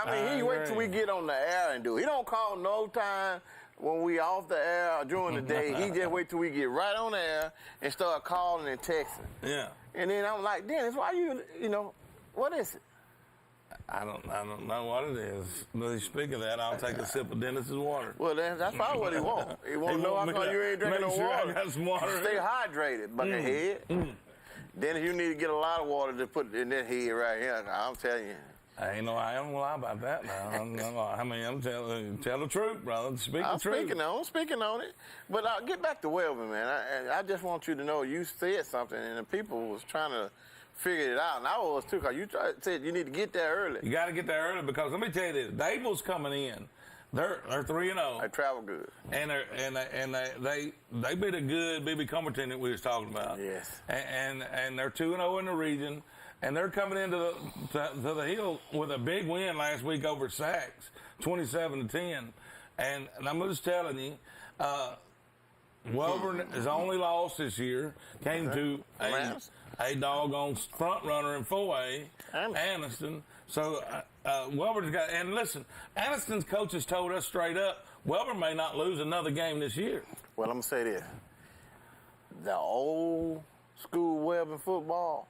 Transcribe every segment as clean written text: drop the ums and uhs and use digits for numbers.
I mean, he wait till we get on the air and do it. He don't call no time when we off the air or during the day. He just wait till we get right on the air and start calling and texting. Yeah. And then I'm like, Dennis, why you know, what is it? I don't know what it is. But speaking of that, I'll take a sip of Dennis's water. Well, that's probably what he want. He want to know how come you ain't drinking no water. I got some water. Stay hydrated, buckethead. Dennis, you need to get a lot of water to put in this head right here. I'm telling you. I ain't gonna lie about that now. I'm tell the truth, brother. Speak the truth. I'm speaking on it. But get back to Welvin, man. I just want you to know you said something, and the people was trying to figure it out, and I was too, because you said you need to get there early. You got to get there early because let me tell you this: Dable's coming in. They're 3-0. They travel good, and they beat a good BB Cumberton that we was talking about. Yes, and they're 2-0 in the region. And they're coming into the Hill with a big win last week over Sachs, 27-10. And I'm just telling you, Welborn only lost this year. Came to a doggone front runner in 4A, Anniston. So Welborn's got, and listen, Anniston's coaches told us straight up, Welborn may not lose another game this year. Well, I'm going to say this. The old school Welborn football,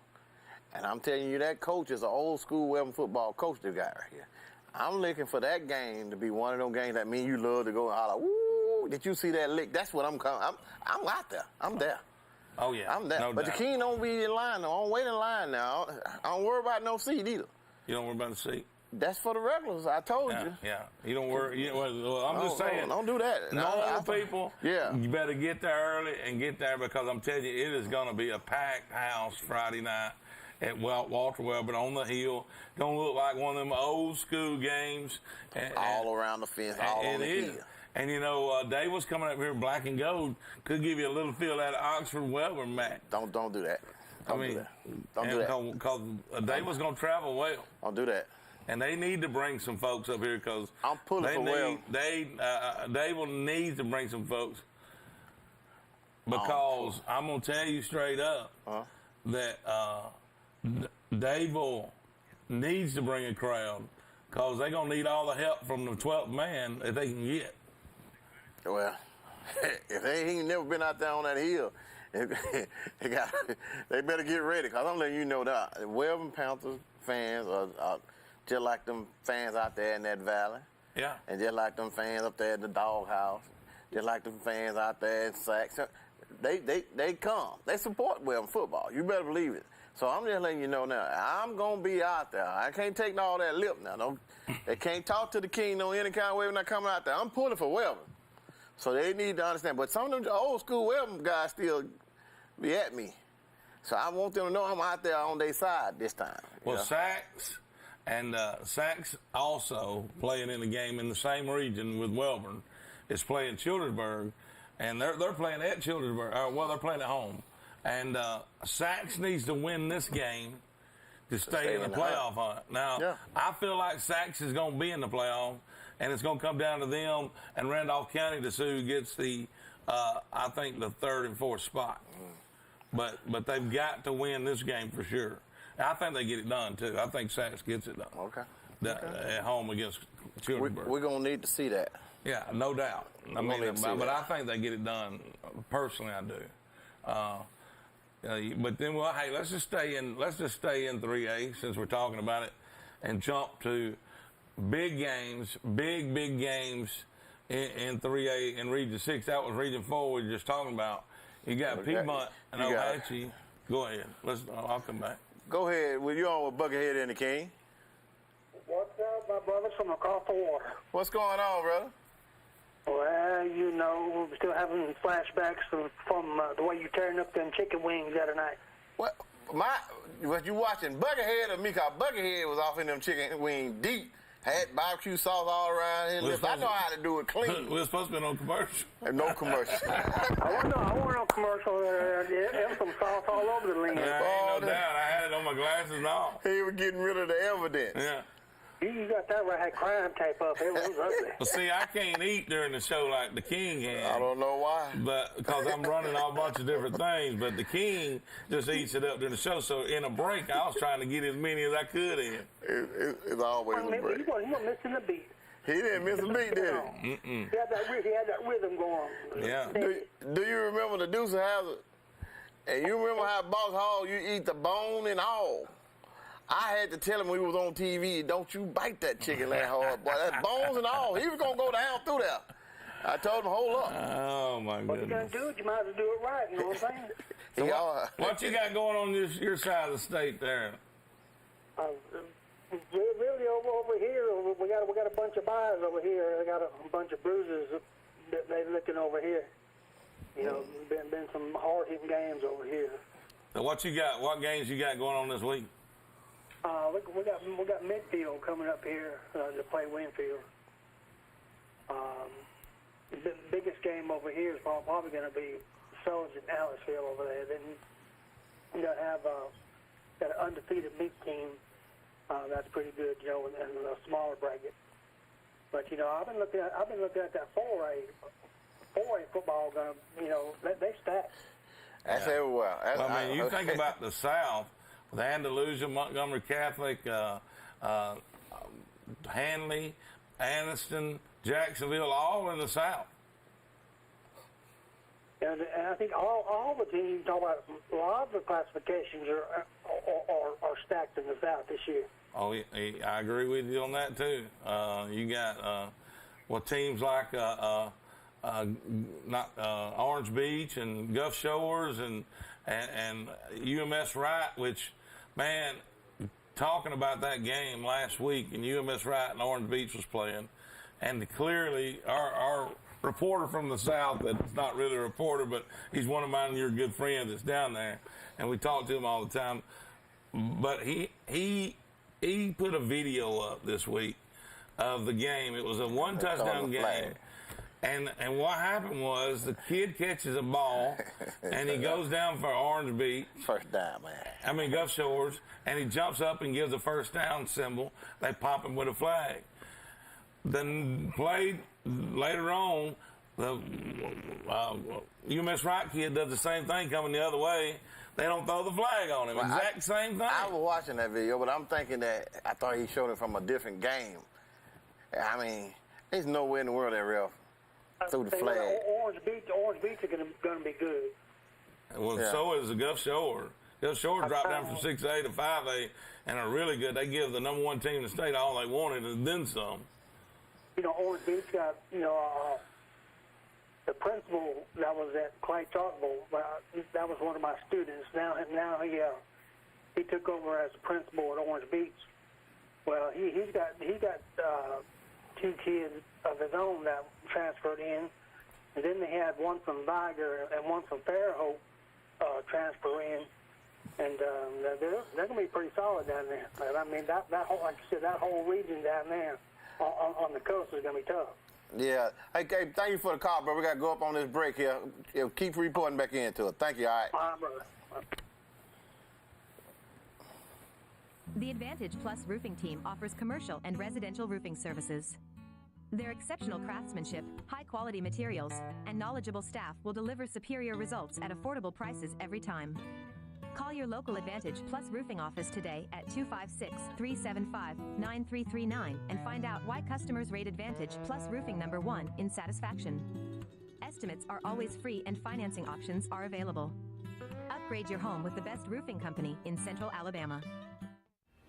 and I'm telling you, that coach is an old school Welborn football coach they got right here. I'm looking for that game to be one of those games that mean you love to go and holler, woo, did you see that lick? That's what I'm coming. I'm out there. I'm there. Oh, yeah. I'm there. No but doubt. the king don't be in line, though. I don't wait in line now. I don't worry about no seat either. You don't worry about the seat? That's for the regulars. I told you. Yeah. You don't worry. Well, I'm just saying. Don't do that. Normal people, yeah. You better get there early and get there because I'm telling you, it is going to be a packed house Friday night at Walter Welborn on the Hill. Don't look like one of them old school games. All around the fence, all on the hill. And, you know, Dave was coming up here black and gold. Could give you a little feel out of Oxford Welborn, Matt. Don't do that. Don't do that. Because Dave was going to travel well. Don't do that. And they need to bring some folks up here because I'm pulling for Welborn. Dave will need to bring some folks because I'm going to tell you straight up that Dave needs to bring a crowd because they're going to need all the help from the 12th man that they can get. Well, if they ain't never been out there on that hill, they better get ready because I'm letting you know that Welborn Panthers fans are just like them fans out there in that valley. Yeah. And just like them fans up there at the doghouse. Just like them fans out there in Sachs. They come. They support Welborn football. You better believe it. So I'm just letting you know now, I'm going to be out there. I can't take all that lip now. They can't talk to the king no any kind of way when I come out there. I'm pulling for Welborn. So they need to understand. But some of them old school Welborn guys still be at me. So I want them to know I'm out there on their side this time. Well, Sachs and Sachs also playing in the game in the same region with Welborn is playing Childersburg, and they're playing at Childersburg. Well, they're playing at home. And Sachs needs to win this game to stay in the playoff hunt. Now, I feel like Sachs is going to be in the playoff, and it's going to come down to them and Randolph County to see who gets the, I think, the 3rd and 4th spot. But they've got to win this game for sure. I think they get it done, too. I think Sachs gets it done. Okay. At home against Childersburg. We're going to need to see that. Yeah, no doubt. I think they get it done. Personally, I do. But then, well, hey, let's just stay in 3A since we're talking about it, and jump to big games, big games in 3A in Region 6. That was Region 4 we were just talking about. You got Piedmont and Ohatchee. Go ahead. I'll come back. Go ahead. Well, you're on with Buckethead and the King. What's up, my brothers from across the water? What's going on, brother? Well, you know, we're still having flashbacks from the way you turned up them chicken wings the other night. What you watching, Buckethead or me? Cause Buckethead was off in them chicken wings deep. Had barbecue sauce all around his lips. I know how to do it clean. We're supposed to be on commercial. No commercial. I wasn't on commercial. There was some sauce all over the lens. Ain't no doubt. I had it on my glasses and all. He was getting rid of the evidence. Yeah. You got that right. Had crime tape up. It was ugly. Well, see, I can't eat during the show like the King can. I don't know why. But because I'm running all a bunch of different things, but the King just eats it up during the show. So in a break, I was trying to get as many as I could in. It's always a break. He wasn't missing a beat. He didn't miss a beat, did he? Mm-mm. He had that rhythm going. Yeah. Do you remember the Deuce of Hazzard? And you remember how at Boss Hall you eat the bone and all? I had to tell him when we was on TV, don't you bite that chicken that hard, boy. That's bones and all. He was going to go down through there. I told him, hold up. Oh, my What you goodness. gonna do it? You might as well do it right. You know what I'm saying? So what you got going on your side of the state there? Really over here, we got a bunch of buyers over here. They got a bunch of bruises that they're looking over here. You know, been some hard hitting games over here. So what you got? What games you got going on this week? We got Midfield coming up here to play Winfield. The biggest game over here is probably going to be Soldier and Aliceville over there. Then you know, have got an undefeated meat team. That's pretty good, you know, in a smaller bracket. But you know, I've been looking at that 4A football. You know, they stack. That's everywhere. Well, I mean, you think about the South, with Andalusia, Montgomery Catholic, Hanley, Anniston, Jacksonville, all in the South. And I think all the teams you talk about, a lot of the classifications are stacked in the South this year. Oh, I agree with you on that too. You got teams like Orange Beach and Gulf Shores and UMS Wright, which, man, talking about that game last week, and UMS Wright and Orange Beach was playing, and clearly our reporter from the South, that's not really a reporter, but he's one of mine, your good friend that's down there, and we talk to him all the time. But he put a video up this week of the game. It was a one touchdown game. And what happened was the kid catches a ball and he goes down for Orange Beach. First down, man. I mean, Gulf Shores, and he jumps up and gives a first down symbol. They pop him with a flag. Then played later on, the UMS Wright kid does the same thing coming the other way. They don't throw the flag on him. Exact same thing. I was watching that video, but I'm thinking that I thought he showed it from a different game. I mean, there's nowhere in the world that ref threw the flag. Orange Beach are going to be good. Well, so is the Gulf Shore. Gulf Shore dropped down from 6A to 5A and are really good. They give the number one team in the state all they wanted and then some. You know, Orange Beach got, the principal that was at Clay Chartable, that was one of my students. Now he took over as the principal at Orange Beach. Well, he's got two kids of his own that transferred in, and then they had one from Viger and one from Fairhope transfer in, and they're going to be pretty solid down there. But, I mean, that whole, like you said, that whole region down there on the coast is going to be tough. Yeah. Hey, thank you for the call, bro. We got to go up on this break here. Keep reporting back into it. Thank you. All right. All right, brother. The Advantage Plus roofing team offers commercial and residential roofing services. Their exceptional craftsmanship, high-quality materials, and knowledgeable staff will deliver superior results at affordable prices every time. Call your local Advantage Plus roofing office today at 256-375-9339 and find out why customers rate Advantage Plus roofing #1 in satisfaction. Estimates are always free and financing options are available. Upgrade your home with the best roofing company in Central Alabama.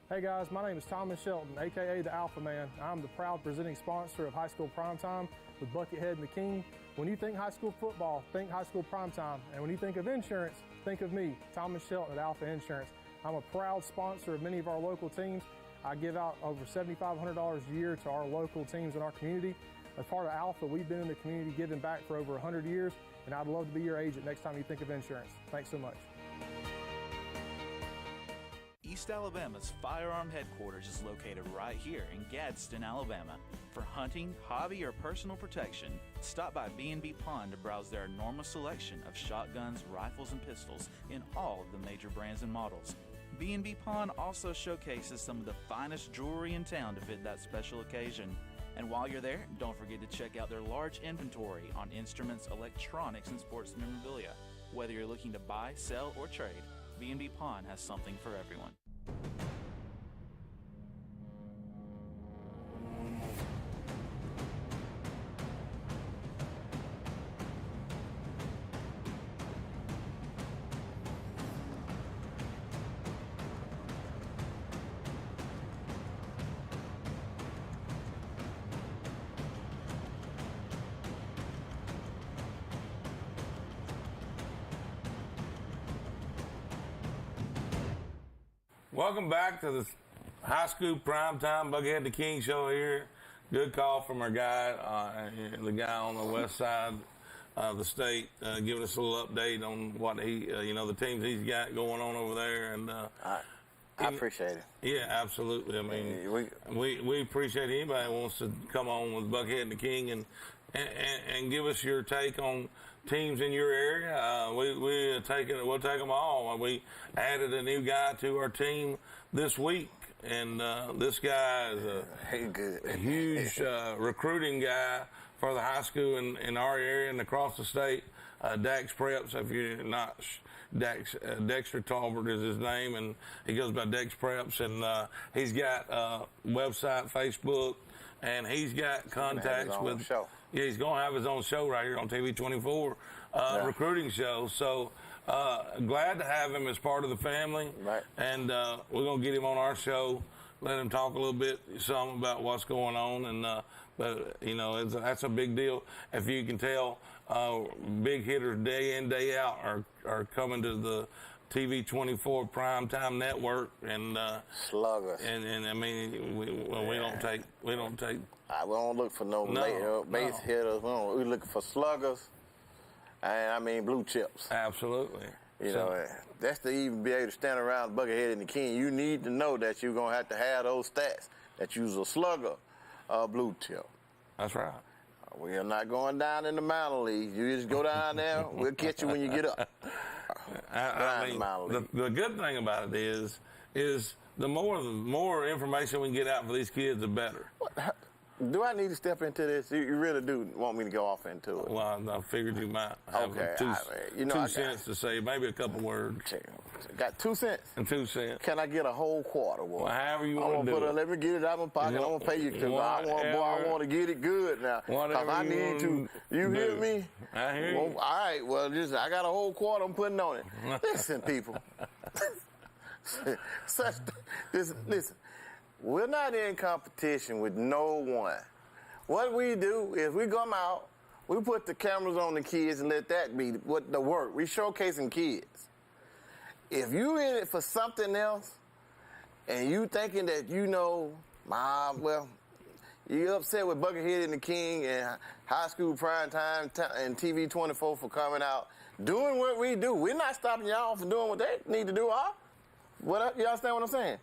Hey guys, my name is Thomas Shelton, aka the Alpha Man. I'm the proud presenting sponsor of High School Primetime with Buckethead and the King. When you think high school football, think High School Primetime. And when you think of insurance, think of me, Thomas Shelton at Alpha Insurance. I'm a proud sponsor of many of our local teams. I give out over $7,500 a year to our local teams in our community. As part of Alpha, we've been in the community giving back for over 100 years, and I'd love to be your agent next time you think of insurance. Thanks so much. East Alabama's firearm headquarters is located right here in Gadsden, Alabama. For hunting, hobby, or personal protection, stop by B&B Pond to browse their enormous selection of shotguns, rifles, and pistols in all of the major brands and models. B&B Pawn also showcases some of the finest jewelry in town to fit that special occasion. And while you're there, don't forget to check out their large inventory on instruments, electronics, and sports memorabilia. Whether you're looking to buy, sell, or trade, B&B Pawn has something for everyone. Welcome back to the high school primetime Buckethead the King show here. Good call from our guy, the guy on the west side of the state, giving us a little update on what he, the teams he's got going on over there. And I appreciate it. Yeah, absolutely. I mean, we appreciate anybody who wants to come on with Buckethead the King and give us your take on teams in your area. We'll take them all. We added a new guy to our team this week, and this guy is a huge recruiting guy for the high school in our area and across the state. Dax Preps, if you're not, Dexter Talbert is his name, and he goes by Dex Preps, and he's got website, Facebook, and he's got contacts with. Show. Yeah, he's going to have his own show right here on TV 24, recruiting show. So glad to have him as part of the family. Right. And we're going to get him on our show, let him talk a little bit, some about what's going on. And but that's a big deal. If you can tell, big hitters day in, day out are coming to the TV 24 primetime network and sluggers. And I mean we don't take. We don't look for base hitters. We looking for sluggers, and I mean blue chips. Absolutely. That's to even be able to stand around Buckethead and the King. You need to know that you're gonna have to have those stats. That you're a slugger, blue chip. That's right. We are not going down in the minor leagues. You just go down there. We'll catch you when you get up. The good thing about it is the more information we can get out for these kids, the better. Do I need to step into this? You really do want me to go off into it? Well, I figured you might have two cents to say, maybe a couple words. Got 2 cents? And 2 cents. Can I get a whole quarter? Well, however you want to do it. Let me get it out of my pocket. I'm going to pay you because I want to get it good now. Because I need to. You hear me? I hear you. All right. Well, I got a whole quarter I'm putting on it. Listen, people. Listen. We're not in competition with no one. What we do is we come out, we put the cameras on the kids and let that be what the work. We showcasing kids. If you in it for something else and you thinking that you upset with Buckethead and the King and high school prime time and TV 24 for coming out, doing what we do. We're not stopping y'all from doing what they need to do, huh? You understand what I'm saying?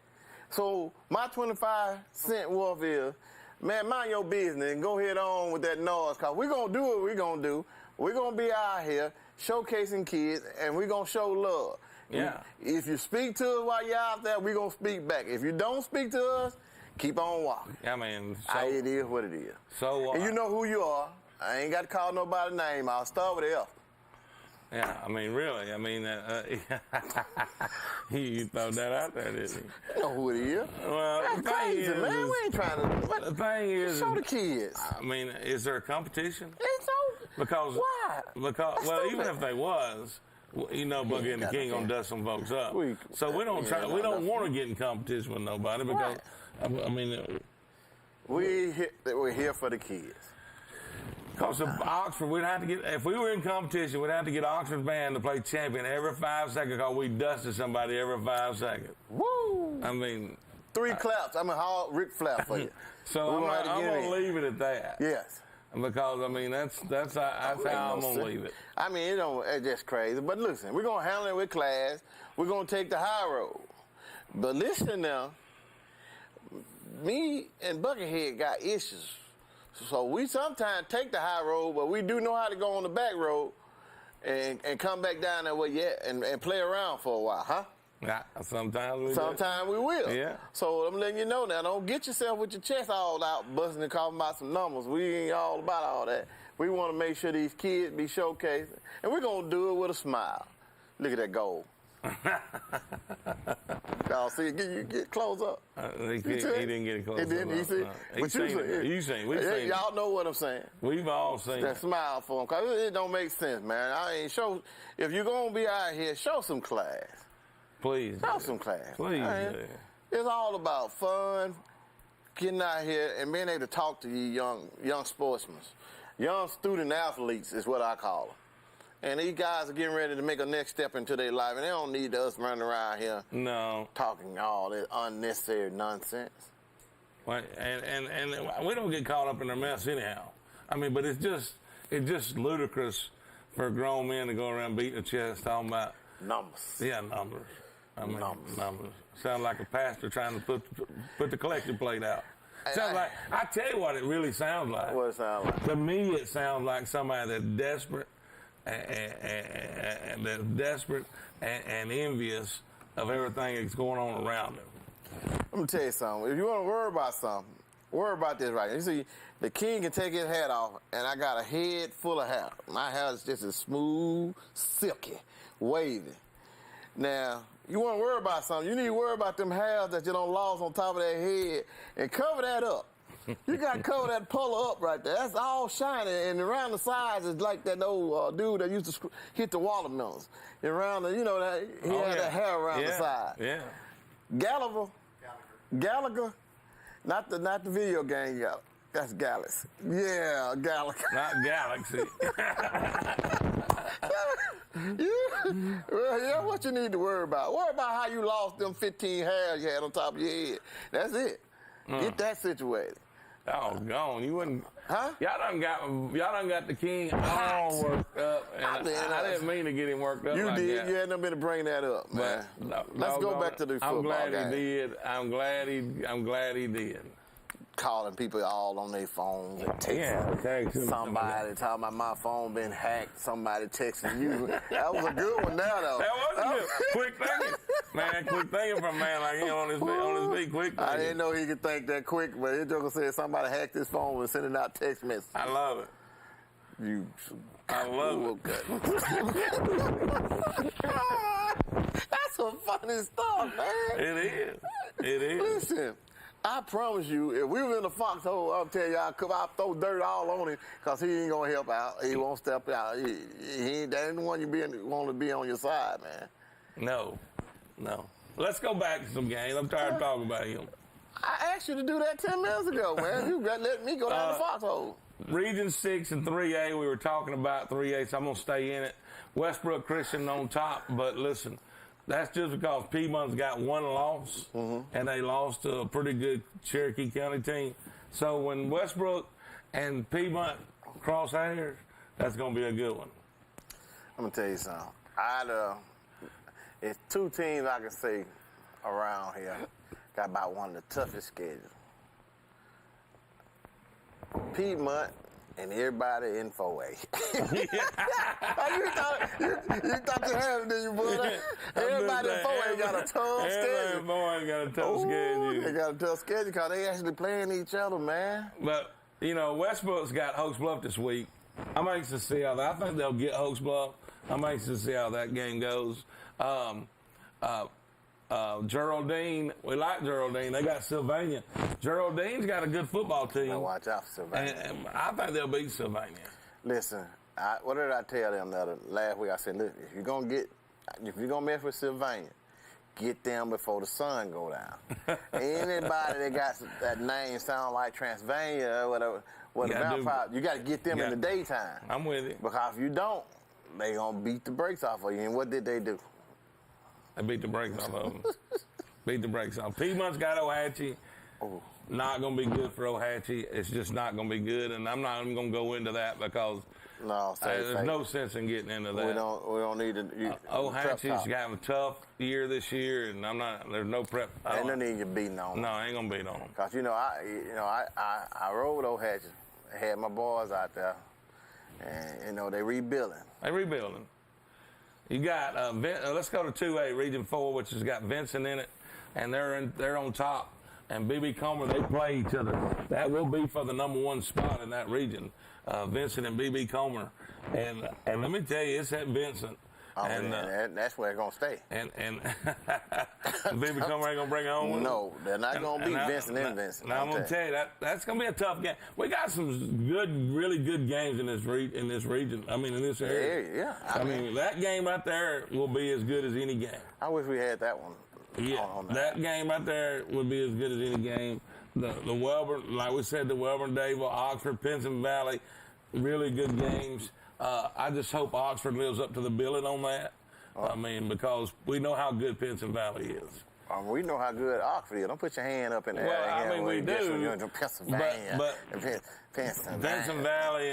So my 25-cent wolf is, man, mind your business and go head on with that noise, because we're going to do what we're going to do. We're going to be out here showcasing kids, and we're going to show love. Yeah. If you speak to us while you're out there, we're going to speak back. If you don't speak to us, keep on walking. I mean, it is what it is. So and you know who you are. I ain't got to call nobody's name. I'll start with F. Yeah, I mean, really. I mean, you throw that out there, didn't you? You know who it is. Well, that's crazy, man. We ain't trying to. The thing is, show the kids. I mean, is there a competition? It's over. Because why? Even if they was, Buckethead and the King gonna dust some folks up. We don't want to get in competition with nobody because, right. I mean, we're here for the kids. Because Oxford, we'd have to get, if we were in competition, we'd have to get Oxford's band to play champion every 5 seconds because we dusted somebody every 5 seconds. Woo! I mean, 3 claps. I'm a hard Rick flap for you. So I'm going to leave it at that. Yes. Because, I mean, that's how I'm going to leave it. I mean, it's just crazy. But listen, we're going to handle it with class. We're going to take the high road. But listen now, me and Buckethead got issues. So we sometimes take the high road, but we do know how to go on the back road and come back down there where you at and play around for a while, huh? Sometimes we do. Sometimes we will. Yeah. So I'm letting you know now, don't get yourself with your chest all out busting and talking about some numbers. We ain't all about all that. We want to make sure these kids be showcased, and we're going to do it with a smile. Look at that goal. Y'all see it? You get close up. He didn't get it close He didn't. He see? We've seen it. Y'all know what I'm saying. We've all seen that it. Smile for him, because it don't make sense, man. If you're going to be out here, show some class. Please. Show some class. Please. It's all about fun, getting out here and being able to talk to you young sportsmen. Young student athletes is what I call them. And these guys are getting ready to make a next step into their life, and they don't need us running around here talking all this unnecessary nonsense. Well, and we don't get caught up in their mess anyhow. I mean, but it's just ludicrous for grown men to go around beating the chest talking about numbers. Yeah, numbers. I mean, numbers. Sound like a pastor trying to put the collective plate out. Sounds like, I tell you what it really sounds like. What it sounds like? To me, it sounds like somebody that's desperate and envious of everything that's going on around them. Let me tell you something. If you want to worry about something, worry about this right now. You see, the king can take his hat off, and I got a head full of hair. My hair is just as smooth, silky, wavy. Now, you want to worry about something, you need to worry about them hairs that you don't lost on top of that head and cover that up. You got to cover that puller up right there. That's all shiny, and around the sides is like that old dude that used to hit the watermelons. And around the, he had that hair around the side. Yeah. Gallagher, not the video game Gallagher. That's Galaxy. Yeah, Gallagher. Not Galaxy. Well, yeah, what you need to worry about. Worry about how you lost them 15 hairs you had on top of your head. That's it. Get that situated. Oh, gone. You wouldn't. Huh? Y'all done got the king all worked up. And I didn't mean to get him worked up. You like did. That. You had no been to bring that up, man. Let's go back to the football I'm glad game. he did. I'm glad he did. Calling people all on their phones and texting somebody talking about my phone been hacked. Somebody texting you. That was a good one now, though. That was good. Quick thinking. Man, quick thinking from a man like him on his feet. Quick thinking. I didn't know he could think that quick, but his joker said somebody hacked his phone and sending out text messages. I love it. I love it. That's some funny stuff, man. It is. Listen. I promise you, if we were in the foxhole, I'll tell you, I'll throw dirt all on him because he ain't going to help out. He won't step out. He ain't the one you want to be on your side, man. No. Let's go back to some games. I'm tired of talking about him. I asked you to do that 10 minutes ago, man. You let me go down the foxhole. Region 6 and 3A, we were talking about 3A, so I'm going to stay in it. Westbrook Christian on top, but listen, that's just because Piedmont's got one loss, and they lost to a pretty good Cherokee County team. So when Westbrook and Piedmont cross hairs, that's going to be a good one. I'm going to tell you something. It's two teams I can say around here got about one of the toughest schedules. Piedmont and everybody in 4A. you thought you had it, didn't you, boy? Everybody in 4A got a tough schedule. Everybody in 4A got a tough schedule. They got a tough schedule because they actually playing each other, man. But, Westbrook's got Hoax Bluff this week. I'm anxious to see how that. I think they'll get Hoax Bluff. I'm anxious to see how that game goes. Geraldine, we like Geraldine. They got Sylvania. Geraldine's got a good football team. Now watch out for Sylvania. And I think they'll beat Sylvania. Listen, what did I tell them last week? I said, look, if you're gonna mess with Sylvania, get them before the sun go down. Anybody that got that name sound like Transylvania or whatever, you got to get them in the daytime. I'm with you. Because if you don't, they gonna beat the brakes off of you. And what did they do? They beat the brakes off of them. Beat the brakes off. Piedmont's got Ohatchee. Oh. Not going to be good for Ohatchee. It's just not going to be good, and I'm not even going to go into that because there's no sense in getting into that. We don't need to. Ohatchee's got a tough year this year, and there's no prep. Ain't no need you beating on them. No, I ain't gonna beat on them. Cause I rode with Ohatchee. I had my boys out there, and they rebuilding. They rebuilding. You got let's go to 2A, Region 4, which has got Vincent in it, and they're on top. And B.B. Comer, they play each other. That will be for the #1 spot in that region, Vincent and B.B. Comer. And let me tell you, it's at Vincent. Oh, and that's where it's going to stay. And B.B. Comer ain't going to bring it home with No, they're not going to beat Vincent and Vincent. Now, I'm going to tell you, that's going to be a tough game. We got some really good games in this region. I mean, in this area. Yeah. I mean, that game right there will be as good as any game. I wish we had that one. Yeah, that game right there would be as good as any game. The Welborn, like we said, the Welborn, Dayville, Oxford, Pinson Valley, really good games. I just hope Oxford lives up to the billing on that. I mean, because we know how good Pinson Valley is. We know how good Oxford is. Don't put your hand up in the air. Well, I mean, we do. Pennsylvania. But Pennsylvania. Valley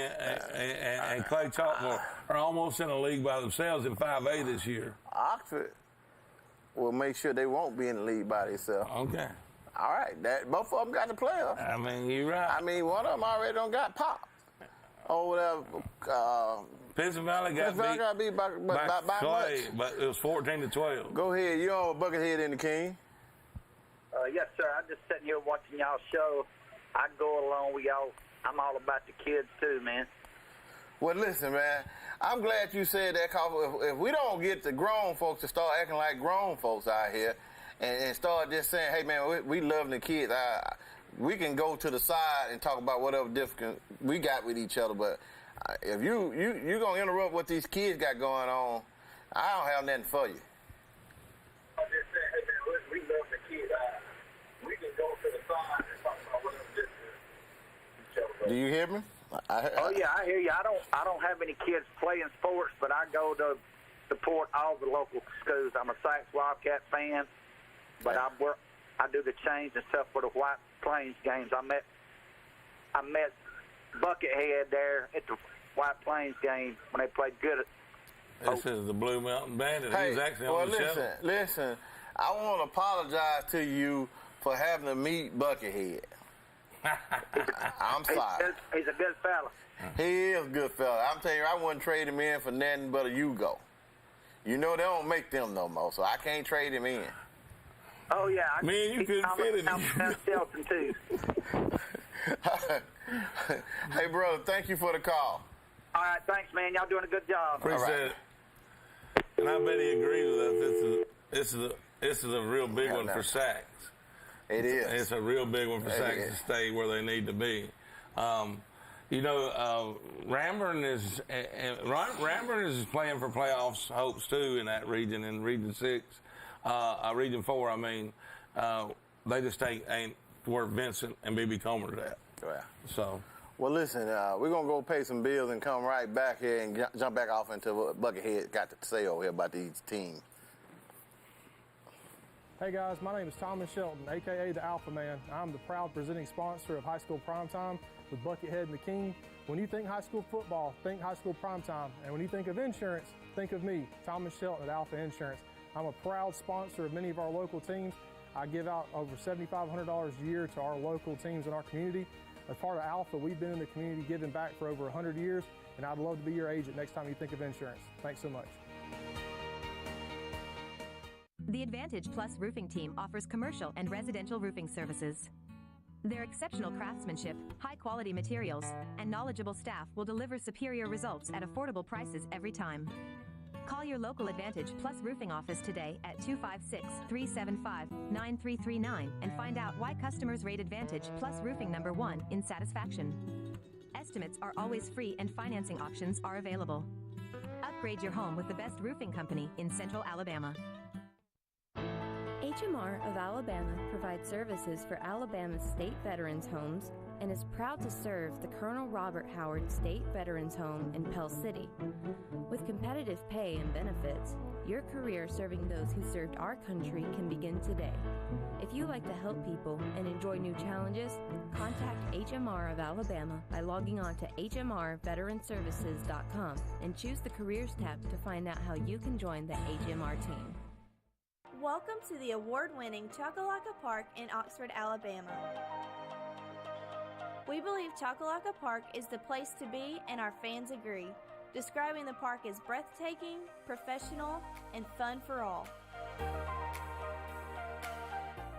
and Clay Chalkmore are almost in a league by themselves in 5A this year. Oxford will make sure they won't be in the league by themselves. Okay. All right. Both of them got the playoffs. I mean, you're right. I mean, one of them already done got popped. Or whatever. Pinson Valley got beat by Clay, much. but it was 14-12. Go ahead. You're on Buckethead in the King. Yes, sir. I'm just sitting here watching y'all show. I go along with y'all. I'm all about the kids, too, man. Well, listen, man. I'm glad you said that, because if we don't get the grown folks to start acting like grown folks out here and start just saying, hey, man, we love the kids, we can go to the side and talk about whatever difference we got with each other. But if you're going to interrupt what these kids got going on, I don't have nothing for you. I'm just saying, hey, man, we love the kids. We can go to the side and talk about whatever difference. Do you hear me? Oh yeah, I hear you. I don't have any kids playing sports, but I go to support all the local schools. I'm a Sykes Wildcat fan, but I do the change and stuff for the White Plains games. I met Buckethead there at the White Plains game when they played good. This is the Blue Mountain Bandit. Hey, He's actually on the show. Listen. I want to apologize to you for having to meet Buckethead. I'm sorry. He's a good fella. He is a good fella. I'm telling you, I wouldn't trade him in for nothing but a Yugo. You know they don't make them no more, so I can't trade him in. Oh yeah, Man, you couldn't fit it in. Shelton too. Hey, brother, thank you for the call. All right, thanks, man. Y'all doing a good job. Appreciate it. And I bet he agrees with us. This is a real big one for Sachs. It is. It's a real big one for Sachs to stay where they need to be. Ramburn is playing for playoffs hopes too in that region, in Region 6, Region 4. I mean, they just ain't where Vincent and B.B. Comer's at. Yeah. So. Well, listen, we're going to go pay some bills and come right back here and jump back off into what Buckethead got to say over here about these teams. Hey guys, my name is Thomas Shelton, aka the Alpha Man. I'm the proud presenting sponsor of High School Primetime with Buckethead and the King. When you think high school football, think High School Primetime. And when you think of insurance, think of me, Thomas Shelton at Alpha Insurance. I'm a proud sponsor of many of our local teams. I give out over $7,500 a year to our local teams in our community. As part of Alpha, we've been in the community giving back for over 100 years, and I'd love to be your agent next time you think of insurance. Thanks so much. The Advantage Plus roofing team offers commercial and residential roofing services. Their exceptional craftsmanship, high-quality materials, and knowledgeable staff will deliver superior results at affordable prices every time. Call your local Advantage Plus roofing office today at 256-375-9339 and find out why customers rate Advantage Plus roofing #1 in satisfaction. Estimates are always free and financing options are available. Upgrade your home with the best roofing company in Central Alabama. HMR of Alabama provides services for Alabama's state veterans' homes and is proud to serve the Colonel Robert Howard State Veterans Home in Pell City. With competitive pay and benefits, your career serving those who served our country can begin today. If you like to help people and enjoy new challenges, contact HMR of Alabama by logging on to hmrveteranservices.com and choose the Careers tab to find out how you can join the HMR team. Welcome to the award-winning Choccolocco Park in Oxford, Alabama. We believe Choccolocco Park is the place to be, and our fans agree. describing the park as breathtaking, professional, and fun for all.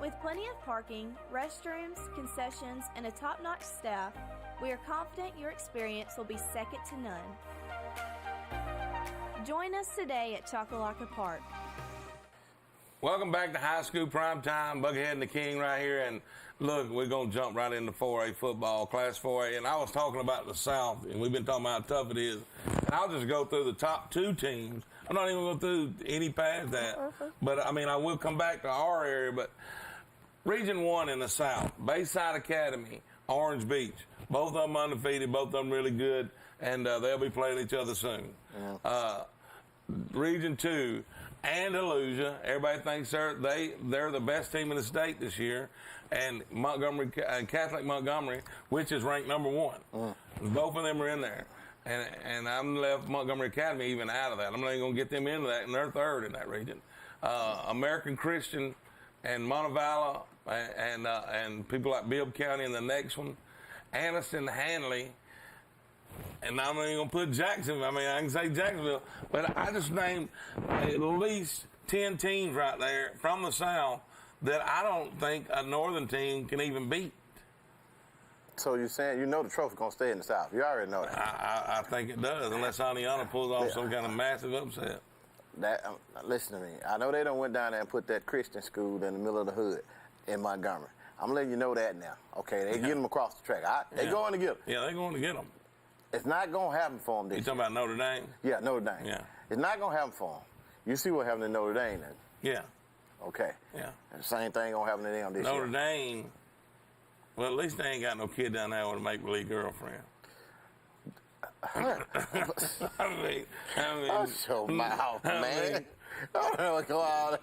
With plenty of parking, restrooms, concessions, and a top-notch staff, we are confident your experience will be second to none. Join us today at Chocolaca Park. Welcome back to High School Primetime. Buckethead and the King right here. And look, we're going to jump right into 4A football, Class 4A. And I was talking about the South, and we've been talking about how tough it is. And I'll just go through the top 2 teams. I'm not even going through any past that. But, I mean, I will come back to our area. But Region 1 in the South, Bayside Academy, Orange Beach. Both of them undefeated, both of them really good. And they'll be playing each other soon. Region 2, Andalusia. Everybody thinks they're the best team in the state this year. And Montgomery, Catholic Montgomery, which is ranked number 1. Both of them are in there. And I'm left Montgomery Academy even out of that. I'm not even going to get them into that, and they're third in that region. American Christian and Montevallo and people like Bibb County in the next one. Anniston, Hanley. And I'm not even going to put Jacksonville. I mean, I can say Jacksonville, but I just named at least 10 teams right there from the South that I don't think a Northern team can even beat. So you're saying the trophy's going to stay in the South. You already know that. I think it does, unless Aniana pulls off some kind of massive upset. Listen to me. I know they done went down there and put that Christian school in the middle of the hood in Montgomery. I'm letting you know that now. Okay, they get them across the track. They going to get them. Yeah, they're going to get them. It's not going to happen for them this year. You talking about Notre Dame? Yeah, Notre Dame. Yeah. It's not going to happen for them. You see what happened in Notre Dame then? Yeah. Okay. Yeah. And the same thing going to happen to them this year. Notre Dame, well, at least they ain't got no kid down there with a make-believe girlfriend. I mean, Shut your mouth, man. I don't know what's going on.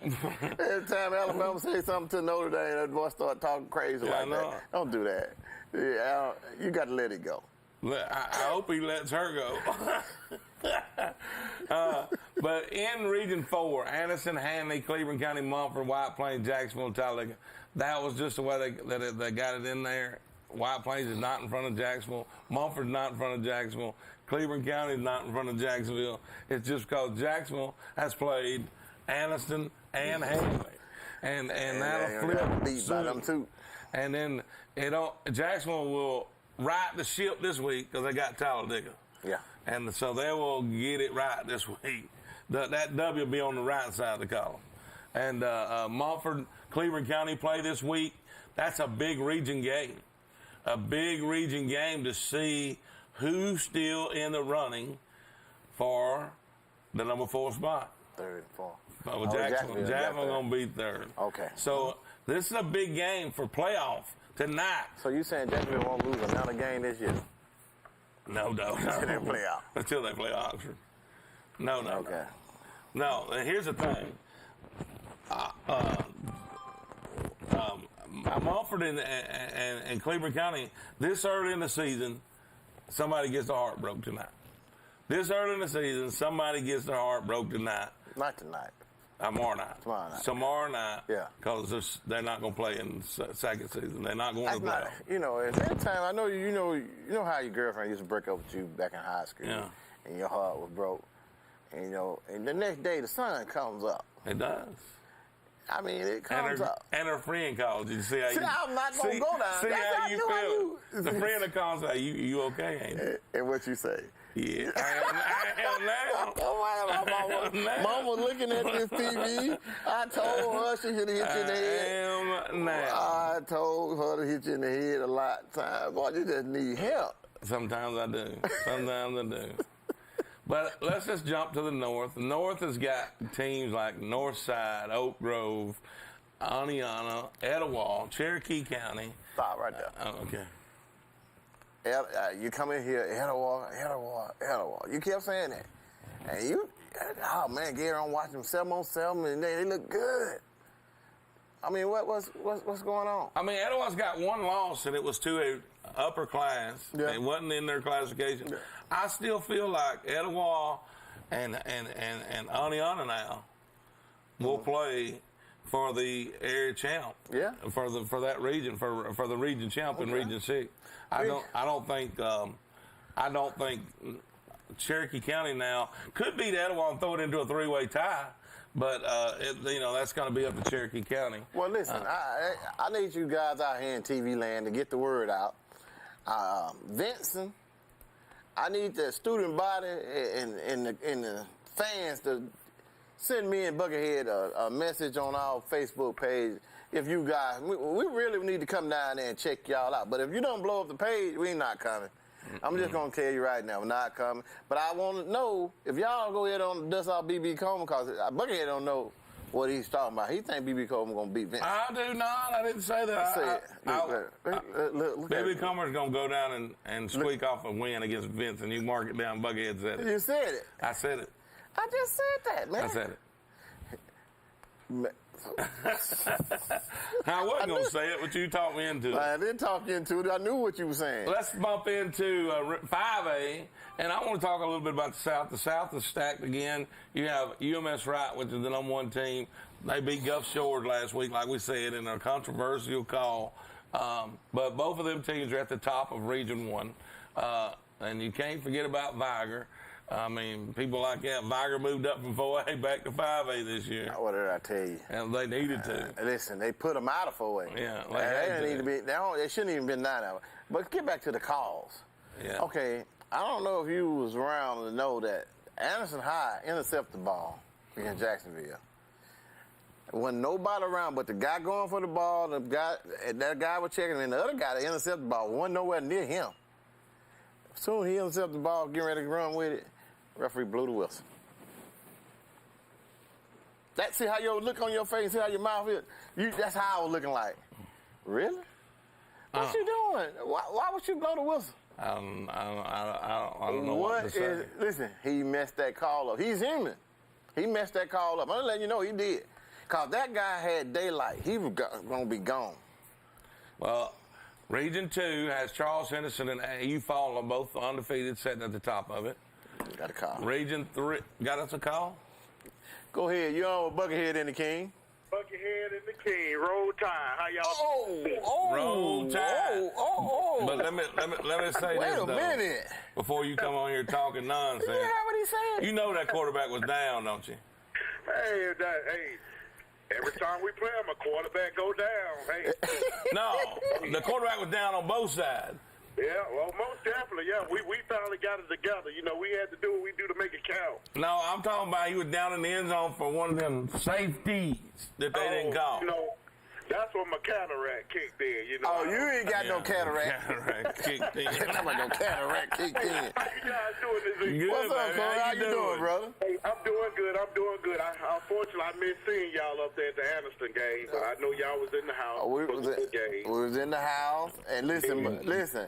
Every time Alabama say something to Notre Dame, that boy start talking crazy like that. Don't do that. Yeah, you got to let it go. I hope he lets her go. But in Region 4, Anniston, Hanley, Cleveland County, Mumford, White Plains, Jacksonville, and Talladega. That was just the way they got it in there. White Plains is not in front of Jacksonville. Mumford's not in front of Jacksonville. Cleveland County is not in front of Jacksonville. It's just because Jacksonville has played Anniston and Hanley. And that'll flip beat by them too. And then Jacksonville will right the ship this week because they got Talladega. Yeah. And so they will get it right this week. That W will be on the right side of the column. And Mumford, Cleveland County play this week. That's a big region game. A big region game to see who's still in the running for the number 4 spot. 3rd and 4th. Jacksonville going to be 3rd. Okay. So this is a big game for playoff tonight. So you saying Jacksonville won't lose another game this year? No. Until they play out. Until they play Oxford. No. Okay. No, and here's the thing. Mumford and Cleveland County, this early in the season, somebody gets their heart broke tonight. This early in the season, somebody gets their heart broke tonight. Not tonight. Tomorrow night. Tomorrow night. Yeah. Because they're not going to play in the second season. They're not going to play. At that time, I know you know how your girlfriend used to break up with you back in high school. Yeah. And your heart was broke. And, and the next day the sun comes up. It does. I mean, it comes up. And her friend calls you. See how you. I'm not going to go down. See how you feel. The friend that calls her, you okay, ain't you? And what you say? Yeah, I am now. Mama looking at this TV. I told her she should have hit you in the head. I am now. I told her to hit you in the head a lot of times. Boy, you just need help. Sometimes I do. But let's just jump to the North. The North has got teams like Northside, Oak Grove, Aniana, Etowah, Cherokee County. Stop right there. Okay. You come in here, Etowah. You kept saying that. And Gary, I'm watching them 7-on-7, and they look good. I mean, what's going on? I mean, Etowah's got one loss, and it was to an upper class. Yeah. It wasn't in their classification. Yeah. I still feel like Etowah and Aniana now will play for the area champ. Yeah. For that region, for the region champ in Region 6. I don't think Cherokee County now. Could beat Etowah and throw it into a 3-way tie. But, that's going to be up to Cherokee County. Well, listen, I need you guys out here in TV land to get the word out. Vincent, I need the student body and the fans to send me and Buckethead a message on our Facebook page. If you guys, we really need to come down there and check y'all out. But if you don't blow up the page, we not coming. I'm just going to tell you right now, we're not coming. But I want to know if y'all go ahead on dust off B.B. Coleman, because Buckethead don't know what he's talking about. He think B.B. Coleman going to beat Vince. I do not. I didn't say that. Look B.B. Coleman's going to go down and squeak off a win against Vince, and you mark it down. Buckethead said it. You said it. I said it. I just said that, man. I said it. I wasn't going to say it, but you talked me into it. I didn't talk you into it. I knew what you were saying. Let's bump into 5A, and I want to talk a little bit about the South. The South is stacked again. You have UMS Wright, which is the #1 team. They beat Gulf Shores last week, like we said, in a controversial call. But both of them teams are at the top of Region 1. And you can't forget about Viger. I mean, people like that. Viger moved up from 4A back to 5A this year. What did I tell you? And they needed to. Listen, they put them out of 4A. Yeah, they shouldn't even been 9A. But get back to the calls. Yeah. Okay, I don't know if you was around to know that Anderson High intercepted the ball in Jacksonville. Wasn't nobody around but the guy going for the ball, that guy was checking, and the other guy that intercepted the ball wasn't nowhere near him. As soon as he intercepted the ball, getting ready to run with it, referee blew the whistle. See how your look on your face, see how your mouth is? That's how I was looking like. Really? What you doing? Why would you blow the whistle? I don't know what to say. Listen, he messed that call up. He's human. He messed that call up. I'm letting you know he did. Because that guy had daylight. He was going to be gone. Well, Region 2 has Charles Henderson and A.U. Fowler, both undefeated, sitting at the top of it. Got a call. Region 3, got us a call? Go ahead. You're on with Buckethead and the King. Buckethead and the King. Roll Tide. How y'all? Roll Tide. But let me say Wait this, a minute. Before you come on here talking nonsense. You heard what he said? You know that quarterback was down, don't you? Hey, every time we play him, a quarterback go down. Hey. No, the quarterback was down on both sides. Yeah, well, most definitely, yeah. We finally got it together. You know, we had to do what we do to make it count. No, I'm talking about he was down in the end zone for one of them safeties that they didn't call. You know, that's when my cataract kicked in, you know. Oh, you ain't got no cataract. Cataract kicked in. I'm like no cataract kicked in. How you guys doing this week? Good, What's up, Corey? How you doing, brother? Hey, I'm doing good. Unfortunately, I missed seeing y'all up there at the Anderson game. I know y'all was in the house. We was in the house. And listen.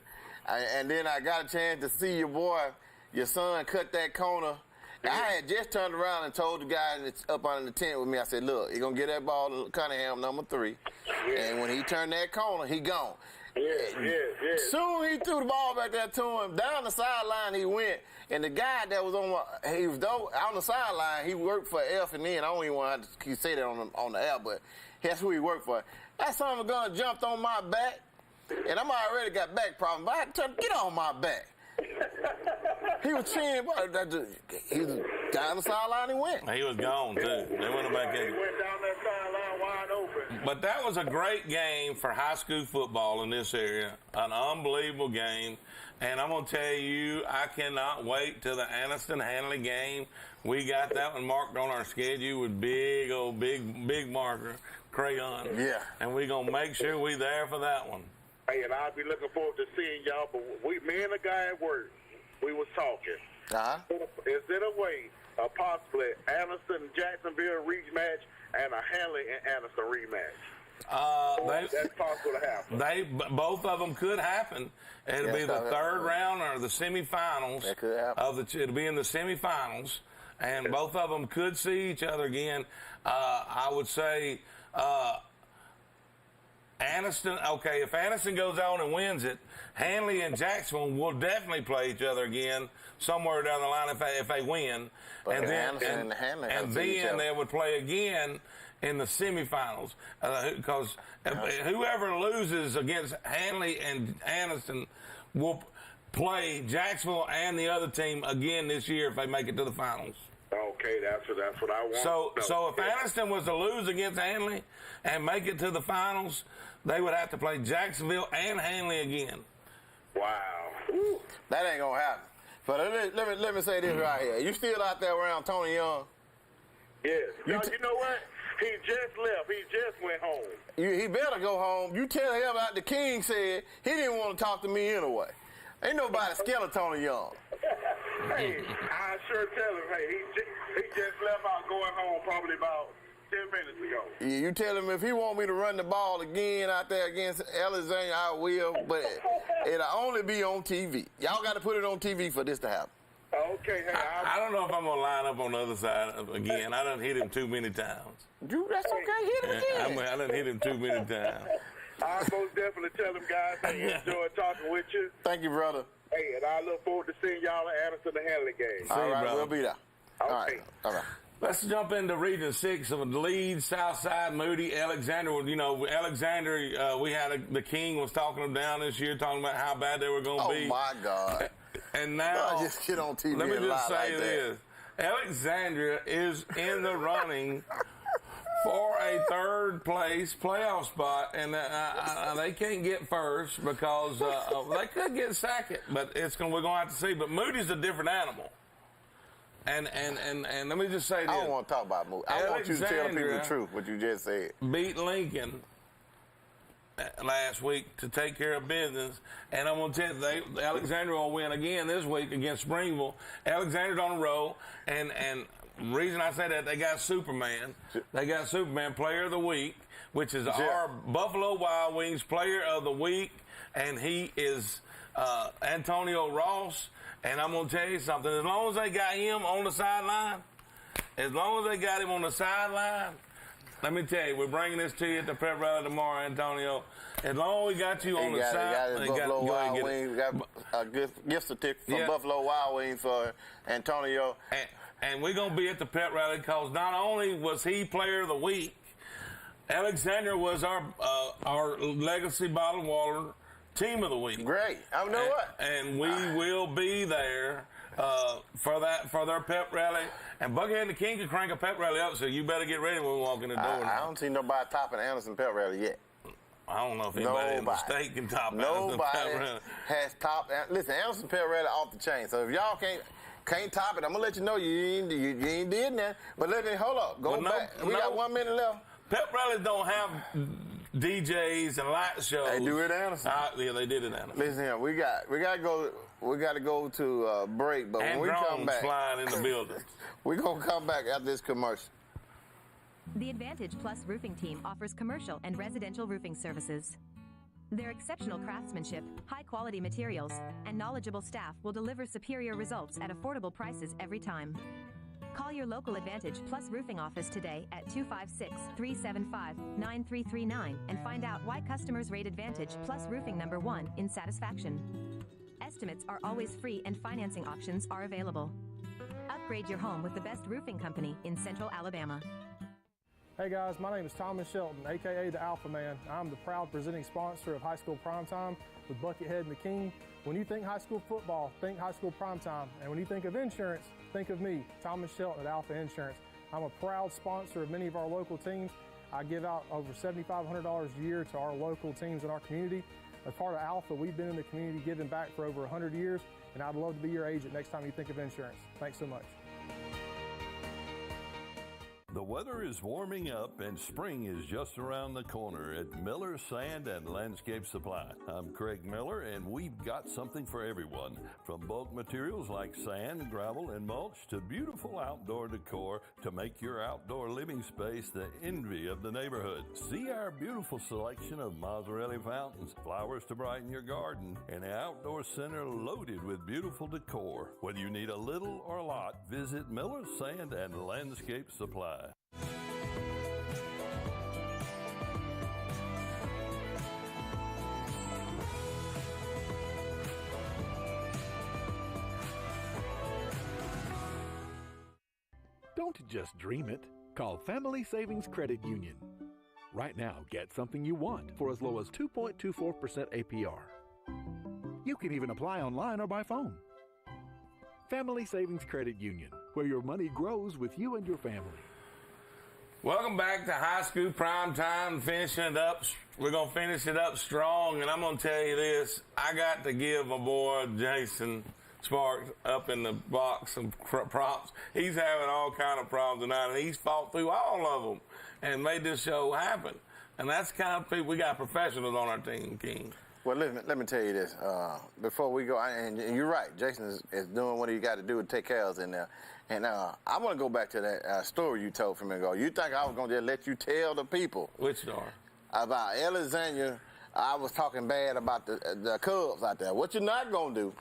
And then I got a chance to see your son cut that corner. I had just turned around and told the guy that's up on the tent with me, I said, look, you're going to get that ball to Cunningham, #3. And when he turned that corner, he gone. Soon he threw the ball back there to him. Down the sideline he went. And the guy that was on the sideline, he worked for F&N. I don't even want to say that on the air, but that's who he worked for. That son of a gun jumped on my back. And I'm already got back problems, but I had to tell him, get on my back. He was cheering, but he was down the sideline. He went. He was gone too. They went back in. He went down that sideline wide open. But that was a great game for high school football in this area. An unbelievable game. And I'm going to tell you, I cannot wait till the Anniston-Hanley game. We got that one marked on our schedule with big marker crayon. Yeah. And we're going to make sure we're there for that one. Hey, and I'll be looking forward to seeing y'all. But me and the guy at work, we was talking. Is there a way, possibly Anderson Jacksonville rematch and a Hanley and Anderson rematch? That's possible to happen. Both of them could happen. It'll be the third round or the semifinals. That could happen. It'll be in the semifinals, and both of them could see each other again. I would say. Anniston, okay, if Anniston goes on and wins it, Hanley and Jacksonville will definitely play each other again somewhere down the line if they win. But and then they would play again in the semifinals because whoever loses against Hanley and Anniston will play Jacksonville and the other team again this year if they make it to the finals. Okay, that's what I want. So if Anniston was to lose against Handley and make it to the finals, they would have to play Jacksonville and Handley again. Wow. Ooh. That ain't gonna happen. But let me say this right here. You still out there around Tony Young? Yes. You know what? He just left. He just went home. He better go home. You tell him like the King said he didn't want to talk to me anyway. Ain't nobody scared of Tony Young. Hey, I sure tell him, hey, he just left out going home probably about 10 minutes ago. Yeah, you tell him if he want me to run the ball again out there against Alexander, I will, but it'll only be on TV. Y'all got to put it on TV for this to happen. Okay, hey, I don't know if I'm going to line up on the other side again. I done hit him too many times. That's okay. Hit him again. I done hit him too many times. I most definitely tell them, guys, I enjoyed talking with you. Thank you, brother. Hey, and I look forward to seeing y'all at Anderson and Handley game. All right, we'll be there. Okay. All right. Let's jump into Region 6 of Leeds, Southside, Moody, Alexander. You know, Alexander, we had the King was talking them down this year, talking about how bad they were going to be. Oh, my God. And now, just get on TV let me just say like this. Alexandria is in the running for a third place playoff spot, and they can't get first because they could get second, but we're going to have to see. But Moody's a different animal. And let me just say this. I don't want to talk about Moody. I want you to tell people the truth, what you just said. Beat Lincoln last week to take care of business, and I'm going to tell you, Alexandria will win again this week against Springville. Alexandria's on a roll, and the reason I say that, they got Superman. They got Superman Player of the Week, which is our Buffalo Wild Wings Player of the Week, and he is Antonio Ross. And I'm going to tell you something. As long as they got him on the sideline, let me tell you, we're bringing this to you at the prep rally tomorrow, Antonio. As long as we got you on the side, we got Wild Wings. We got a gift certificate from Buffalo Wild Wings for Antonio. And we're going to be at the pep rally because not only was he Player of the Week, Alexander was our Legacy Bottled Water Team of the Week. Great. I know what. And we will be there for their pep rally. And Buckhead and the King can crank a pep rally up, so you better get ready when we walk in the door. I don't see nobody topping Anderson pep rally yet. I don't know if anybody in the state can top Anderson pep rally. Nobody has topped. Listen, Anderson pep rally off the chain. So if y'all can't top it, I'm gonna let you know you ain't did that. But let me hold up. Go back. We got 1 minute left. Pep rallies don't have DJs and light shows. They do it at Anderson. Yeah, they did it at Anderson. Listen here, we got to go to break, but and when we come back, flying in the building. We're gonna come back after this commercial. The Advantage Plus roofing team offers commercial and residential roofing services. Their exceptional craftsmanship, high-quality materials, and knowledgeable staff will deliver superior results at affordable prices every time. Call your local Advantage Plus roofing office today at 256-375-9339 and find out why customers rate Advantage Plus roofing #1 in satisfaction. Estimates are always free and financing options are available. Upgrade your home with the best roofing company in Central Alabama. Hey guys, my name is Thomas Shelton, aka the Alpha Man. I'm the proud presenting sponsor of High School Primetime with Buckethead and the King. When you think high school football, think High School Primetime. And when you think of insurance, think of me, Thomas Shelton at Alpha Insurance. I'm a proud sponsor of many of our local teams. I give out over $7,500 a year to our local teams in our community. As part of Alpha, we've been in the community giving back for over 100 years, and I'd love to be your agent next time you think of insurance. Thanks so much. The weather is warming up and spring is just around the corner at Miller Sand and Landscape Supply. I'm Craig Miller and we've got something for everyone. From bulk materials like sand, gravel, and mulch to beautiful outdoor decor to make your outdoor living space the envy of the neighborhood. See our beautiful selection of Mazzarelli fountains, flowers to brighten your garden, and an outdoor center loaded with beautiful decor. Whether you need a little or a lot, visit Miller Sand and Landscape Supply. Don't just dream it. Call Family Savings Credit Union. Right now, get something you want for as low as 2.24% APR. You can even apply online or by phone. Family Savings Credit Union, where your money grows with you and your family. Welcome back to High School Prime Time, finishing it up. We're going to finish it up strong, and I'm going to tell you this. I got to give my boy Jason Sparks up in the box some props. He's having all kind of problems tonight, and he's fought through all of them and made this show happen. And that's the kind of people, we got professionals on our team, King. Well, let me tell you this. Before we go, and you're right, Jason is doing what he got to do to take care of us in there. And I want to go back to that story you told from ago. You think I was going to just let you tell the people? Which story? About Alexandria. I was talking bad about the Cubs out there. What you're not going to do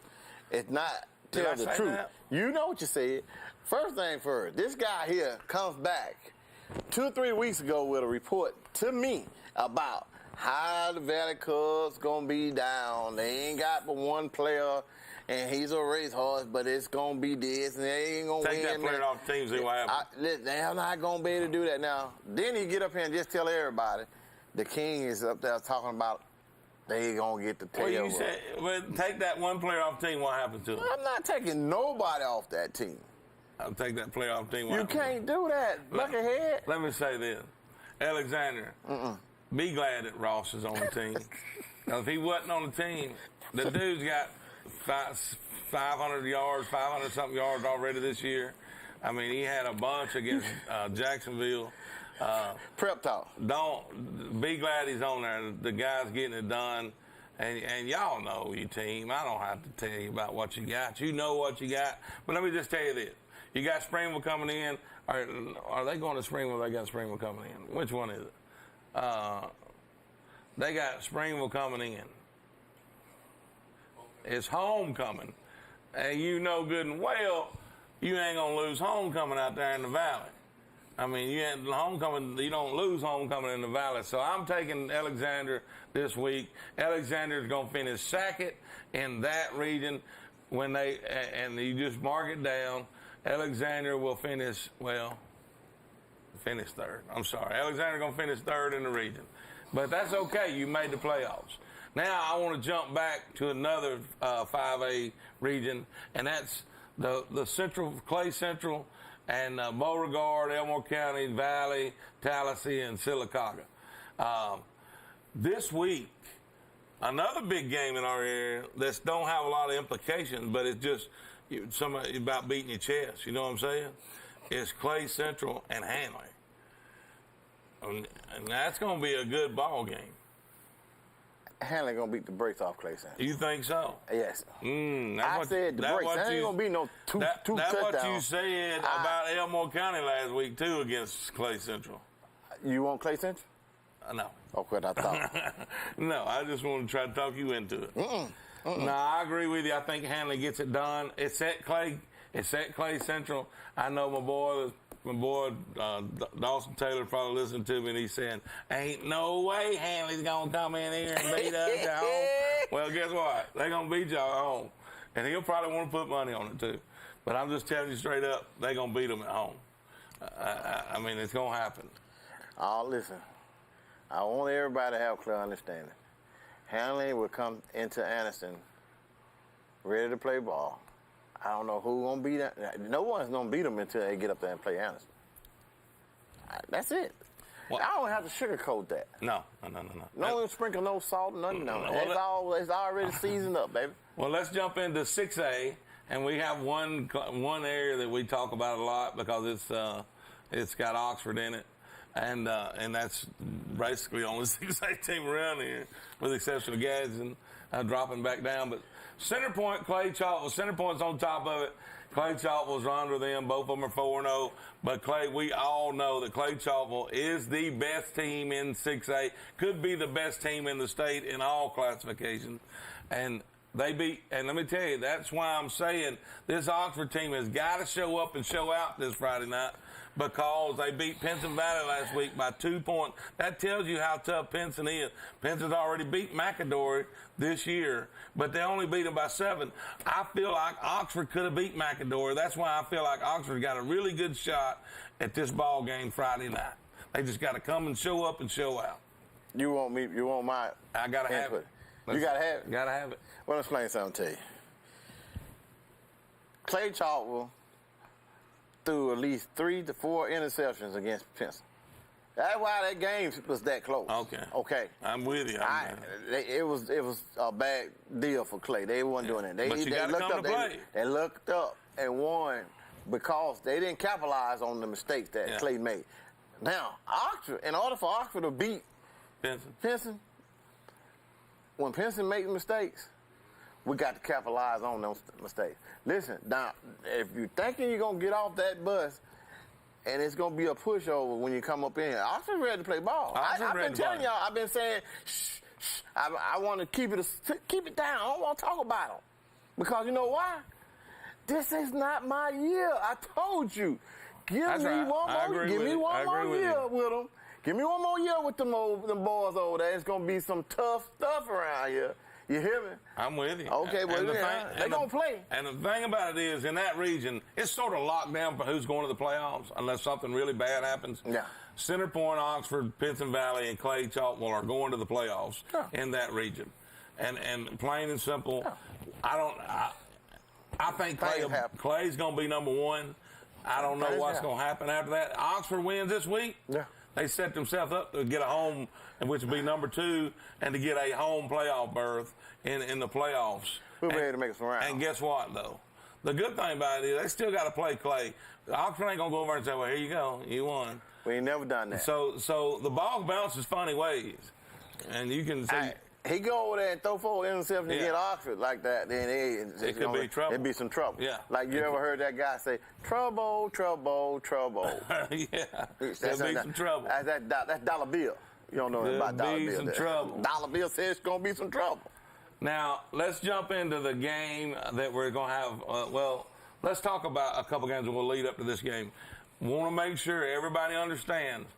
is not tell the truth. That? You know what you said. First thing first, this guy here comes back 2 or 3 weeks ago with a report to me about how the Valley Cubs gonna be down. They ain't got but one player, and he's a racehorse, but it's gonna be this, and they ain't gonna take win. Take that player off the team, see what happens. They're not gonna be able to do that now. Then he get up here and just tell everybody, the King is up there talking about they gonna get the tail. Well, you said, well, take that one player off the team, what happens to him? I'm not taking nobody off that team. I'll take that player off the team. You can't do that, Buckethead. Let me say this. Alexander, be glad that Ross is on the team. Now, if he wasn't on the team, the dude's got 500 yards, 500-something yards already this year. I mean, he had a bunch against Jacksonville. Prep talk. Don't be glad he's on there. The guy's getting it done. And y'all know your team. I don't have to tell you about what you got. You know what you got. But let me just tell you this. You got Springville coming in. Are they going to Springville? They got Springville coming in. Which one is it? They got Springville coming in. It's homecoming. And you know good and well you ain't going to lose homecoming out there in the Valley. I mean, you don't lose homecoming in the Valley. So I'm taking Alexander this week. Alexander's going to finish second in that region and you just mark it down. Alexander will finish third. I'm sorry. Alexander's going to finish third in the region. But that's okay. You made the playoffs. Now I want to jump back to another 5A region, and that's the Central, Clay Central, and Beauregard, Elmore County, Valley, Tallahassee, and Sylacauga. This week, another big game in our area that don't have a lot of implications, but it's just somebody about beating your chest. You know what I'm saying? It's Clay Central and Hanley. And that's going to be a good ball game. Hanley going to beat the brakes off Clay Central. You think so? Yes. I said the brakes. There ain't going to be no two touchdowns. That's what you said about Elmore County last week, too, against Clay Central. You want Clay Central? No. Okay, I thought. No, I just want to try to talk you into it. No, I agree with you. I think Hanley gets it done. It's at Clay Central. I know my boy Dawson Taylor probably listened to me, and he's saying, ain't no way Hanley's going to come in here and beat us at home. Well, guess what? They're going to beat y'all at home. And he'll probably want to put money on it, too. But I'm just telling you straight up, they're going to beat them at home. I mean, it's going to happen. Oh, listen. I want everybody to have clear understanding. Hanley will come into Anniston ready to play ball. I don't know who's going to beat them. No one's going to beat them until they get up there and play Anniston. That's it. Well, I don't have to sugarcoat that. No. No sprinkle no salt, nothing. It's already seasoned up, baby. Well, let's jump into 6A, and we have one area that we talk about a lot because it's got Oxford in it. And that's basically the only 6A team around here, with the exception of Gadsden dropping back down. But Center Point, Clay Chalk, Center Point's on top of it. Clay Chalkville's run with them. Both of them are 4-0. But we all know that Clay Chalkville is the best team in 6A. Could be the best team in the state in all classifications. And and let me tell you, that's why I'm saying this Oxford team has got to show up and show out this Friday night, because they beat Pinson Valley last week by 2 points. That tells you how tough Pinson is. Pinson's already beat McAdory this year, but they only beat them by 7. I feel like Oxford could have beat McAdory. That's why I feel like Oxford got a really good shot at this ball game Friday night. They just got to come and show up and show out. You want my I got to have it. You got to have it. Got to have it. Well, let's explain something to you. Clay Chalkwell threw at least 3 to 4 interceptions against Pinson. That's why that game was that close. Okay. I'm with you. It was a bad deal for Clay. They wasn't doing it. But you got to come to play. They looked up and won because they didn't capitalize on the mistakes that Clay made. Now, Oxford, in order for Oxford to beat Pinson, when Pinson makes mistakes, we got to capitalize on those mistakes. Listen, now, if you're thinking you're going to get off that bus and it's going to be a pushover when you come up in here, Oxford's ready to play ball. I've been telling y'all, I've been saying, shh, I want to keep it down. I don't want to talk about them. Because you know why? This is not my year. I told you. Give me one more year with them. Give me one more year with them boys over there. It's going to be some tough stuff around here. You hear me? I'm with you. Okay, well, they're going to play. And the thing about it is, in that region, it's sort of locked down for who's going to the playoffs unless something really bad happens. Yeah. Center Point, Oxford, Pinson Valley, and Clay Chalkwell are going to the playoffs in that region. And plain and simple, I think Clay's going to be number 1. I don't know what's going to happen after that. Oxford wins this week. Yeah. They set themselves up to get a home, which would be number 2, and to get a home playoff berth in the playoffs. We'll be able to make some rounds. And guess what, though? The good thing about it is they still got to play Clay. Oxford ain't going to go over and say, well, here you go. You won. We ain't never done that. So the ball bounces funny ways. And you can see. He go over there and throw 4 interceptions and get Oxford like that, then it could be trouble. It'd be some trouble. Yeah. Like you ever heard that guy say, trouble, trouble, trouble. Yeah. There'll be some trouble. That's Dollar Bill. You don't know anything about Dollar Bill. Some trouble. Dollar Bill says it's going to be some trouble. Now, let's jump into the game that we're going to have. Let's talk about a couple games that will lead up to this game. Want to make sure everybody understands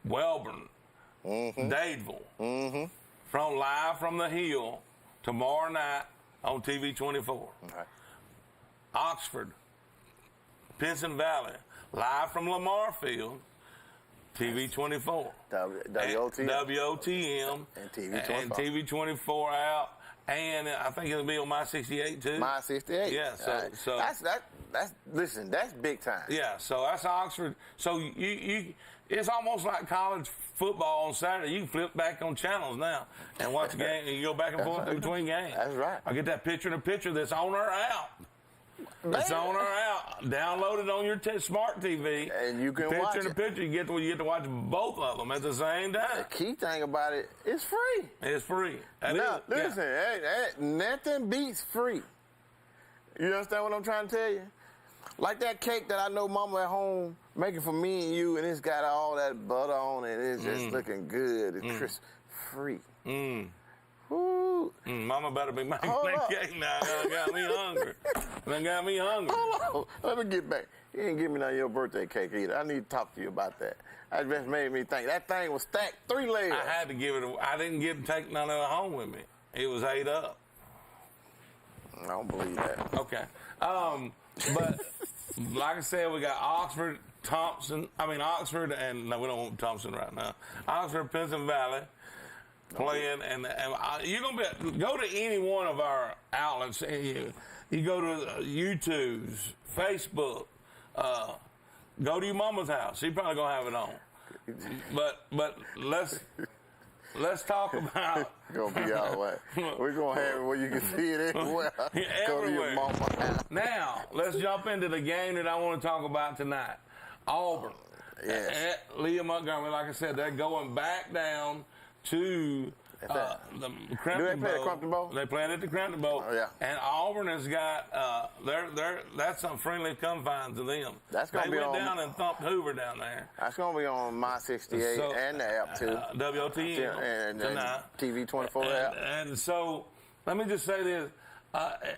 Welborn, Dadeville, live from the Hill tomorrow night on TV 24. Okay. Oxford, Pinson Valley, live from Lamar Field, TV 24. WOTM. And TV 24. And TV 24 out. And I think it'll be on My 68 too. My 68. Yeah. So listen, that's big time. Yeah. So that's Oxford. So you it's almost like college football on Saturday. You can flip back on channels now and watch a game. And you go back and forth between games. That's right. I get that picture-in-a-picture that's on or out. It's on or out. Download it on your smart TV. And you can watch it. Picture-in-a-picture, you get to watch both of them at the same time. The key thing about it, it's free. It's free. Listen, nothing beats free. You understand what I'm trying to tell you? Like that cake that I know Mama at home making for me and you, and it's got all that butter on it. It's just looking good. It's crisp. Free. Woo. Mama better be making that cake now. That got me hungry. Hold on. Let me get back. You ain't give me none of your birthday cake either. I need to talk to you about that. That just made me think. That thing was stacked 3 layers. I had to give it. I didn't get to take none of it home with me. It was 8 up. I don't believe that. Okay. But like I said, we got Oxford, and no, we don't want Thompson right now. Oxford, Pinson Valley playing, and you're gonna go to any one of our outlets. You go to YouTube's, Facebook, go to your mama's house. She probably gonna have it on. But let's talk about. Gonna be all right. We're gonna have it where you can see it everywhere. Go to your mama's house. Now let's jump into the game that I want to talk about tonight. Auburn at Leah Montgomery. Like I said, they're going back down to the Crampton Do they play at Crampton Bowl? They play at the Crampton Bowl. Oh, yeah. And Auburn has got that's some friendly confines to them. That's gonna they be went down and thumped Hoover down there. That's gonna be on My 68 and the app too. WOTM and tonight. TV 24 app. And so let me just say this: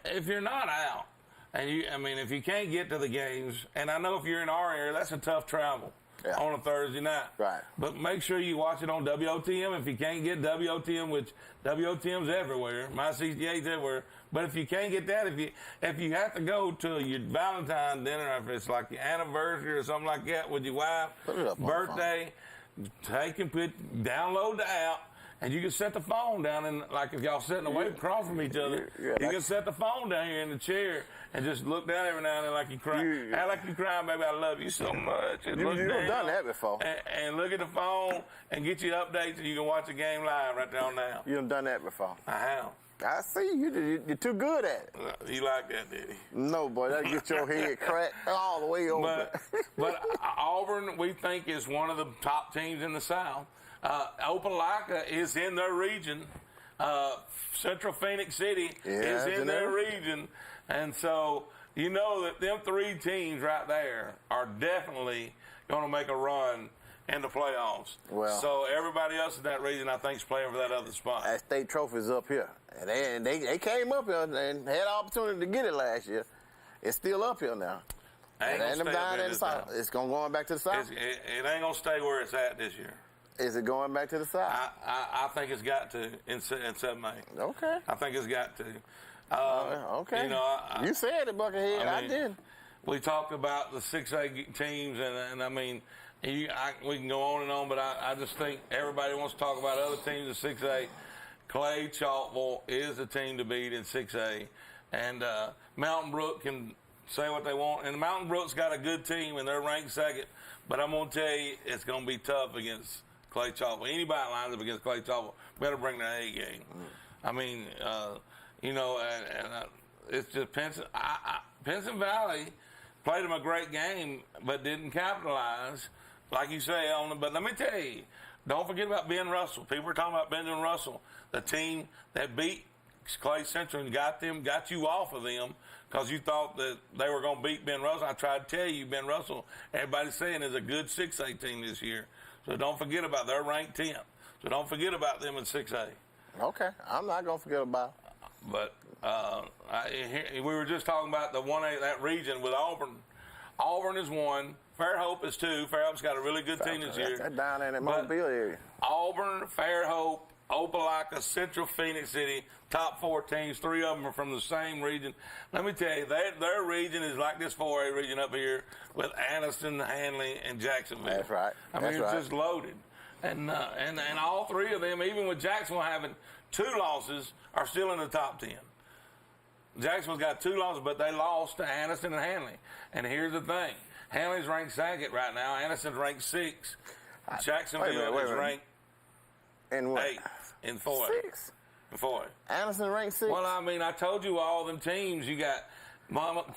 if you're not out, if you can't get to the games, and I know if you're in our area, that's a tough travel. Yeah. On a Thursday night. Right. But make sure you watch it on WOTM. If you can't get WOTM, which WOTM's everywhere, My 68's everywhere. But if you can't get that, if you have to go to your Valentine's dinner, if it's like your anniversary or something like that with your wife, birthday, download the app And you can set the phone down, and like if y'all sitting away across from each other, you can set the phone down here in the chair and just look down every now and then like you cry. Act like you crying, baby, I love you so much. And You've done that before. And look at the phone and get you updates, and you can watch the game live right there on now. You've done that before. I have. I see. You're too good at it. You like that, did he? No, boy. That get your head cracked all the way over. But Auburn, we think, is one of the top teams in the South. Opelika is in their region. Central Phoenix City is in their region. And so you know that them 3 teams right there are definitely going to make a run in the playoffs. Well, so everybody else in that region, I think, is playing for that other spot. That state trophy's up here. And they came up here and had an opportunity to get it last year. It's still up here now. It's going back to the South. It ain't going to stay where it's at this year. Is it going back to the South? I think it's got to in 7-8. Okay. I think it's got to. Okay. You know, you said it, Buckethead. I did. We talked about the 6A teams, and I mean, we can go on and on, but I just think everybody wants to talk about other teams in 6A. Clay Chalkville is the team to beat in 6A, and Mountain Brook can say what they want. And Mountain Brook's got a good team, and they're ranked second. But I'm going to tell you, it's going to be tough against Clay Chalkville. Anybody lines up against Clay Chalkville better bring their A game. I mean, you know, it's just Pinson Valley played them a great game, but didn't capitalize, like you say, on them. But let me tell you, don't forget about Ben Russell. People are talking about Benjamin Russell, the team that beat Clay Central and got you off of them because you thought that they were going to beat Ben Russell. I tried to tell you, Ben Russell, everybody's saying is a good 6A team this year. So don't forget about they're ranked 10th. So don't forget about them in 6A. Okay, I'm not going to forget about it. But we were just talking about the 1A, that region with Auburn. Auburn is 1. Fairhope is 2. Fairhope's got a really good team this year. That's down in that Mobile area. Auburn, Fairhope, Opelika, Central Phoenix City, top 4 teams. 3 of them are from the same region. Let me tell you, their region is like this 4A region up here with Anniston, Handley, and Jacksonville. That's right. I mean, it's just loaded. And all 3 of them, even with Jacksonville having 2 losses, are still in the top 10. Jacksonville's got 2 losses, but they lost to Anniston and Handley. And here's the thing. Handley's ranked 2nd right now. Anniston's ranked 6th. Jacksonville is ranked in what? 8th in 4. 6? In 4. Anniston ranked 6? Well, I mean, I told you all them teams. You got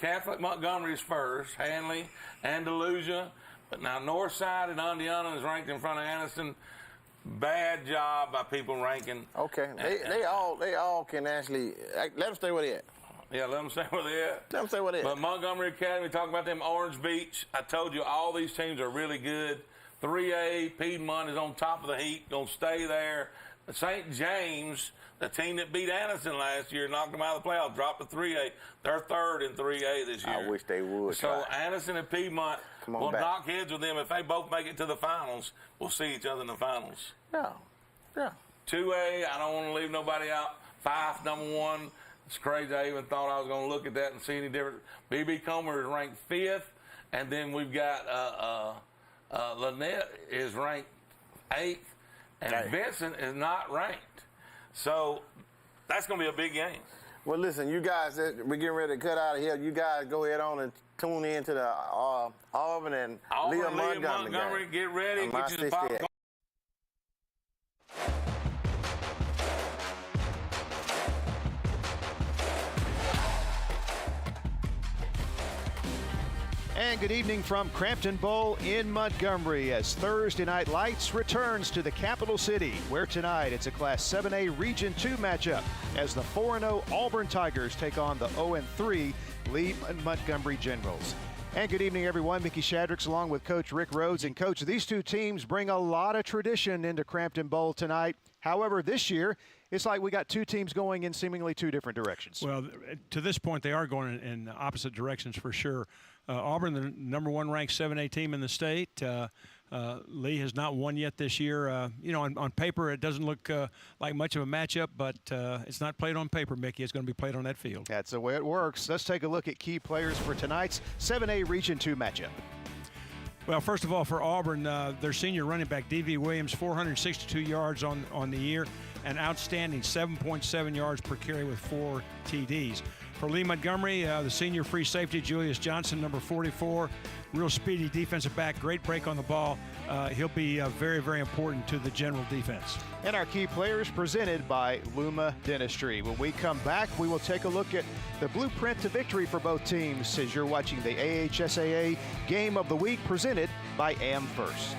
Catholic Montgomery's first, Handley, Andalusia. But now Northside and Indiana is ranked in front of Anniston. Bad job by people ranking. Okay, they all can actually let them stay where they at. Yeah, let them stay where they at. Let them stay where they at. But Montgomery Academy, talking about them Orange Beach. I told you all these teams are really good. 3A, Piedmont is on top of the heap, going to stay there. St. James, the team that beat Anniston last year, knocked them out of the playoffs, dropped to 3A. They're 3rd in 3A this year. I wish they would. So Anniston and Piedmont will knock heads with them. If they both make it to the finals, we'll see each other in the finals. Yeah. 2A, I don't want to leave nobody out. Fife, number 1. It's crazy. I even thought I was going to look at that and see any difference. B.B. Comer is ranked 5th. And then we've got Lynette is ranked 8th. And Vincent is not ranked. So that's going to be a big game. Well, listen, you guys, we're getting ready to cut out of here. You guys go ahead on and tune in to the Auburn and Leah Montgomery game. Get ready. Get you the popcorn. And good evening from Crampton Bowl in Montgomery as Thursday Night Lights returns to the capital city, where tonight it's a Class 7A Region 2 matchup as the 4-0 Auburn Tigers take on the 0-3 Lee Montgomery Generals. And good evening, everyone. Mickey Shaddricks along with Coach Rick Rhodes. And, Coach, these 2 teams bring a lot of tradition into Crampton Bowl tonight. However, this year, it's like we got 2 teams going in seemingly 2 different directions. Well, to this point, they are going in opposite directions for sure. Auburn, the number 1 ranked 7A team in the state. Lee has not won yet this year. You know, on paper, it doesn't look like much of a matchup, but it's not played on paper, Mickey. It's going to be played on that field. That's the way it works. Let's take a look at key players for tonight's 7A Region 2 matchup. Well, first of all, for Auburn, their senior running back, D.V. Williams, 462 yards on the year, and outstanding 7.7 yards per carry with 4 TDs. For Lee Montgomery, the senior free safety, Julius Johnson, number 44, real speedy defensive back, great break on the ball. He'll be very, very important to the general defense. And our key players presented by Luma Dentistry. When we come back, we will take a look at the blueprint to victory for both teams as you're watching the AHSAA Game of the Week presented by AmFirst.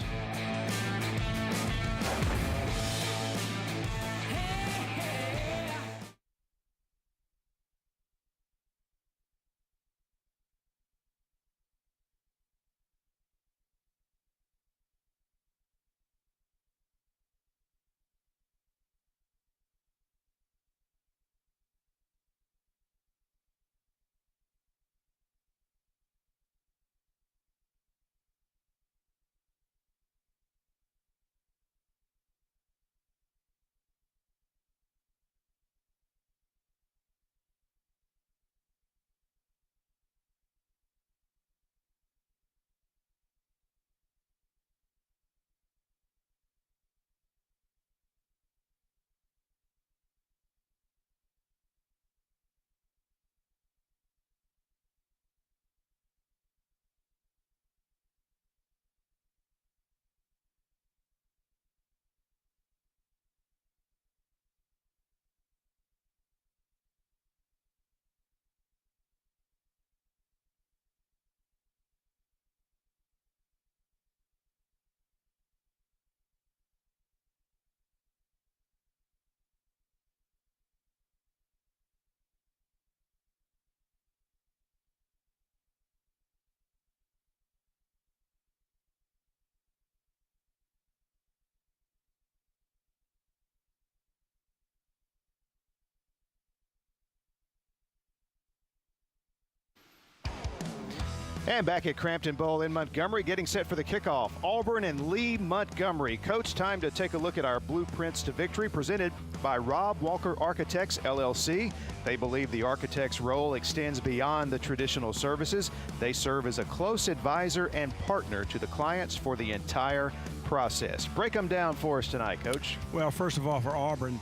And back at Crampton Bowl in Montgomery, getting set for the kickoff. Auburn and Lee Montgomery. Coach, time to take a look at our blueprints to victory presented by Rob Walker Architects, LLC. They believe the architect's role extends beyond the traditional services. They serve as a close advisor and partner to the clients for the entire process. Break them down for us tonight, Coach. Well, first of all, for Auburn,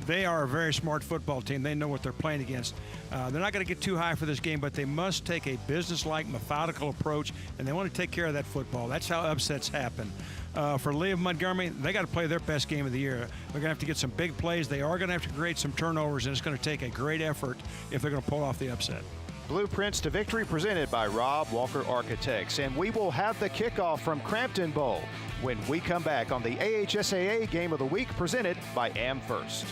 they are a very smart football team. They know what they're playing against. They're not going to get too high for this game, but they must take a business-like, methodical approach, and they want to take care of that football. That's how upsets happen. For Lee of Montgomery, they got to play their best game of the year. They're going to have to get some big plays. They are going to have to create some turnovers, and it's going to take a great effort if they're going to pull off the upset. Blueprints to victory presented by Rob Walker Architects. And we will have the kickoff from Crampton Bowl when we come back on the AHSAA Game of the Week presented by AmFirst.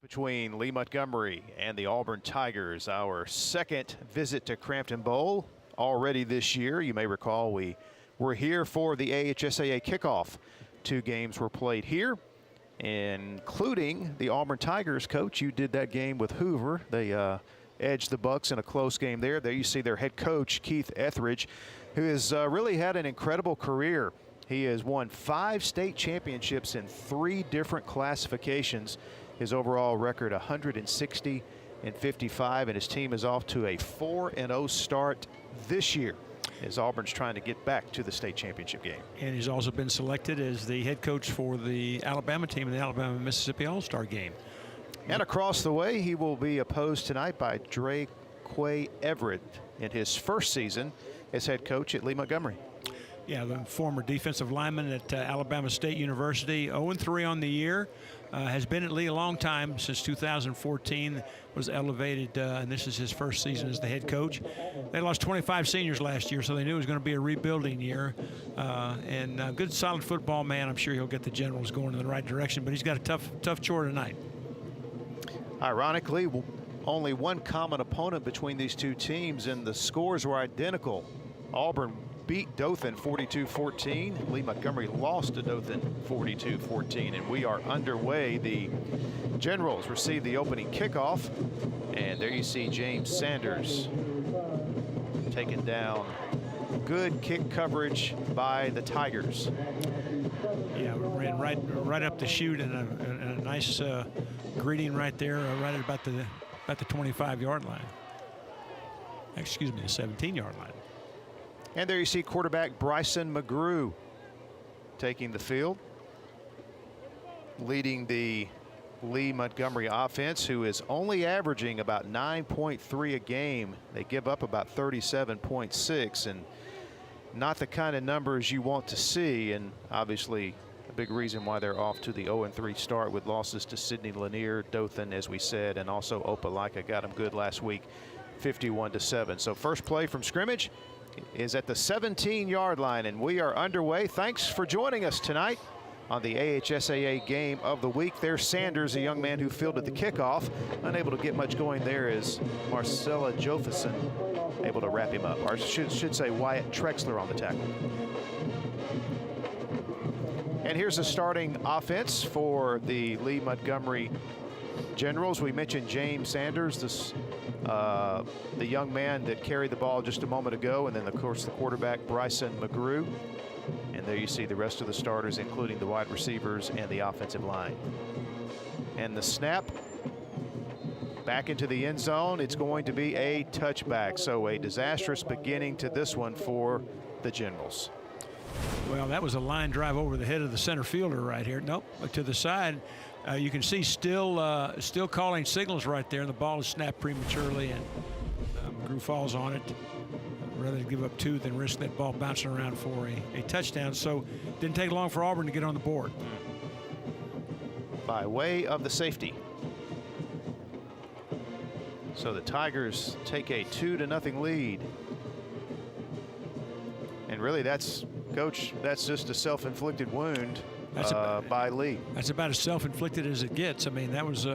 Between Lee Montgomery and the Auburn Tigers, our second visit to Crampton Bowl already this year. You may recall we were here for the AHSAA kickoff. 2 games were played here, including the Auburn Tigers. Coach, you did that game with Hoover. They edged the Bucks in a close game there. There you see their head coach, Keith Etheridge, who has really had an incredible career. He has won 5 state championships in 3 different classifications. His overall record 160-55, and his team is off to a 4-0 start this year as Auburn's trying to get back to the state championship game. And he's also been selected as the head coach for the Alabama team in the Alabama-Mississippi All-Star game. And across the way, he will be opposed tonight by Dre Quay Everett in his first season as head coach at Lee Montgomery. Yeah, the former defensive lineman at Alabama State University, 0-3 on the year. Has been at Lee a long time, since 2014, was elevated, and this is his first season as the head coach. They lost 25 seniors last year, so they knew it was going to be a rebuilding year. And good, solid football man. I'm sure he'll get the Generals going in the right direction, but he's got a tough chore tonight. Ironically, only one common opponent between these two teams, and the scores were identical. Auburn beat Dothan 42-14. Lee Montgomery lost to Dothan 42-14, and we are underway. The Generals receive the opening kickoff, and there you see James Sanders taken down. Good kick coverage by the Tigers. Yeah, ran right up the chute, and a nice greeting right there, right at about the 25-yard line. Excuse me, the 17-yard line. And there you see quarterback Bryson McGrew taking the field, leading the Lee Montgomery offense, who is only averaging about 9.3 a game. They give up about 37.6, and not the kind of numbers you want to see, and obviously a big reason why they're off to the 0-3 start with losses to Sidney Lanier, Dothan, as we said, and also Opelika got them good last week, 51-7. So first play from scrimmage is at the 17-yard line, and we are underway. Thanks for joining us tonight on the AHSAA game of the week. There's Sanders, a young man who fielded the kickoff. Unable to get much going there is Marcella Jofferson able to wrap him up. Or should say Wyatt Trexler on the tackle. And here's the starting offense for the Lee Montgomery Generals. We mentioned James Sanders, the young man that carried the ball just a moment ago, and then of course the quarterback Bryson McGrew. And there you see the rest of the starters, including the wide receivers and the offensive line. And the snap back into the end zone. It's going to be a touchback. So a disastrous beginning to this one for the Generals. Well, that was a line drive over the head of the center fielder right here. Nope, to the side. You can see still calling signals right there, and the ball is snapped prematurely, and McGrew falls on it. Rather than give up two than risk that ball bouncing around for a touchdown. So didn't take long for Auburn to get on the board. By way of the safety. So the Tigers take a 2-0 lead. And really that's, Coach, that's just a self-inflicted wound by Lee. That's about as self-inflicted as it gets. I mean, that was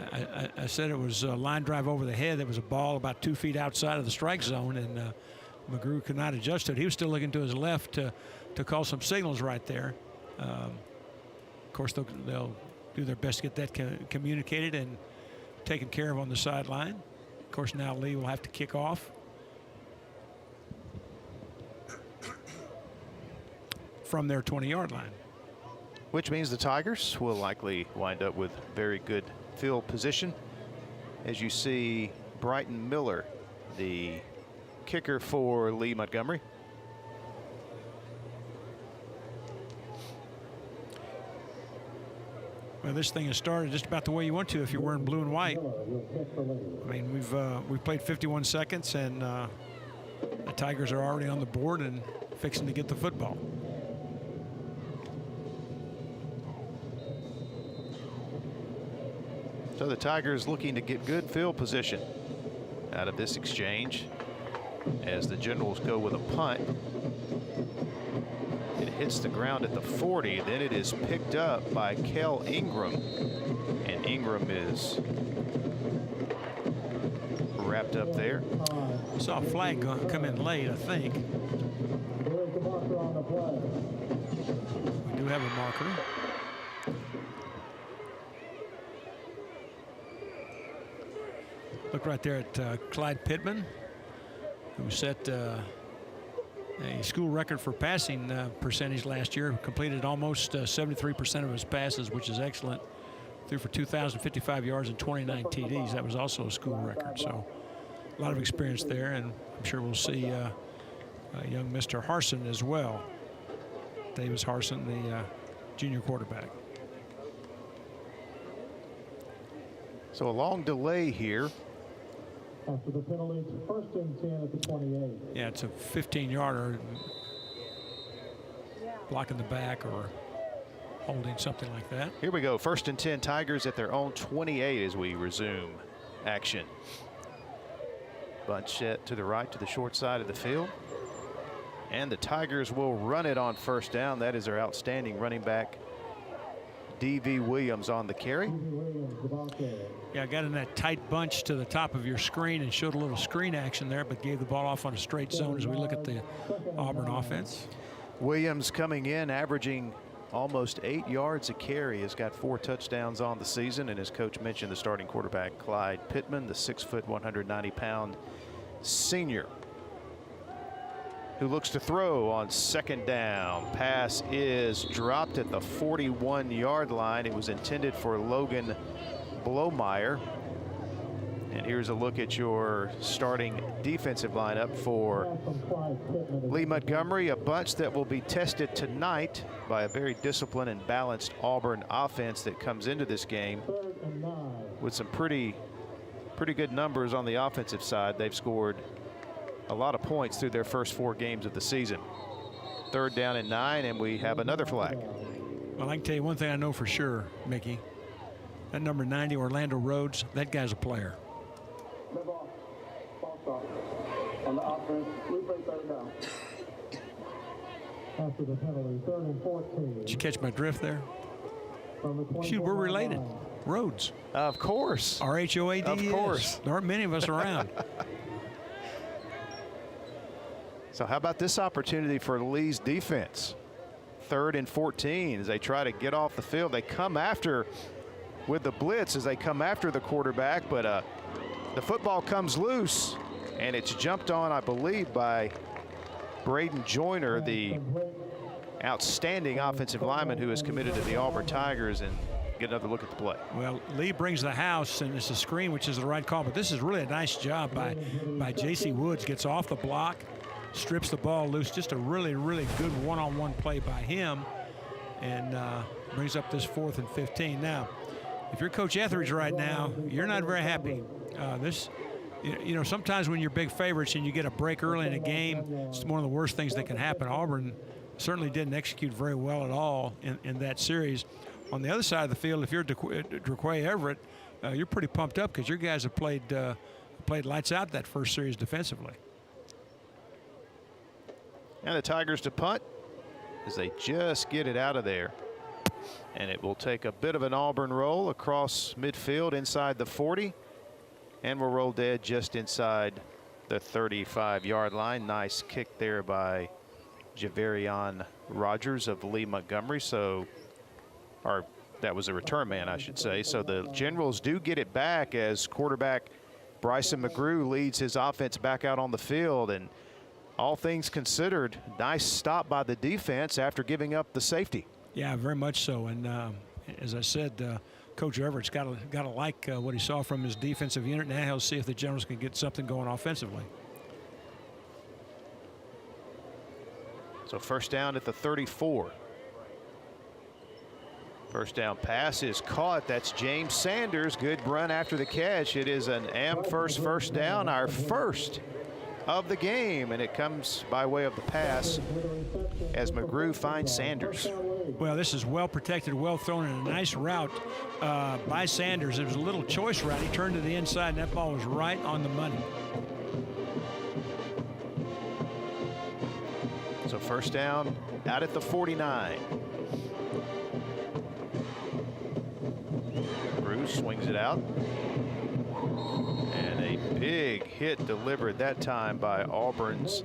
I said it was a line drive over the head. That was a ball about 2 feet outside of the strike zone, and McGrew could not adjust to it. He was still looking to his left to call some signals right there. Of course, they'll do their best to get that communicated and taken care of on the sideline. Of course, now Lee will have to kick off from their 20-yard line. Which means the Tigers will likely wind up with very good field position. As you see, Brighton Miller, the kicker for Lee Montgomery. Well, this thing has started just about the way you want to if you're wearing blue and white. I mean, we've played 51 seconds, and the Tigers are already on the board and fixing to get the football. So the Tigers looking to get good field position out of this exchange as the Generals go with a punt. It hits the ground at the 40. Then it is picked up by Kel Ingram. And Ingram is wrapped up there. Saw a flag come in late, I think. We do have a marker. Look right there at Clyde Pittman, who set a school record for passing percentage last year. Completed almost 73% of his passes, which is excellent. Threw for 2,055 yards and 29 TDs. That was also a school record. So a lot of experience there, and I'm sure we'll see young Mr. Harson as well. Davis Harson, the junior quarterback. So a long delay here. After the penalty, it's 1st and 10 at the 28. Yeah, it's a 15-yarder, blocking the back or holding, something like that. Here we go. 1st and 10, Tigers at their own 28 as we resume action. Bunch set to the right to the short side of the field. And the Tigers will run it on 1st down. That is their outstanding running back, D.V. Williams on the carry. Yeah, got in that tight bunch to the top of your screen and showed a little screen action there, but gave the ball off on a straight zone as we look at the Auburn offense. Williams coming in, averaging almost 8 yards a carry, has got 4 touchdowns on the season, and as Coach mentioned, the starting quarterback, Clyde Pittman, the 6', 190-pound senior, who looks to throw on second down. Pass is dropped at the 41-yard line. It was intended for Logan Blomeyer. And here's a look at your starting defensive lineup for Lee Montgomery, a bunch that will be tested tonight by a very disciplined and balanced Auburn offense that comes into this game with some pretty good numbers on the offensive side. They've scored a lot of points through their first 4 games of the season. 3rd down and 9, and we have another flag. Well, I can tell you one thing I know for sure, Mickey. That number 90, Orlando Rhodes, that guy's a player. On the offense, replay 3rd down. After the penalty, 3rd and 14. Did you catch my drift there? Shoot, we're related. Rhodes. Of course. R-H-O-A-D-E-S. Of course. There aren't many of us around. So how about this opportunity for Lee's defense? 3rd and 14 as they try to get off the field. They come after with the blitz as they come after the quarterback, but the football comes loose and it's jumped on, I believe, by Braden Joyner, the outstanding offensive lineman who is committed to the Auburn Tigers, and get another look at the play. Well, Lee brings the house, and it's a screen, which is the right call, but this is really a nice job by J.C. Woods. Gets off the block, strips the ball loose. Just a really, really good one-on-one play by him, and brings up this 4th and 15. Now, if you're Coach Etheridge right now, you're not very happy. You know, sometimes when you're big favorites and you get a break early in a game, it's one of the worst things that can happen. Auburn certainly didn't execute very well at all in that series. On the other side of the field, if you're Draquay Everett, you're pretty pumped up because your guys have played lights out that first series defensively. And the Tigers to punt as they just get it out of there. And it will take a bit of an Auburn roll across midfield inside the 40. And will roll dead just inside the 35-yard line. Nice kick there by Javarion Rogers of Lee Montgomery. Or that was a return man, I should say. So the Generals do get it back as quarterback Bryson McGrew leads his offense back out on the field. And all things considered, nice stop by the defense after giving up the safety. Yeah, very much so. And as I said, Coach Everett's got to like what he saw from his defensive unit. Now he'll see if the Generals can get something going offensively. So 1st down at the 34. First down pass is caught. That's James Sanders. Good run after the catch. It is an Amherst first down, our first of the game, and it comes by way of the pass as McGrew finds Sanders. Well, this is well protected, well thrown, and a nice route by Sanders. It was a little choice route. He turned to the inside, and that ball was right on the money. So 1st down out at the 49. Bruce swings it out. And a big hit delivered that time by Auburn's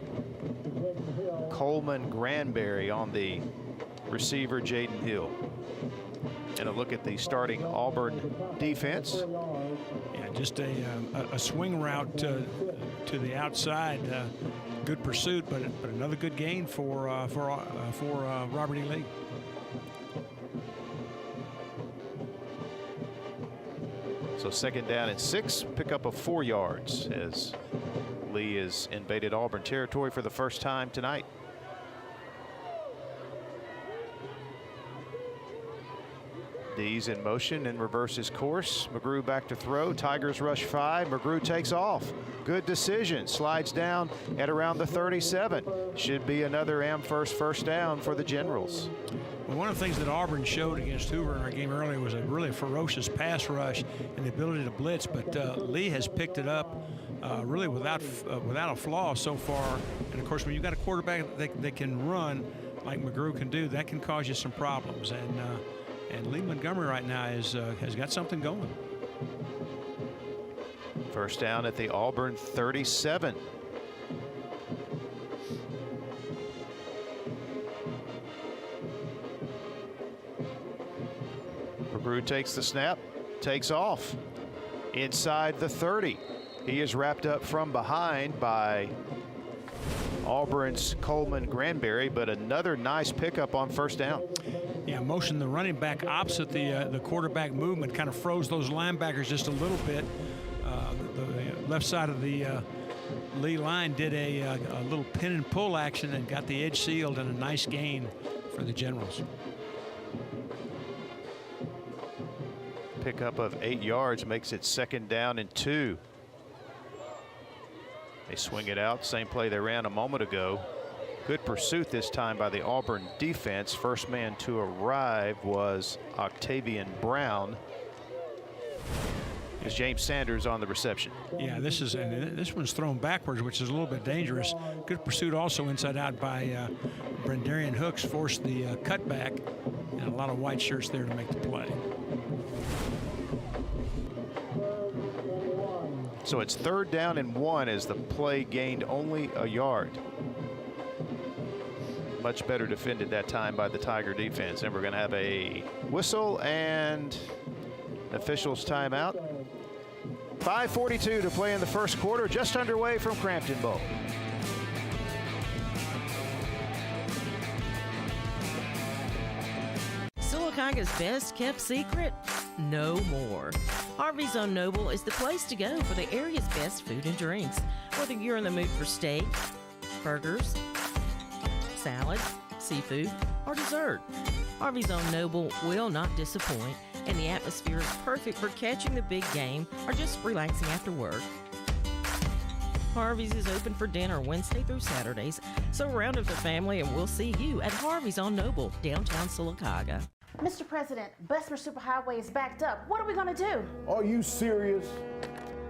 Coleman Granberry on the receiver Jaden Hill. And a look at the starting Auburn defense. Yeah, just a swing route to the outside. Good pursuit, but another good gain for Robert E. Lee. So 2nd down and 6, pick up of 4 yards as Lee has invaded Auburn territory for the first time tonight. D's in motion and reverses course. McGrew back to throw. Tigers rush 5. McGrew takes off. Good decision. Slides down at around the 37. Should be another Amherst first down for the Generals. Well, one of the things that Auburn showed against Hoover in our game earlier was a really ferocious pass rush and the ability to blitz. But Lee has picked it up really without a flaw so far. And of course, when you've got a quarterback that can run like McGrew can do, that can cause you some problems. And Lee Montgomery right now has got something going. First down at the Auburn 37. McGrew takes the snap, takes off inside the 30. He is wrapped up from behind by Auburn's Coleman Granberry, but another nice pickup on first down. Yeah, motion the running back opposite the quarterback movement, kind of froze those linebackers just a little bit. The left side of the Lee line did a little pin and pull action and got the edge sealed, and a nice gain for the Generals. Pickup of 8 yards makes it second down and 2. They swing it out, same play they ran a moment ago. Good pursuit this time by the Auburn defense. First man to arrive was Octavian Brown. Is James Sanders on the reception. Yeah, this one's thrown backwards, which is a little bit dangerous. Good pursuit also inside out by Brendarian Hooks, forced the cutback, and a lot of white shirts there to make the play. So it's third down and 1 as the play gained only a yard. Much better defended that time by the Tiger defense. And we're going to have a whistle and officials timeout. 5:42 to play in the first quarter, just underway from Crampton Bowl. Silicaga's best kept secret? No more. Harvey's on Noble is the place to go for the area's best food and drinks. Whether you're in the mood for steak, burgers, salad, seafood, or dessert, Harvey's on Noble will not disappoint, and the atmosphere is perfect for catching the big game or just relaxing after work. Harvey's is open for dinner Wednesday through Saturdays, so round up the family and we'll see you at Harvey's on Noble, downtown Silicaga. Mr. President, Bessemer Superhighway is backed up. What are we going to do? Are you serious?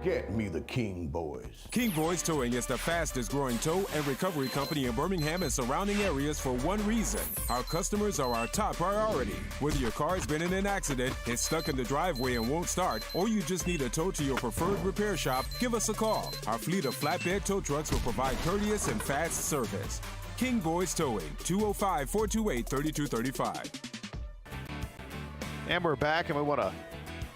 Get me the King Boys. King Boys Towing is the fastest growing tow and recovery company in Birmingham and surrounding areas for one reason. Our customers are our top priority. Whether your car's been in an accident, it's stuck in the driveway and won't start, or you just need a tow to your preferred repair shop, give us a call. Our fleet of flatbed tow trucks will provide courteous and fast service. King Boys Towing, 205-428-3235. And we're back, and we want to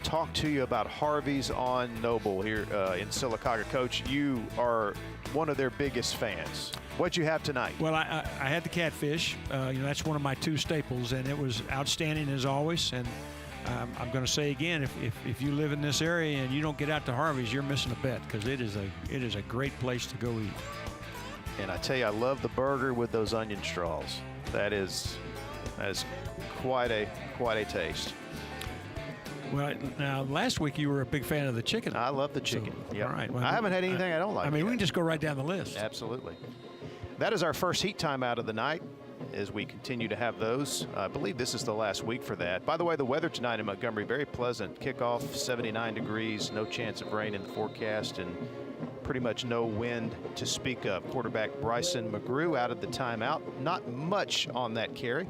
talk to you about Harvey's on Noble here in Silicaga. Coach, you are one of their biggest fans. What'd you have tonight? Well, I had the catfish. That's one of my 2 staples, and it was outstanding as always. And I'm going to say again, if you live in this area and you don't get out to Harvey's, you're missing a bet, because it is a great place to go eat. And I tell you, I love the burger with those onion straws. That is quite a taste. Well, now last week you were a big fan of the chicken. I love the chicken. So, yep. All right. Well, I haven't had anything I don't like. I mean, yet. we can just go right down the list. Absolutely. That is our first heat time out of the night as we continue to have those. I believe this is the last week for that. By the way, the weather tonight in Montgomery, very pleasant. Kickoff, 79 degrees, no chance of rain in the forecast, and pretty much no wind to speak of. Quarterback Bryson McGrew out of the timeout. Not much on that carry.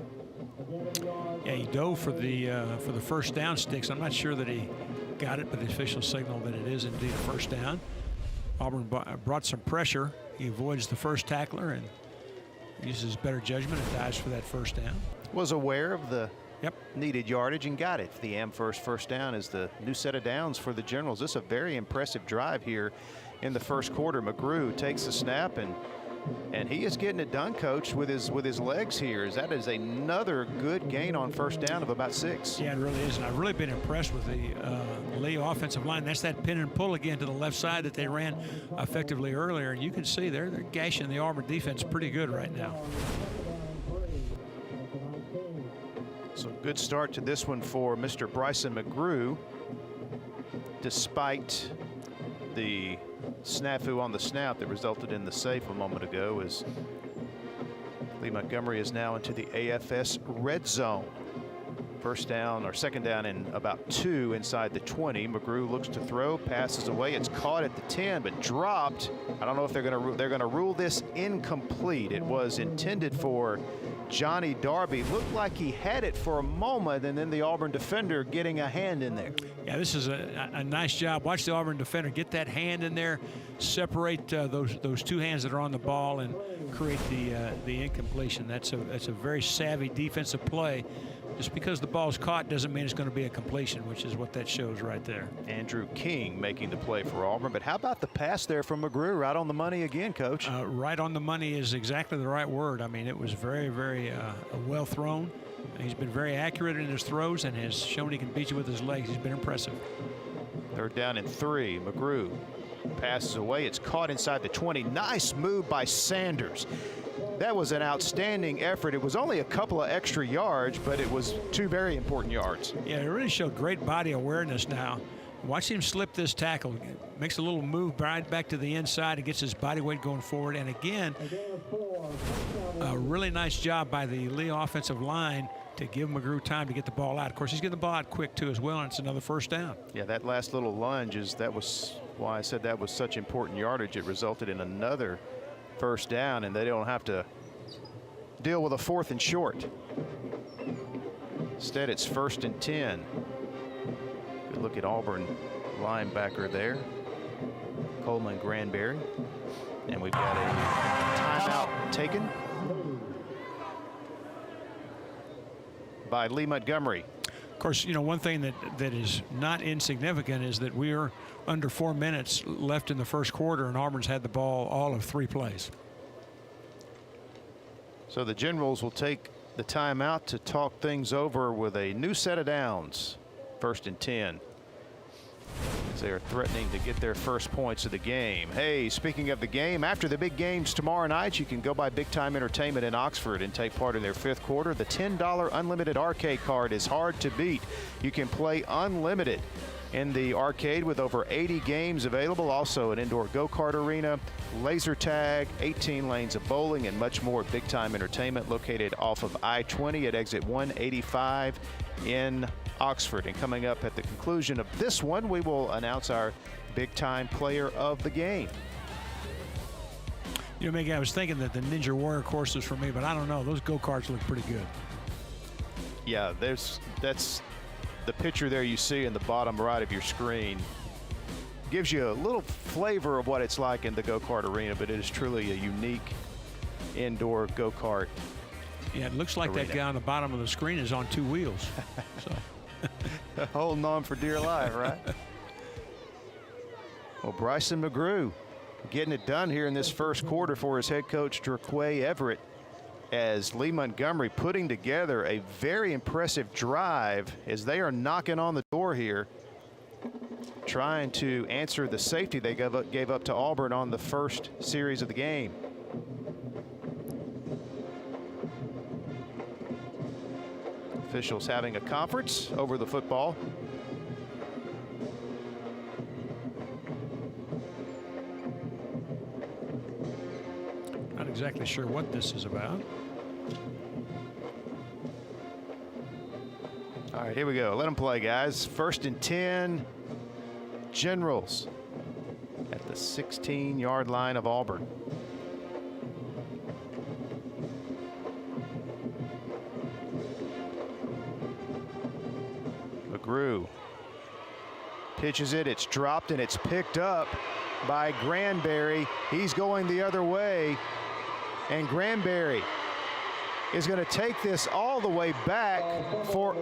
Yeah, he dove for the first down sticks. I'm not sure that he got it, but the official signal that it is indeed a first down. Auburn brought some pressure. He avoids the first tackler and uses better judgment and dives for that first down. Was aware of the needed yardage and got it. The Amherst first down is the new set of downs for the Generals. This is a very impressive drive here in the first quarter. McGrew takes the snap and he is getting it done, Coach, with his legs here. That is another good gain on first down of about 6. Yeah, it really is. And I've really been impressed with the Lee offensive line. That's that pin and pull again to the left side that they ran effectively earlier. And you can see they're gashing the Auburn defense pretty good right now. So good start to this one for Mr. Bryson McGrew, despite the snafu on the snap that resulted in the safe a moment ago, as Lee Montgomery is now into the AFS red zone. First down or second down and about 2 inside the 20. McGrew looks to throw, passes away. It's caught at the 10, but dropped. I don't know if they're going to rule this incomplete. It was intended for Johnny Darby. Looked like he had it for a moment, and then the Auburn defender getting a hand in there. Yeah, this is a nice job. Watch the Auburn defender get that hand in there, separate those 2 hands that are on the ball, and create the incompletion. That's a very savvy defensive play. Just because the ball's caught doesn't mean it's going to be a completion, which is what that shows right there. Andrew King making the play for Auburn. But how about the pass there from McGrew? Right on the money again, Coach. Right on the money is exactly the right word. I mean, it was very, very well thrown. He's been very accurate in his throws and has shown he can beat you with his legs. He's been impressive. Third down and 3. McGrew passes away. It's caught inside the 20. Nice move by Sanders. That was an outstanding effort. It was only a couple of extra yards, but it was 2 very important yards. Yeah, it really showed great body awareness now. Watch him slip this tackle. Makes a little move right back to the inside and gets his body weight going forward. And again, a really nice job by the Lee offensive line to give McGrew time to get the ball out. Of course, he's getting the ball out quick, too, as well, and it's another first down. Yeah, that last little lunge, that was why I said that was such important yardage. It resulted in another first down, and they don't have to deal with a 4th and short. Instead, it's 1st and 10. Good look at Auburn linebacker there, Coleman Granberry. And we've got a timeout taken by Lee Montgomery. Of course, you know, one thing that is not insignificant is that we're under 4 minutes left in the first quarter, and Auburn's had the ball all of 3 plays. So the Generals will take the timeout to talk things over with a new set of downs. 1st and 10. As they are threatening to get their first points of the game. Hey, speaking of the game, after the big games tomorrow night, you can go by Big Time Entertainment in Oxford and take part in their 5th quarter. The $10 unlimited arcade card is hard to beat. You can play unlimited in the arcade with over 80 games available. Also an indoor go-kart arena, laser tag, 18 lanes of bowling, and much more. Big Time Entertainment, located off of I-20 at exit 185 in Oxford. And coming up at the conclusion of this one, we will announce our Big Time player of the game. You know, Mickey, I was thinking that the Ninja Warrior course was for me, but I don't know. Those go-karts look pretty good. Yeah, that's the picture there you see in the bottom right of your screen. Gives you a little flavor of what it's like in the go-kart arena, but it is truly a unique indoor go-kart. Yeah, it looks like arena. That guy on the bottom of the screen is on 2 wheels. So. Holding on for dear life, right? Well, Bryson McGrew getting it done here in this first quarter for his head coach, Draquay Everett, as Lee Montgomery putting together a very impressive drive as they are knocking on the door here, trying to answer the safety they gave up to Auburn on the first series of the game. Officials having a conference over the football. Not exactly sure what this is about. All right, here we go. Let them play, guys. 1st and 10. Generals at the 16-yard line of Auburn. McGrew pitches it. It's dropped and it's picked up by Granberry. He's going the other way, and Granberry is going to take this all the way back for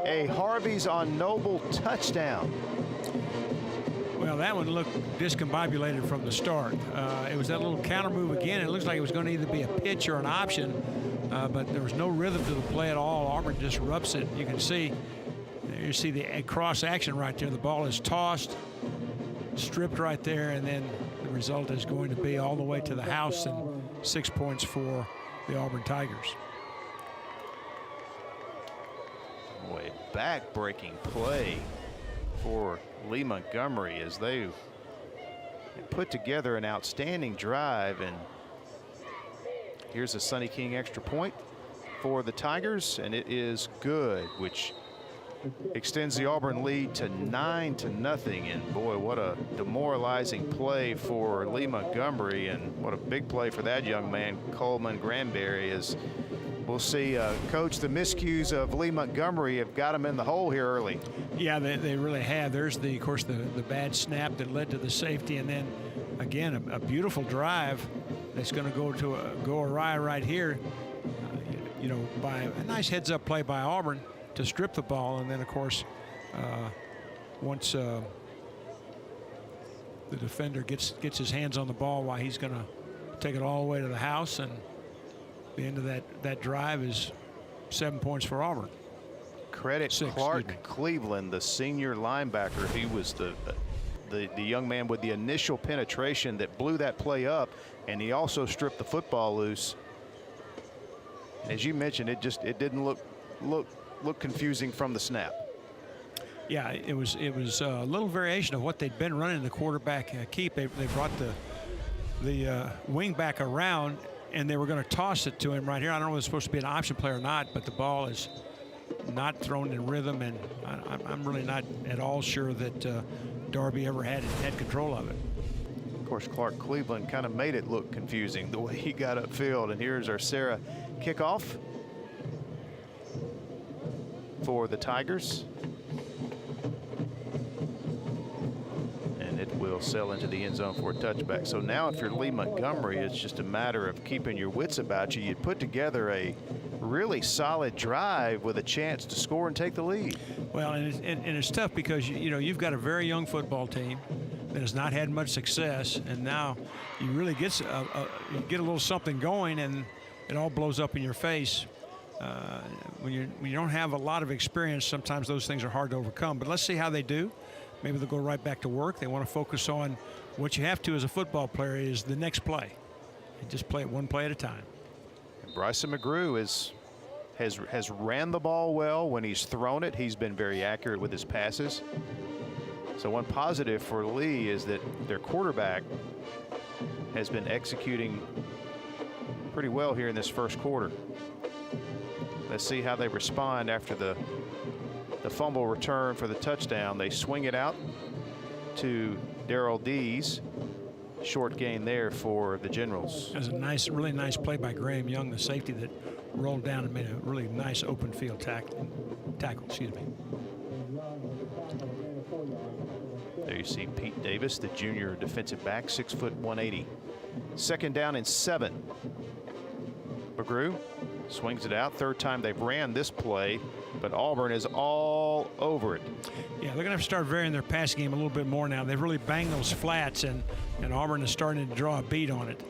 a Harvey's on Noble touchdown. Well, that one looked discombobulated from the start. It was that little counter move again. It looks like it was going to either be a pitch or an option, but there was no rhythm to the play at all. Auburn disrupts it. You can see, you see the cross action right there. The ball is tossed, stripped right there, and then the result is going to be all the way to the house and 6 points for the Auburn Tigers. Boy, back-breaking play for Lee Montgomery as they put together an outstanding drive. And here's a Sonny King extra point. for the Tigers, and it is good, which extends the Auburn lead to 9-0. And boy, what a demoralizing play for Lee Montgomery, and what a big play for that young man, Coleman Granberry. As we'll see, Coach, the miscues of Lee Montgomery have got him in the hole here early. Yeah, they really have. There's of course the bad snap that led to the safety, and then again a beautiful drive that's going to go awry right here. You know, by a nice heads-up play by Auburn to strip the ball, and then of course once the defender gets his hands on the ball, why he's going to take it all the way to the house, and the end of that drive is 7 points for Auburn. Credit Clark Cleveland, the senior linebacker. He was the young man with the initial penetration that blew that play up, and he also stripped the football loose. As you mentioned, it didn't look confusing from the snap. Yeah, it was a little variation of what they'd been running the quarterback keep. They brought the wing back around, and they were going to toss it to him right here. I don't know if it's supposed to be an option play or not, but the ball is not thrown in rhythm, and I'm really not at all sure that Darby ever had control of it. Of course, Clark Cleveland kind of made it look confusing the way he got upfield. And here's our Sarah kickoff for the Tigers. And it will sail into the end zone for a touchback. So now if you're Lee Montgomery, it's just a matter of keeping your wits about you. You'd put together a really solid drive with a chance to score and take the lead. Well, and it's tough because you've got a very young football team that has not had much success, and now you really get a little something going, and it all blows up in your face. When you don't have a lot of experience, sometimes those things are hard to overcome. But let's see how they do. Maybe they'll go right back to work. They want to focus on what you have to as a football player is the next play. And just play it one play at a time. Bryson McGrew has ran the ball well. When he's thrown it, he's been very accurate with his passes. So one positive for Lee is that their quarterback has been executing pretty well here in this first quarter. Let's see how they respond after the fumble return for the touchdown. They swing it out to Darrell Dees. Short gain there for the Generals. That was a really nice play by Graham Young, the safety that rolled down and made a really nice open field tackle. Excuse me. There you see Pete Davis, the junior defensive back, 6 foot 180. Second down and 7. McGrew swings it out. Third time they've ran this play, but Auburn is all over it. Yeah, they're going to have to start varying their passing game a little bit more now. They've really banged those flats, and Auburn is starting to draw a beat on it.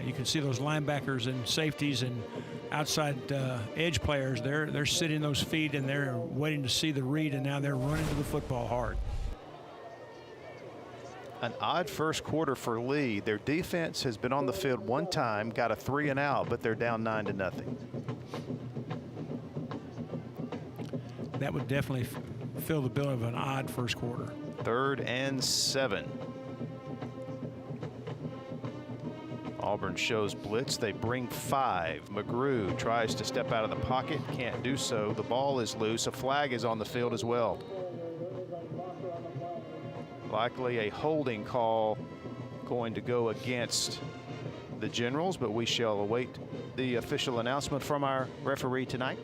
You can see those linebackers and safeties and outside edge players. They're sitting those feet, and they're waiting to see the read, and now they're running to the football hard. An odd first quarter for Lee. Their defense has been on the field one time, got a 3 and out, but they're down 9-0. That would definitely fill the bill of an odd first quarter. 3rd and 7. Auburn shows blitz. They bring 5. McGrew tries to step out of the pocket, can't do so. The ball is loose. A flag is on the field as well. Likely a holding call going to go against the Generals, but we shall await the official announcement from our referee tonight.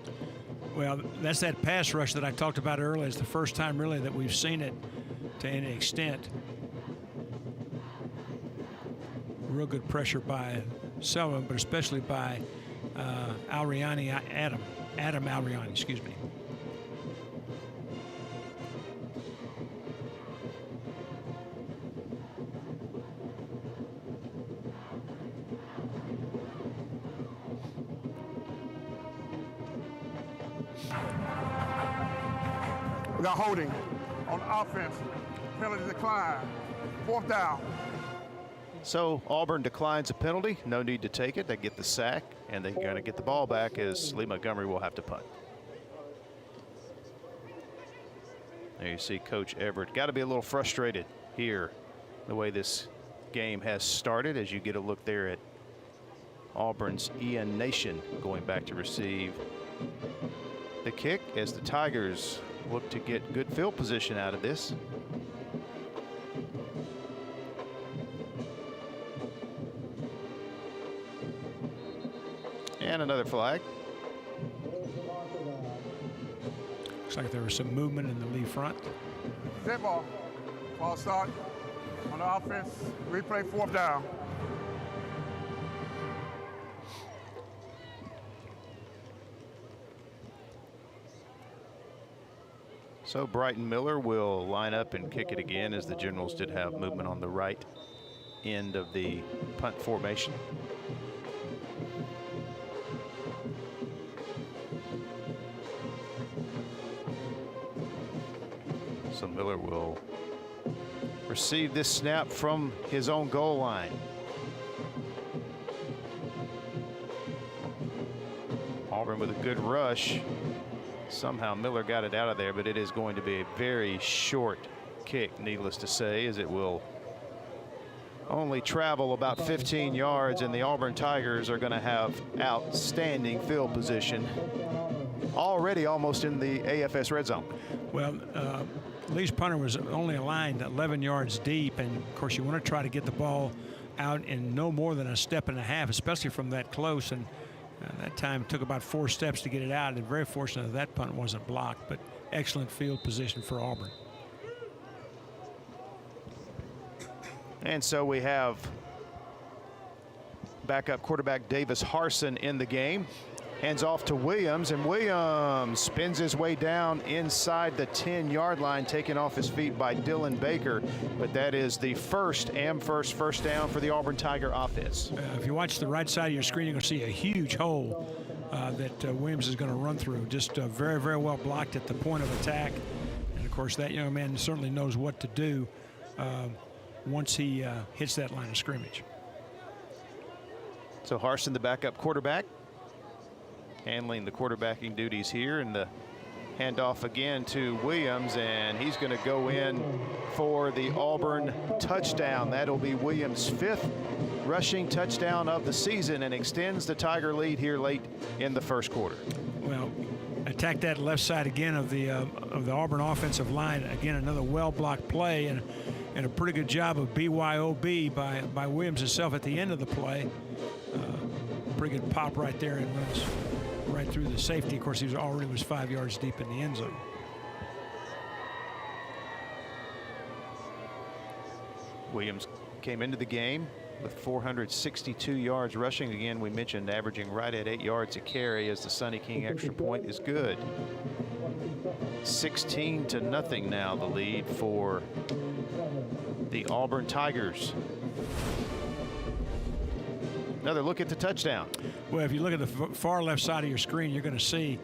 Well, that's that pass rush that I talked about earlier. It's the first time really that we've seen it to any extent. Real good pressure by Sullivan, but especially by Adam Alriani, excuse me. We got holding on offense. Penalty decline. 4th down. So Auburn declines a penalty. No need to take it. They get the sack, and they're going to get the ball back as Lee Montgomery will have to punt. There you see Coach Everett. Got to be a little frustrated here the way this game has started as you get a look there at Auburn's Ian Nation going back to receive the kick as the Tigers look to get good field position out of this. And another flag. Looks like there was some movement in the Lee front. Dead ball. Ball start on the offense. Replay 4th down. So Brighton Miller will line up and kick it again, as the Generals did have movement on the right end of the punt formation. So Miller will receive this snap from his own goal line. Auburn with a good rush. Somehow Miller got it out of there, but it is going to be a very short kick, needless to say, as it will only travel about 15 yards, and the Auburn Tigers are going to have outstanding field position already almost in the AFS red zone. Well, Lee's punter was only aligned 11 yards deep, and of course you want to try to get the ball out in no more than a step and a half, especially from that close, and that time took about 4 steps to get it out, and very fortunate that punt wasn't blocked, but excellent field position for Auburn. And so we have backup quarterback Davis Harson in the game. Hands off to Williams, and Williams spins his way down inside the 10-yard line, taken off his feet by Dylan Baker. But that is the first first down for the Auburn Tiger offense. If you watch the right side of your screen, you're going to see a huge hole that Williams is going to run through. Just very, very well blocked at the point of attack. And, of course, that young man certainly knows what to do once he hits that line of scrimmage. So Harson, the backup quarterback, handling the quarterbacking duties here, and the handoff again to Williams, and he's going to go in for the Auburn touchdown. That'll be Williams' 5th rushing touchdown of the season and extends the Tiger lead here late in the first quarter. Well, attack that left side again of the Auburn offensive line. Again, another well-blocked play, and a pretty good job of BYOB by Williams himself at the end of the play. Pretty good pop right there, and runs right through the safety. Of course, he was 5 yards deep in the end zone. Williams came into the game with 462 yards rushing. Again, we mentioned averaging right at 8 yards a carry, as the Sonny King extra point is good. 16-0 now the lead for the Auburn Tigers. Another look at the touchdown. Well, if you look at the far left side of your screen, you're going to see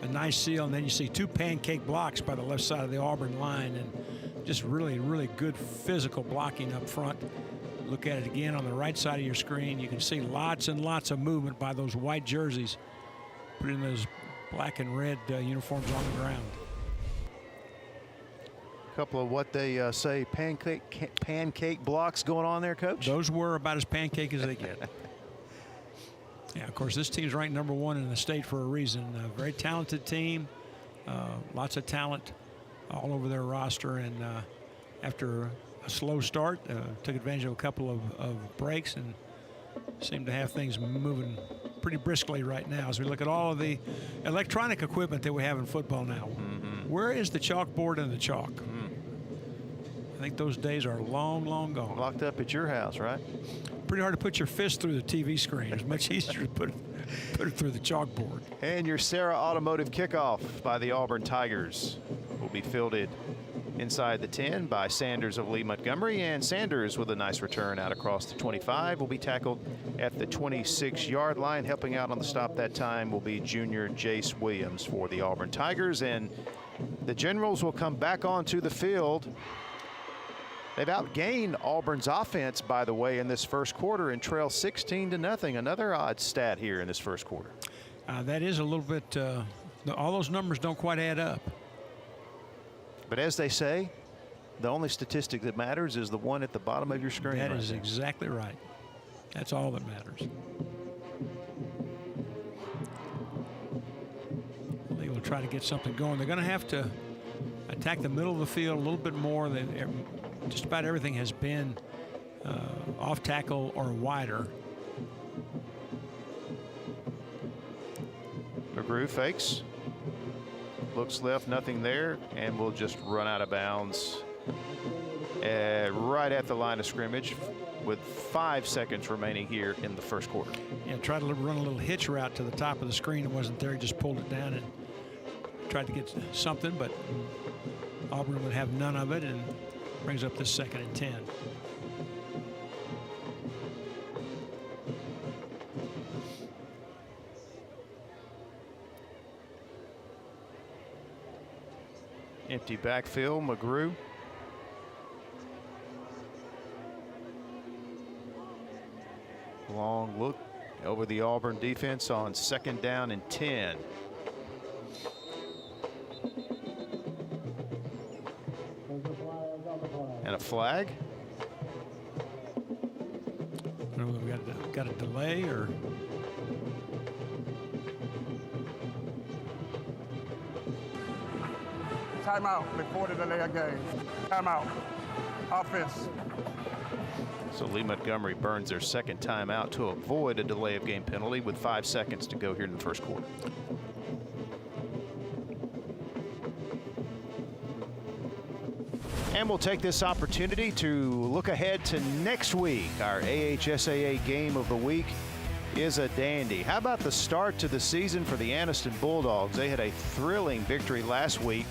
a nice seal, and then you see 2 pancake blocks by the left side of the Auburn line, and just really, really good physical blocking up front. Look at it again on the right side of your screen. You can see lots and lots of movement by those white jerseys, putting those black and red uniforms on the ground. A couple of what they say pancake blocks going on there, Coach? Those were about as pancake as they get. Yeah, of course, this team's ranked #1 in the state for a reason. A very talented team, lots of talent all over their roster, and after a slow start, took advantage of a couple of breaks and seem to have things moving pretty briskly right now as we look at all of the electronic equipment that we have in football now. Mm-hmm. Where is the chalkboard and the chalk? I think those days are long, long gone. Locked up at your house, right? Pretty hard to put your fist through the TV screen. It's much easier to put it through the chalkboard. And your Sarah Automotive kickoff by the Auburn Tigers will be fielded inside the 10 by Sanders of Lee Montgomery, and Sanders with a nice return out across the 25 will be tackled at the 26-yard line. Helping out on the stop that time will be junior Jace Williams for the Auburn Tigers, and the Generals will come back onto the field. They've outgained Auburn's offense, by the way, in this first quarter and trail 16-0. Another odd stat here in this first quarter. That is a little bit, all those numbers don't quite add up. But as they say, the only statistic that matters is the one at the bottom of your screen. That is exactly right. That's all that matters. try to get something going. They're going to have to attack the middle of the field a little bit more. Just about everything has been off tackle or wider. McGrew fakes. Looks left, nothing there, and will just run out of bounds right at the line of scrimmage with 5 seconds remaining here in the first quarter. Yeah, tried to run a little hitch route to the top of the screen. It wasn't there. He just pulled it down and tried to get something, but Auburn would have none of it and brings up this 2nd and 10. Empty backfield, McGrew. Long look over the Auburn defense on 2nd down and 10. And a flag. I don't know if we got a delay or. Timeout before the delay of game. Timeout. Offense. So Lee Montgomery burns their 2nd timeout to avoid a delay of game penalty with 5 seconds to go here in the first quarter. And we'll take this opportunity to look ahead to next week. Our AHSAA game of the week is a dandy. How about the start to the season for the Anniston Bulldogs? They had a thrilling victory last week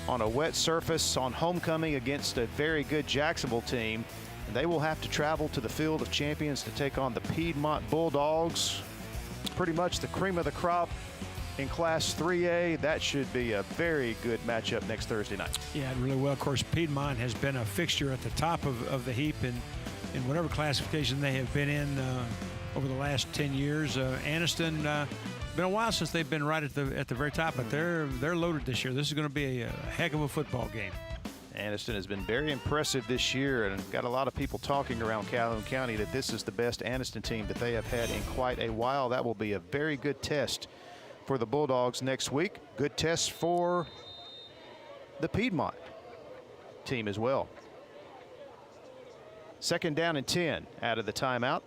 on a wet surface on homecoming against a very good Jacksonville team. And they will have to travel to the Field of Champions to take on the Piedmont Bulldogs. Pretty much the cream of the crop in Class 3A. That should be a very good matchup next Thursday night. Yeah, really well. Of course, Piedmont has been a fixture at the top of the heap in whatever classification they have been in over the last 10 years. Anniston, been a while since they've been right at the very top, but they're loaded this year. This is going to be a heck of a football game. Anniston has been very impressive this year and got a lot of people talking around Calhoun County that this is the best Anniston team that they have had in quite a while. That will be a very good test for the Bulldogs next week. Good test for the Piedmont team as well. 2nd down and 10 out of the timeout.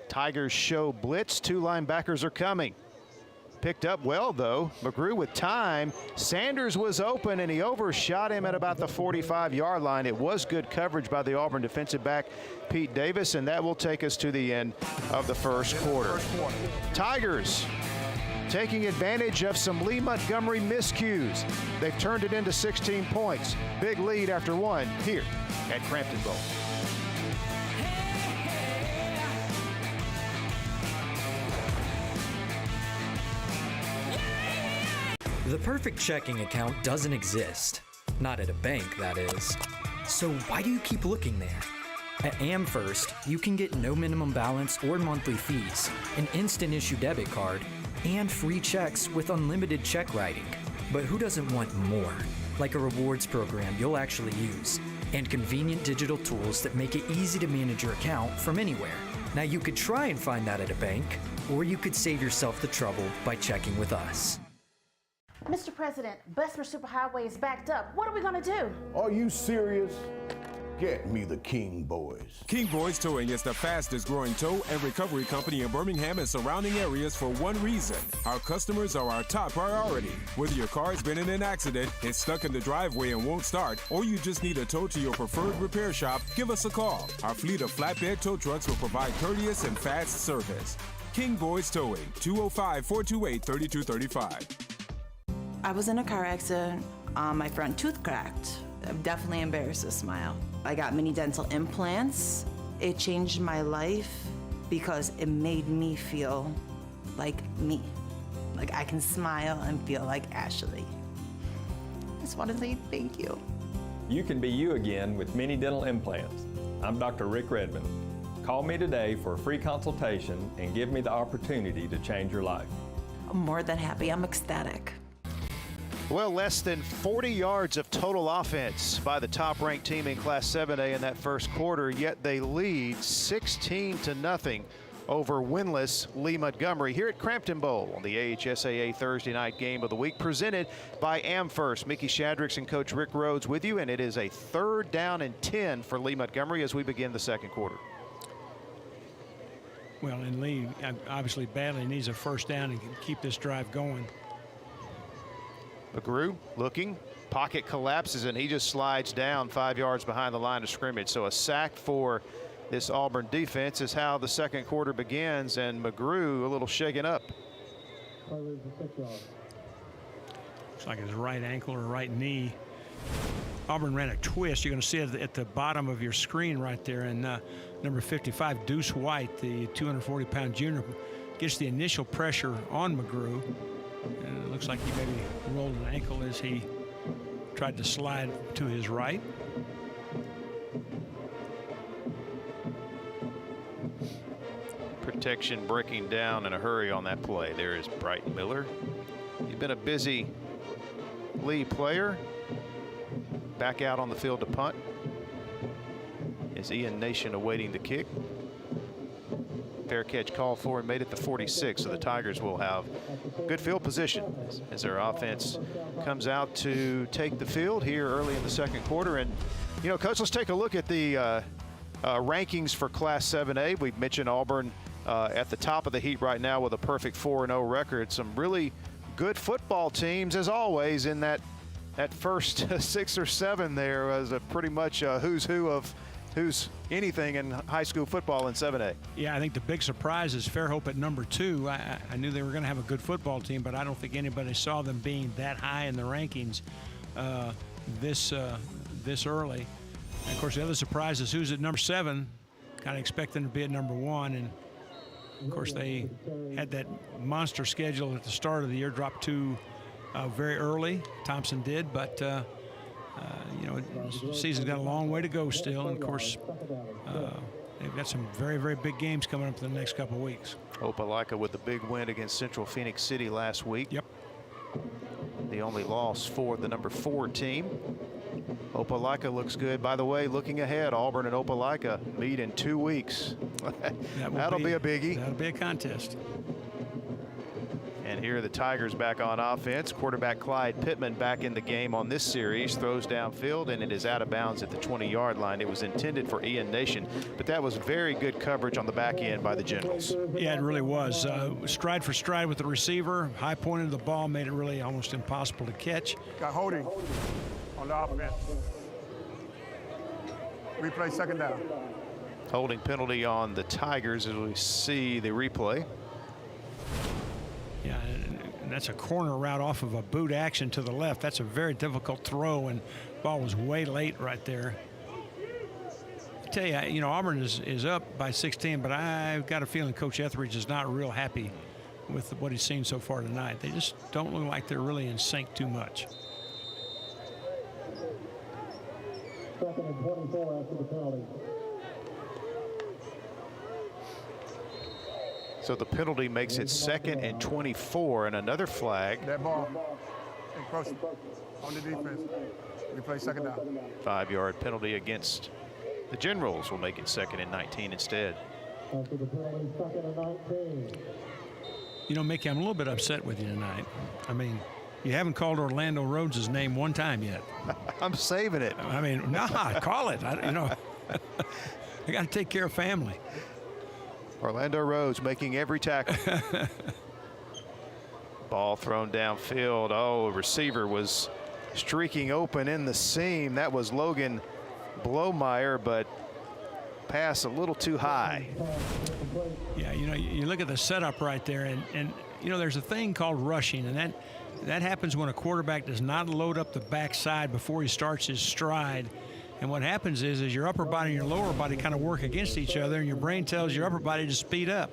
Tigers show blitz. 2 linebackers are coming. Picked up well, though. McGrew with time. Sanders was open, and he overshot him at about the 45-yard line. It was good coverage by the Auburn defensive back, Pete Davis, and that will take us to the end of the first quarter. Tigers taking advantage of some Lee Montgomery miscues. They've turned it into 16 points. Big lead after 1 here at Crampton Bowl. The perfect checking account doesn't exist. Not at a bank, that is. So why do you keep looking there? At AmFirst, you can get no minimum balance or monthly fees, an instant issue debit card, and free checks with unlimited check writing. But who doesn't want more? Like a rewards program you'll actually use, and convenient digital tools that make it easy to manage your account from anywhere. Now you could try and find that at a bank, or you could save yourself the trouble by checking with us. Mr. President, Bessemer Superhighway is backed up. What are we going to do? Are you serious? Get me the King Boys. King Boys Towing is the fastest growing tow and recovery company in Birmingham and surrounding areas for one reason. Our customers are our top priority. Whether your car's been in an accident, it's stuck in the driveway and won't start, or you just need a tow to your preferred repair shop, give us a call. Our fleet of flatbed tow trucks will provide courteous and fast service. King Boys Towing, 205-428-3235. I was in a car accident. My front tooth cracked. I'm definitely embarrassed to smile. I got mini dental implants. It changed my life because it made me feel like me. Like I can smile and feel like Ashley. I just want to say thank you. You can be you again with mini dental implants. I'm Dr. Rick Redmond. Call me today for a free consultation and give me the opportunity to change your life. I'm more than happy. I'm ecstatic. Well, less than 40 yards of total offense by the top-ranked team in Class 7A in that first quarter, yet they lead 16-0 over winless Lee Montgomery here at Crampton Bowl on the AHSAA Thursday night game of the week, presented by AmFirst. Mickey Shadricks and Coach Rick Rhodes with you, and it is a 3rd down and 10 for Lee Montgomery as we begin the second quarter. Well, and Lee obviously badly needs a first down and can keep this drive going. McGrew looking, pocket collapses, and he just slides down 5 yards behind the line of scrimmage. So a sack for this Auburn defense is how the second quarter begins, and McGrew a little shaken up. Looks like his right ankle or right knee. Auburn ran a twist. You're going to see it at the bottom of your screen right there. And number 55, Deuce White, the 240-pound junior, gets the initial pressure on McGrew. And it looks like he maybe rolled an ankle as he tried to slide to his right. Protection breaking down in a hurry on that play. There is Brighton Miller. He's been a busy Lee player. Back out on the field to punt is Ian Nation awaiting the kick. Fair catch called for and made it the 46, so the Tigers will have good field position as their offense comes out to take the field here early in the second quarter. And, you know, Coach, let's take a look at the rankings for Class 7A. We've mentioned Auburn at the top of the heat right now with a perfect 4-0 record. Some really good football teams, as always, in that first 6 or 7 there was a pretty much who's who of who's anything in high school football in 7A. Yeah, I think the big surprise is Fairhope at number 2. I knew they were going to have a good football team, but I don't think anybody saw them being that high in the rankings this early. And of course, the other surprise is who's at number 7. Kind of expecting to be at number 1, and of course they had that monster schedule at the start of the year, dropped 2 very early. Thompson did, but you know, the season's got a long way to go still, and of course they've got some very, very big games coming up in the next couple of weeks. Opelika with the big win against Central Phoenix City last week. Yep. The only loss for the number 4 team. Opelika looks good. By the way, looking ahead, Auburn and Opelika meet in 2 weeks. That'll be a biggie. That'll be a contest. And here are the Tigers back on offense. Quarterback Clyde Pittman back in the game on this series. Throws downfield, and it is out of bounds at the 20-yard line. It was intended for Ian Nation, but that was very good coverage on the back end by the Generals. Yeah, it really was. Stride for stride with the receiver. High point of the ball made it really almost impossible to catch. Got holding on the offense. Replay second down. Holding penalty on the Tigers as we see the replay. Yeah, and that's a corner route off of a boot action to the left. That's a very difficult throw, and the ball was way late right there. I tell you, you know, Auburn is up by 16, but I've got a feeling Coach Etheridge is not real happy with what he's seen so far tonight. They just don't look like they're really in sync too much. 2nd and 24 after the penalty. So the penalty makes it 2nd and 24, and another flag. That ball encroaching on the defense. Replay second down. 5-yard penalty against the Generals will make it 2nd and 19 instead. After the penalty, 2nd and 19. You know, Mickey, I'm a little bit upset with you tonight. I mean, you haven't called Orlando Rhodes' name one time yet. I'm saving it. I mean, nah, call it. You know, I got to take care of family. Orlando Rhodes making every tackle. Ball thrown downfield. Oh, receiver was streaking open in the seam. That was Logan Blomeyer, but pass a little too high. Yeah, you know, you look at the setup right there, and you know, there's a thing called rushing, and that happens when a quarterback does not load up the backside before he starts his stride. And what happens is your upper body and your lower body kind of work against each other, and your brain tells your upper body to speed up.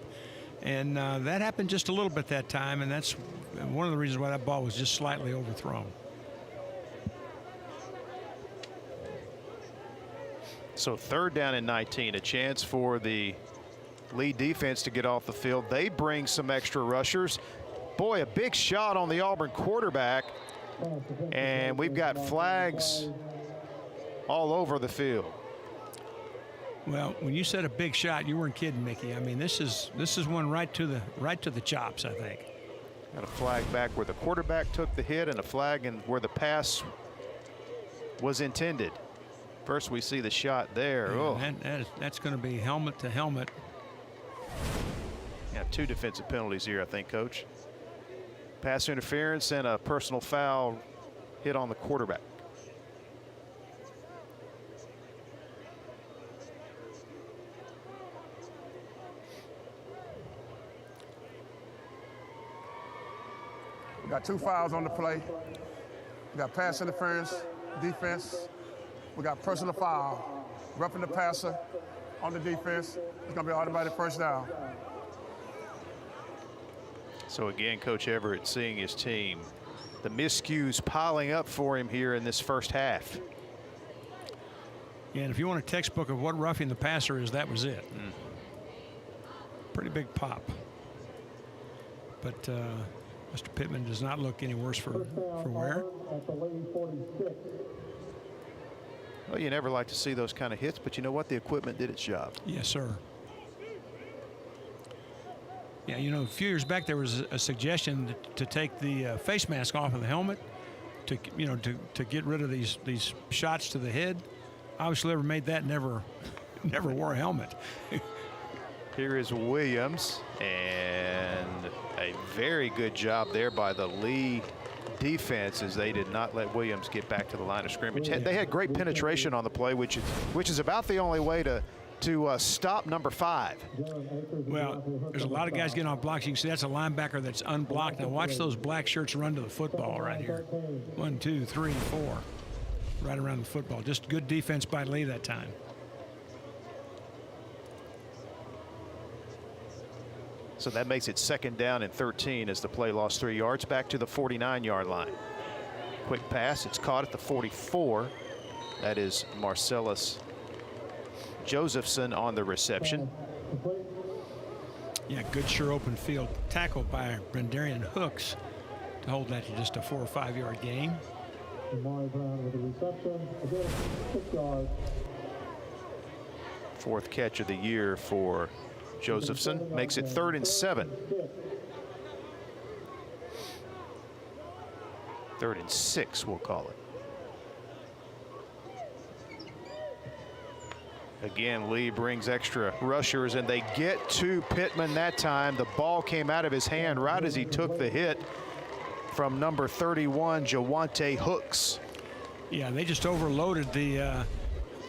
And that happened just a little bit that time, and that's one of the reasons why that ball was just slightly overthrown. So 3rd down and 19, a chance for the lead defense to get off the field. They bring some extra rushers. Boy, a big shot on the Auburn quarterback, and we've got flags all over the field. Well, when you said a big shot, you weren't kidding, Mickey. I mean, this is one right to the chops, I think. Got a flag back where the quarterback took the hit, and a flag in where the pass was intended. First, we see the shot there. That's going to be helmet to helmet. Yeah, 2 defensive penalties here, I think, Coach. Pass interference and a personal foul hit on the quarterback. We got 2 fouls on the play. We got pass interference, defense. We got personal foul. Roughing the passer on the defense. It's going to be automatic first down. So again, Coach Everett seeing his team. The miscues piling up for him here in this first half. Yeah, and if you want a textbook of what roughing the passer is, that was it. Pretty big pop. But Mr. Pittman does not look any worse for wear. Well, you never like to see those kind of hits, but you know what? The equipment did its job. Yes, sir. Yeah, you know, a few years back there was a suggestion to take the face mask off of the helmet to get rid of these shots to the head. Obviously, whoever made that never wore a helmet. Here is Williams, and a very good job there by the Lee defense as they did not let Williams get back to the line of scrimmage. They had great penetration on the play, which is about the only way to stop number 5. Well, there's a lot of guys getting off blocks. You can see that's a linebacker that's unblocked. Now watch those black shirts run to the football right here. 1, 2, 3, 4. Right around the football. Just good defense by Lee that time. So that makes it 2nd down and 13 as the play lost 3 yards back to the 49-yard line. Quick pass. It's caught at the 44. That is Marcellus Josephson on the reception. Yeah, good sure open field tackle by Brendarian Hooks to hold that to just a 4 or 5 yard gain. Amari Brown with the reception, again, 6 yards. 4th catch of the year for Josephson. Makes it 3rd and 7. 3rd and 6, we'll call it. Again, Lee brings extra rushers, and they get to Pittman that time. The ball came out of his hand right as he took the hit from number 31, Jawante Hooks. Yeah, they just overloaded the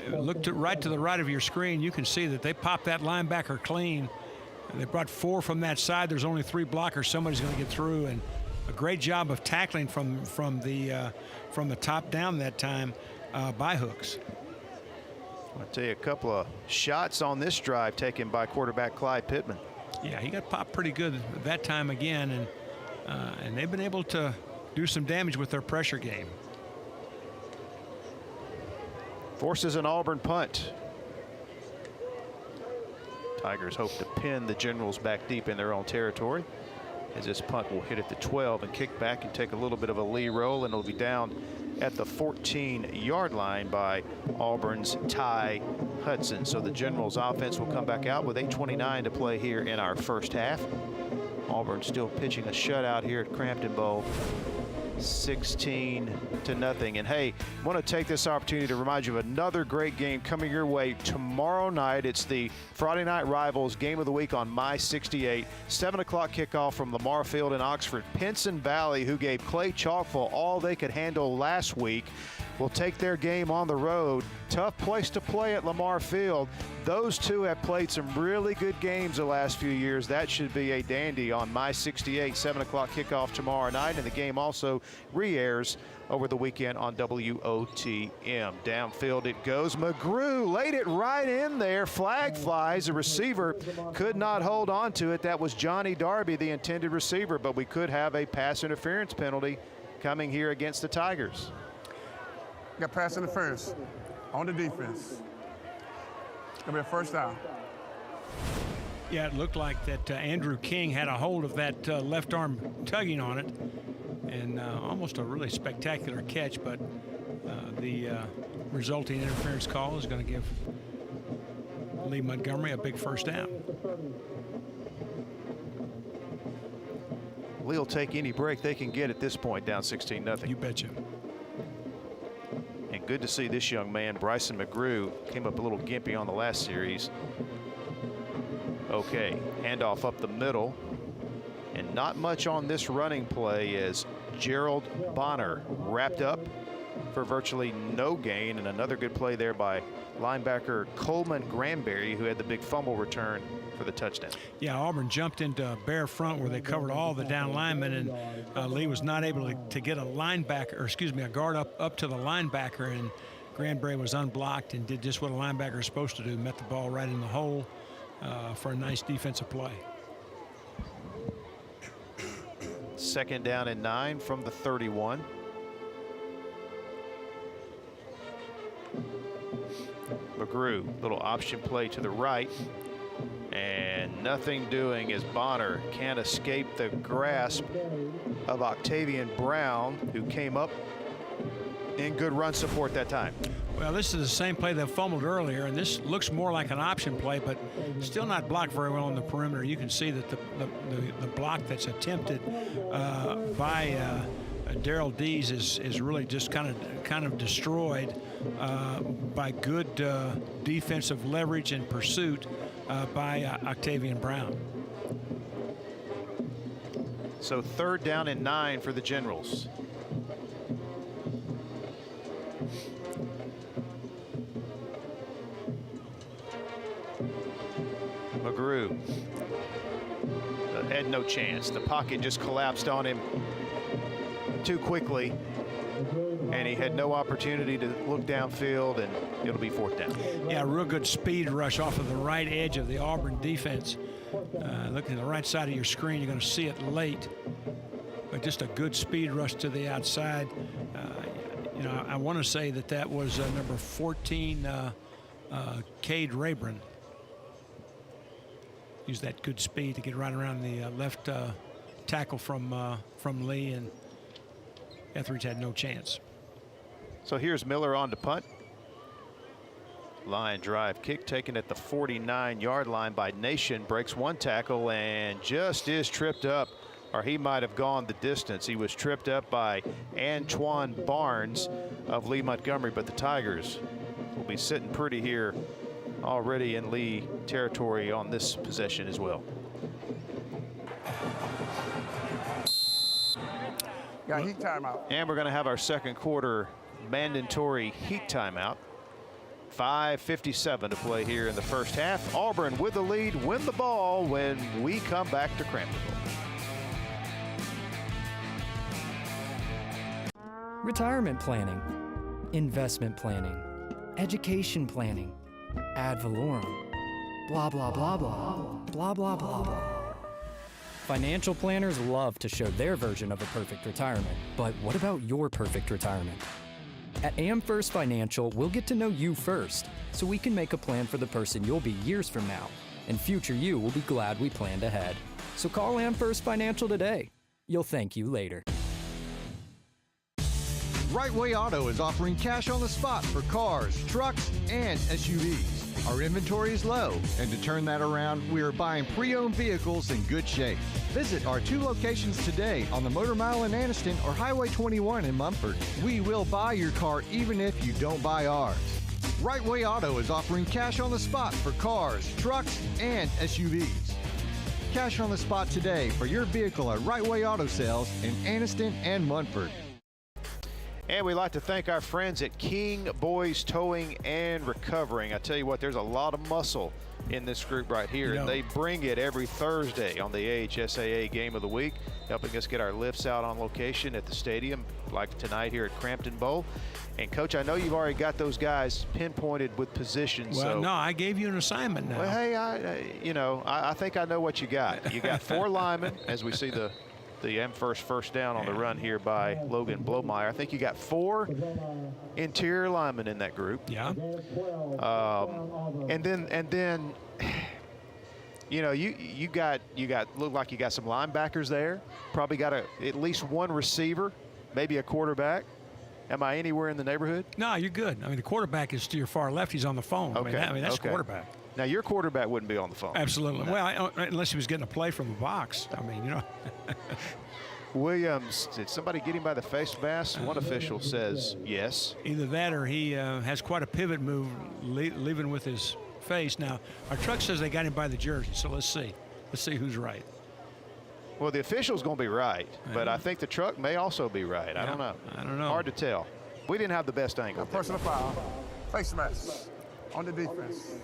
look right to the right of your screen. You can see that they popped that linebacker clean. They brought 4 from that side. There's only 3 blockers. Somebody's going to get through, and a great job of tackling from the top down that time by Hooks. I'll tell you, a couple of shots on this drive taken by quarterback Clyde Pittman. Yeah, he got popped pretty good that time again, and they've been able to do some damage with their pressure game. Forces an Auburn punt. Tigers hope to pin the Generals back deep in their own territory, as this punt will hit at the 12 and kick back and take a little bit of a Lee roll, and it'll be down at the 14-yard line by Auburn's Ty Hudson. So the Generals offense will come back out with 8:29 to play here in our first half. Auburn still pitching a shutout here at Crampton Bowl, 16-0. And hey, I want to take this opportunity to remind you of another great game coming your way tomorrow night. It's the Friday Night Rivals Game of the Week on My 68. 7 o'clock kickoff from Lamar Field in Oxford. Pinson Valley, who gave Clay Chalkville all they could handle last week, will take their game on the road. Tough place to play at Lamar Field. Those two have played some really good games the last few years. That should be a dandy on My 68. 7 o'clock kickoff tomorrow night, and the game also re-airs over the weekend on WOTM. Downfield it goes. McGrew laid it right in there. Flag flies. The receiver could not hold on to it. That was Johnny Darby, the intended receiver, but we could have a pass interference penalty coming here against the Tigers. Got pass interference on the defense. Gonna be a first down. Yeah, it looked like that Andrew King had a hold of that left arm tugging on it, and almost a really spectacular catch, but the resulting interference call is going to give Lee Montgomery a big first down. Lee will take any break they can get at this point, down 16-0. You betcha. And good to see this young man, Bryson McGrew, came up a little gimpy on the last series. Okay, handoff up the middle. And not much on this running play as Gerald Bonner wrapped up for virtually no gain, and another good play there by linebacker Coleman Granberry, who had the big fumble return for the touchdown. Yeah, Auburn jumped into bare front where they covered all the down linemen, and Lee was not able to get a linebacker, or excuse me, a guard up to the linebacker, and Granberry was unblocked and did just what a linebacker is supposed to do, met the ball right in the hole for a nice defensive play. 2nd down and 9 from the 31. McGrew, little option play to the right, and nothing doing as Bonner can't escape the grasp of Octavian Brown, who came up in good run support that time. Well, this is the same play that fumbled earlier, and this looks more like an option play, but still not blocked very well on the perimeter. You can see that the block that's attempted by Darrell Dees is really just kind of destroyed by good defensive leverage and pursuit by Octavian Brown. So 3rd down and 9 for the Generals. McGrew had no chance. The pocket just collapsed on him too quickly, and he had no opportunity to look downfield, and it'll be 4th down. Yeah, real good speed rush off of the right edge of the Auburn defense. Looking at the right side of your screen, you're going to see it late, but just a good speed rush to the outside. You know, I want to say that was number 14, Cade Rayburn. Use that good speed to get right around the left tackle from Lee, and Etheridge had no chance. So here's Miller on to punt. Line drive kick taken at the 49-yard line by Nation. Breaks one tackle and just is tripped up, or he might have gone the distance. He was tripped up by Antoine Barnes of Lee Montgomery, but the Tigers will be sitting pretty here already in Lee territory on this possession as well. Got heat timeout. And we're going to have our 2nd quarter mandatory heat timeout. 5:57 to play here in the first half. Auburn with the lead, win the ball when we come back to Cramptonville. Retirement planning, investment planning, education planning, ad valorem, blah, blah, blah, blah, blah, blah, blah, blah. Financial planners love to show their version of a perfect retirement, but what about your perfect retirement? At AmFirst Financial, we'll get to know you first, so we can make a plan for the person you'll be years from now, and future you will be glad we planned ahead. So call AmFirst Financial today. You'll thank you later. Right Way Auto is offering cash on the spot for cars, trucks, and SUVs. Our inventory is low, and to turn that around, we are buying pre-owned vehicles in good shape. Visit our 2 locations today on the Motor Mile in Anniston or Highway 21 in Mumford. We will buy your car even if you don't buy ours. Right Way Auto is offering cash on the spot for cars, trucks, and SUVs. Cash on the spot today for your vehicle at Right Way Auto Sales in Anniston and Munford. And we'd like to thank our friends at King Boys Towing and Recovering. I tell you what, there's a lot of muscle in this group right here, and they bring it every Thursday on the AHSAA Game of the Week, helping us get our lifts out on location at the stadium, like tonight here at Crampton Bowl. And Coach, I know you've already got those guys pinpointed with positions. Well, so, no, I gave you an assignment now. Well, hey, I think I know what you got. You got 4 linemen, as we see the first down on the run here by Logan Blomeyer. I think you got 4 interior linemen in that group. Yeah. And then you know, you got look like you got some linebackers there. Probably got at least 1 receiver, maybe a quarterback. Am I anywhere in the neighborhood? No, you're good. I mean, the quarterback is to your far left. He's on the phone. Okay. I mean that's quarterback. Now, your quarterback wouldn't be on the phone. Absolutely. No. Well, unless he was getting a play from the box. I mean, you know. Williams, did somebody get him by the face mask? One official says yes. Either that or he has quite a pivot move, leaving with his face. Now, our truck says they got him by the jersey, so let's see. Let's see who's right. Well, the official's going to be right, but I think the truck may also be right. Yeah, I don't know. I don't know. Hard to tell. We didn't have the best angle. Personal foul, face mask on the defense.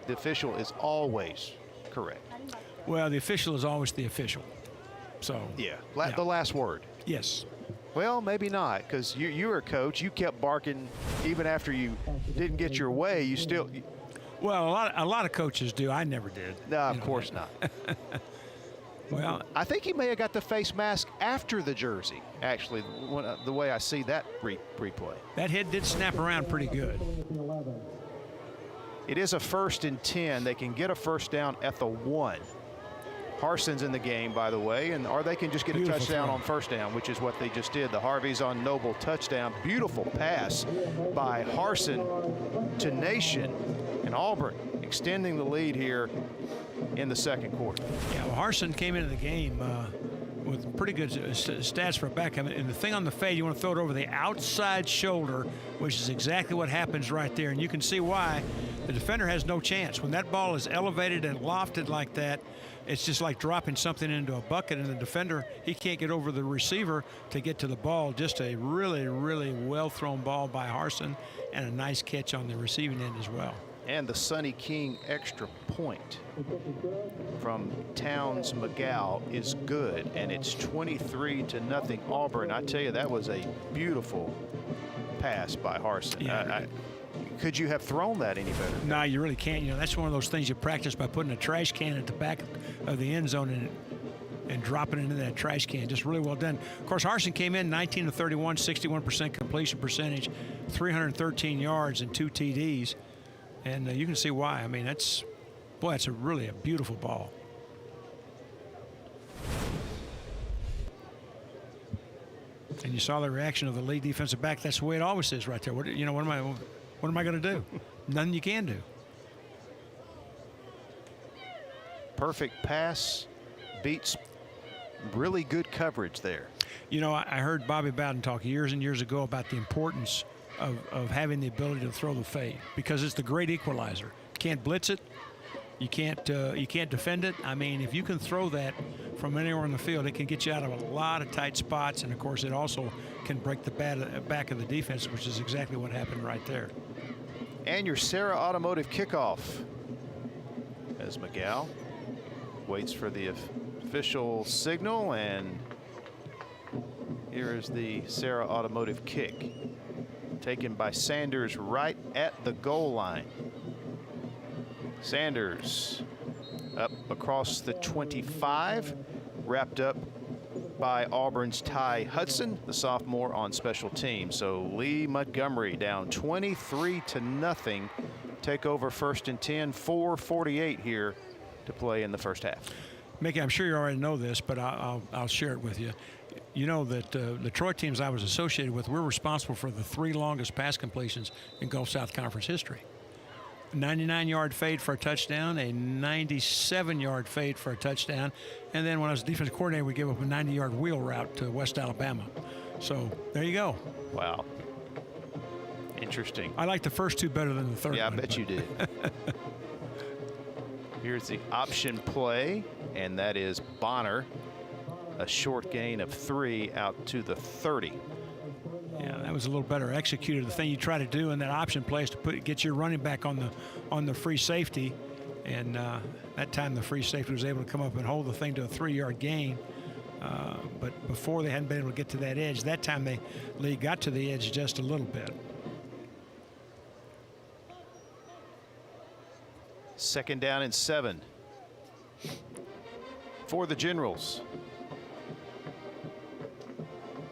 The official is always correct. Well, the official is always the official. So yeah, the last word. Yes. Well, maybe not, because you were a coach. You kept barking even after you didn't get your way. You still. Well, a lot of coaches do. I never did. No, of course not. Well, I think he may have got the face mask after the jersey. Actually, the way I see that replay. That head did snap around pretty good. It is a 1st and 10. They can get a first down at the 1. Harson's in the game, by the way, or they can just get a touchdown on first down, which is what they just did. The Harvey's on Noble touchdown. Beautiful pass by Harson to Nation, and Auburn extending the lead here in the second quarter. Yeah, well, Harson came into the game with pretty good stats for a back. I mean, and the thing on the fade, you want to throw it over the outside shoulder, which is exactly what happens right there. And you can see why the defender has no chance. When that ball is elevated and lofted like that, it's just like dropping something into a bucket, and the defender, he can't get over the receiver to get to the ball. Just a really, really well-thrown ball by Harson, and a nice catch on the receiving end as well. And the Sonny King extra point from Towns McGow is good, and it's 23-0 Auburn. I tell you, that was a beautiful pass by Harson. Yeah. Could you have thrown that any better? No, you really can't. You know, that's one of those things you practice by putting a trash can at the back of the end zone and dropping it into that trash can. Just really well done. Of course, Harson came in 19 of 31, 61% completion percentage, 313 yards and 2 TDs. And you can see why. I mean, that's really a beautiful ball. And you saw the reaction of the lead defensive back. That's the way it always is right there. What am I going to do? Nothing you can do. Perfect pass beats really good coverage there. You know, I heard Bobby Bowden talk years and years ago about the importance of having the ability to throw the fade, because it's the great equalizer. You can't blitz it. You can't defend it. I mean, if you can throw that from anywhere in the field, it can get you out of a lot of tight spots, and of course it also can break the back of the defense, which is exactly what happened right there. And your Sarah Automotive kickoff, as McGow waits for the official signal, and here is the Sarah Automotive kick, taken by Sanders right at the goal line. Sanders up across the 25, wrapped up by Auburn's Ty Hudson, the sophomore on special teams. So Lee Montgomery down 23-0, take over 1st and 10, 4:48 here to play in the first half. Mickey, I'm sure you already know this, but I'll share it with you. You know that the Troy teams I was associated with, we're responsible for the 3 longest pass completions in Gulf South Conference history. 99-yard fade for a touchdown, a 97-yard fade for a touchdown, and then when I was defensive coordinator, we gave up a 90-yard wheel route to West Alabama. So there you go. Wow. Interesting. I like the first 2 better than the third one. Yeah, I bet you did. Here's the option play, and that is Bonner. A short gain of 3 out to the 30. Yeah, that was a little better executed. The thing you try to do in that option play is to get your running back on the free safety, and that time the free safety was able to come up and hold the thing to a 3-yard gain. But before, they hadn't been able to get to that edge. That time Lee got to the edge just a little bit. 2nd down and 7 for the Generals.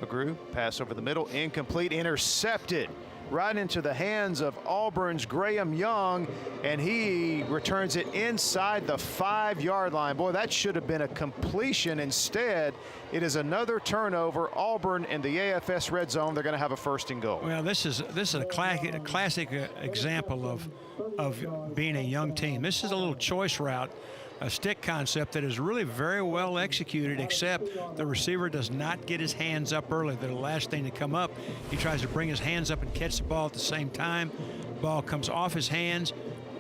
McGrew, pass over the middle, incomplete, intercepted right into the hands of Auburn's Graham Young, and he returns it inside the 5-yard line. Boy, that should have been a completion. Instead, it is another turnover. Auburn in the AFS red zone. They're going to have a 1st and goal. Well, this is a classic example of being a young team. This is a little choice route, a stick concept that is really very well executed, except the receiver does not get his hands up early. They're the last thing to come up. He tries to bring his hands up and catch the ball at the same time. Ball comes off his hands,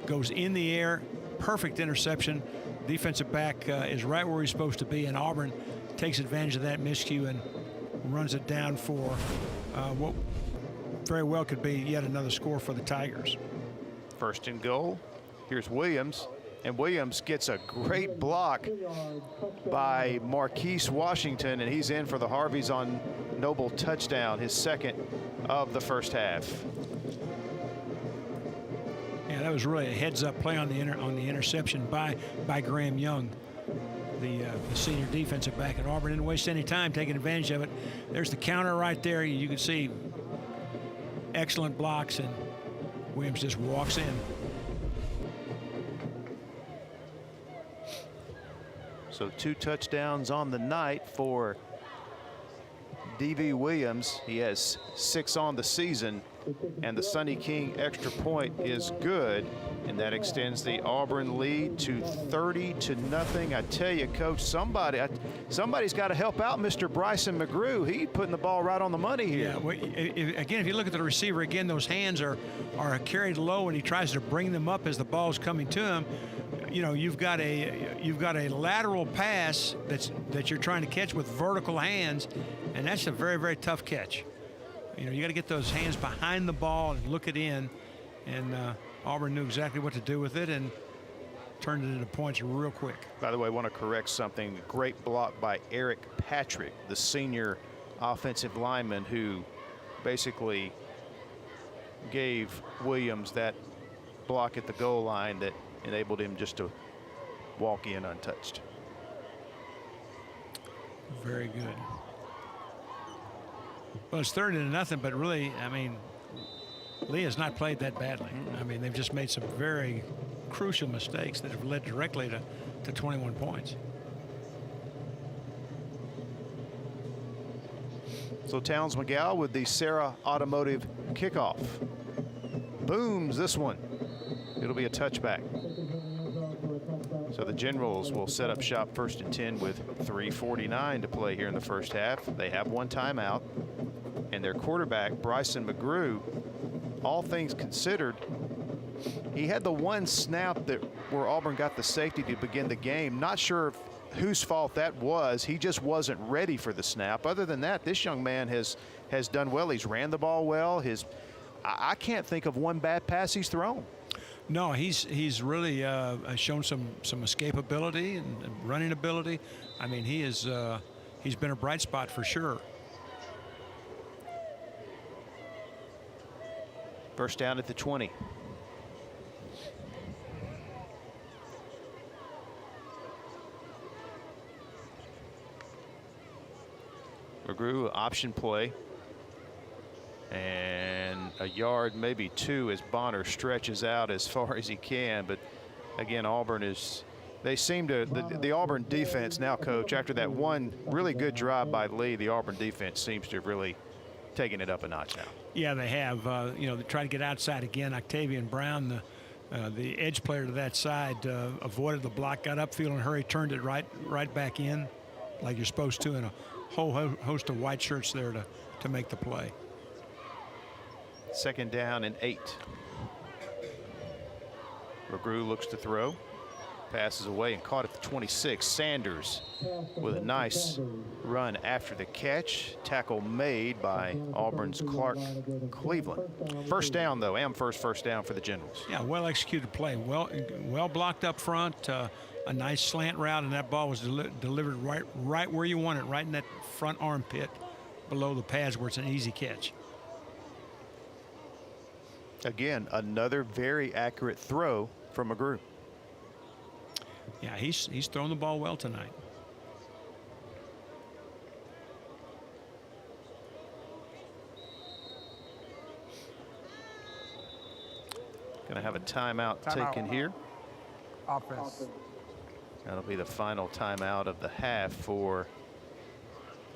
goes in the air, perfect interception. Defensive back is right where he's supposed to be, and Auburn takes advantage of that miscue and runs it down for what very well could be yet another score for the Tigers. 1st and goal. Here's Williams. And Williams gets a great block by Marquise Washington, and he's in for the Harveys on Noble touchdown, his 2nd of the first half. Yeah, that was really a heads-up play on the interception by Graham Young, the senior defensive back at Auburn. Didn't waste any time taking advantage of it. There's the counter right there. You can see excellent blocks, and Williams just walks in. So 2 touchdowns on the night for D.V. Williams. He has 6 on the season, and the Sonny King extra point is good, and that extends the Auburn lead to 30-0. I tell you, Coach, somebody's got to help out Mr. Bryson McGrew. He's putting the ball right on the money here. Yeah, well, again, if you look at the receiver, again, those hands are carried low, and he tries to bring them up as the ball's coming to him. You know, you've got a lateral pass that you're trying to catch with vertical hands, and that's a very, very tough catch. You know, you got to get those hands behind the ball and look it in, and Auburn knew exactly what to do with it and turned it into points real quick. By the way, I want to correct something. Great block by Eric Patrick, the senior offensive lineman, who basically gave Williams that block at the goal line that enabled him just to walk in untouched. Very good. Well, it's 30-0, but really, I mean, Lee has not played that badly. I mean, they've just made some very crucial mistakes that have led directly to 21 points. So Towns McGow with the Sarah Automotive kickoff. Booms this one. It'll be a touchback. So the Generals will set up shop 1st and 10 with 3:49 to play here in the first half. They have 1 timeout, and their quarterback, Bryson McGrew, all things considered, he had the 1 snap where Auburn got the safety to begin the game. Not sure whose fault that was. He just wasn't ready for the snap. Other than that, this young man has done well. He's ran the ball well. I can't think of 1 bad pass he's thrown. No, he's really shown some escapability and running ability. I mean, he's been a bright spot for sure. First down at the 20. McGrew, option play. And a yard, maybe 2, as Bonner stretches out as far as he can. But again, they seem to, the Auburn defense now, Coach, after that 1 really good drive by Lee, the Auburn defense seems to have really taken it up a notch now. Yeah, they have. You know, they try to get outside again. Octavian Brown, the edge player to that side, avoided the block, got upfield in a hurry, turned it right back in like you're supposed to, and a whole host of white shirts there to make the play. 2nd down and 8. McGrew looks to throw. Passes away and caught at the 26. Sanders with a nice run after the catch. Tackle made by Auburn's Clark Cleveland. First down, though. First down for the Generals. Yeah, well executed play. Well blocked up front. A nice slant route, and that ball was delivered right where you want it, right in that front armpit below the pads where it's an easy catch. Again, another very accurate throw from McGrew. Yeah, he's thrown the ball well tonight. Going to have a timeout taken here. Offense. That'll be the final timeout of the half for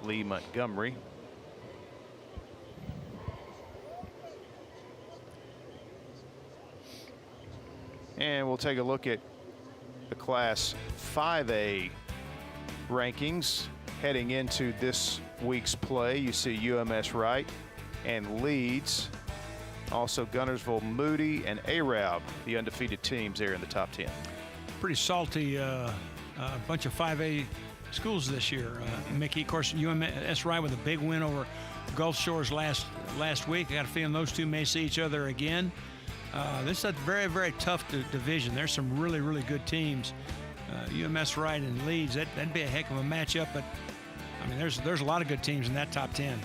Lee Montgomery. And we'll take a look at the Class 5A rankings heading into this week's play. You see UMS Wright and Leeds. Also Gunnersville, Moody, and Arab, the undefeated teams there in the top 10. Pretty salty bunch of 5A schools this year. Mickey, of course, UMS Wright with a big win over Gulf Shores last week. I got a feeling those two may see each other again. This is a very, very tough division. There's some really, really good teams. UMS Wright and Leeds, that'd be a heck of a matchup, but I mean, there's a lot of good teams in that top 10.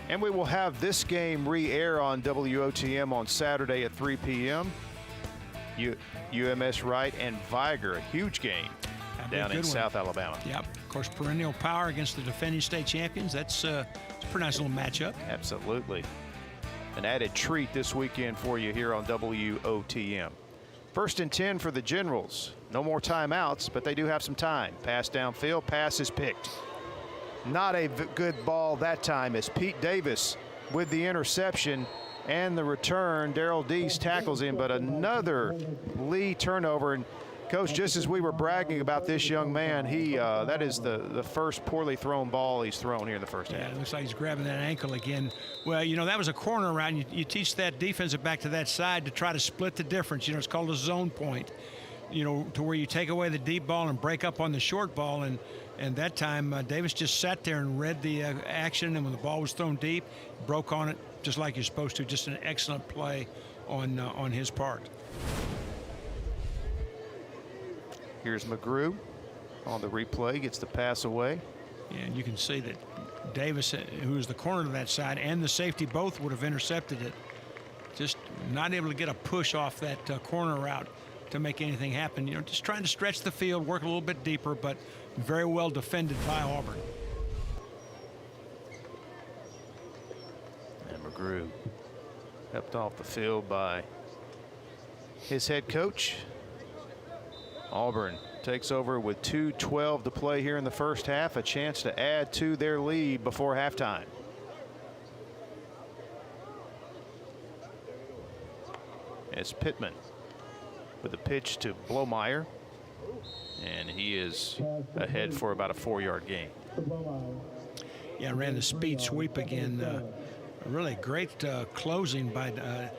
And we will have this game re-air on WOTM on Saturday at 3 p.m. UMS Wright and Viger, a huge game down in South Alabama. Yep. Of course, perennial power against the defending state champions. That's a pretty nice little matchup. Absolutely. An added treat this weekend for you here on WOTM. 1st and 10 for the Generals. No more timeouts, but they do have some time. Pass downfield, pass is picked. Not a good ball that time as Pete Davis with the interception and the return. Darrell Dees tackles him, but another Lee turnover. And Coach, just as we were bragging about this young man, that is the first poorly thrown ball he's thrown here in the first half. Yeah, it looks like he's grabbing that ankle again. Well, that was a corner route. You teach that defensive back to that side to try to split the difference. It's called a zone point, to where you take away the deep ball and break up on the short ball. And that time, Davis just sat there and read the action, and when the ball was thrown deep, broke on it just like you're supposed to. Just an excellent play on his part. Here's McGrew on the replay, gets the pass away. Yeah, and you can see that Davis, who is the corner to that side, and the safety both would have intercepted it. Just not able to get a push off that corner route to make anything happen. Just trying to stretch the field, work a little bit deeper, but very well defended by Auburn. And McGrew helped off the field by his head coach. Auburn takes over with 2:12 to play here in the first half, a chance to add to their lead before halftime. It's Pittman with a pitch to Blomeyer, and he is ahead for about a 4-yard gain. Yeah, ran the speed sweep again. Really great closing by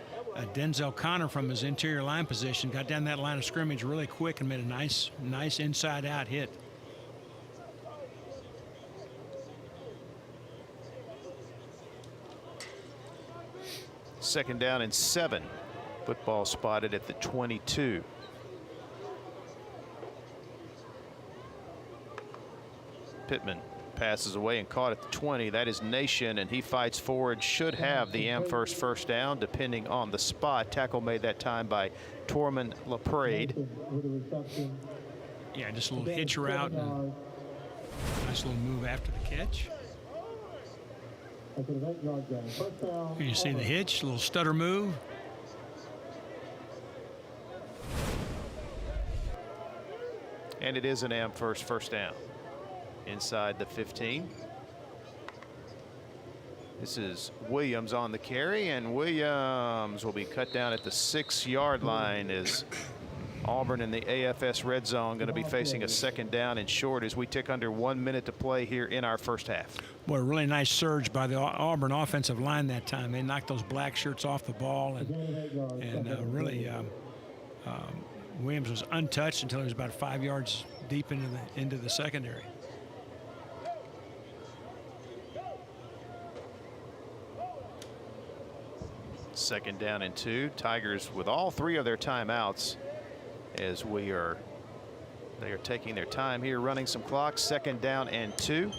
Denzel Connor from his interior line position. Got down that line of scrimmage really quick and made a nice inside-out hit. Second down and 7. Football spotted at the 22. Pittman passes away and caught at the 20. That is Nation, and he fights forward. Should have the Amherst first down, depending on the spot. Tackle made that time by Torman LaPrade. Yeah, just a little hitch route and nice little move after the catch. Here you see the hitch, a little stutter move. And it is an Amherst first down. Inside the 15. This is Williams on the carry, and Williams will be cut down at the 6-yard line as Auburn in the AFS red zone going to be facing a second down and short as we tick under 1 minute to play here in our first half. Boy, a really nice surge by the Auburn offensive line that time. They knocked those black shirts off the ball, and really Williams was untouched until he was about 5 yards deep into the secondary. Second down and 2. Tigers with all 3 of their timeouts as they are taking their time here, running some clock. Second down and 2.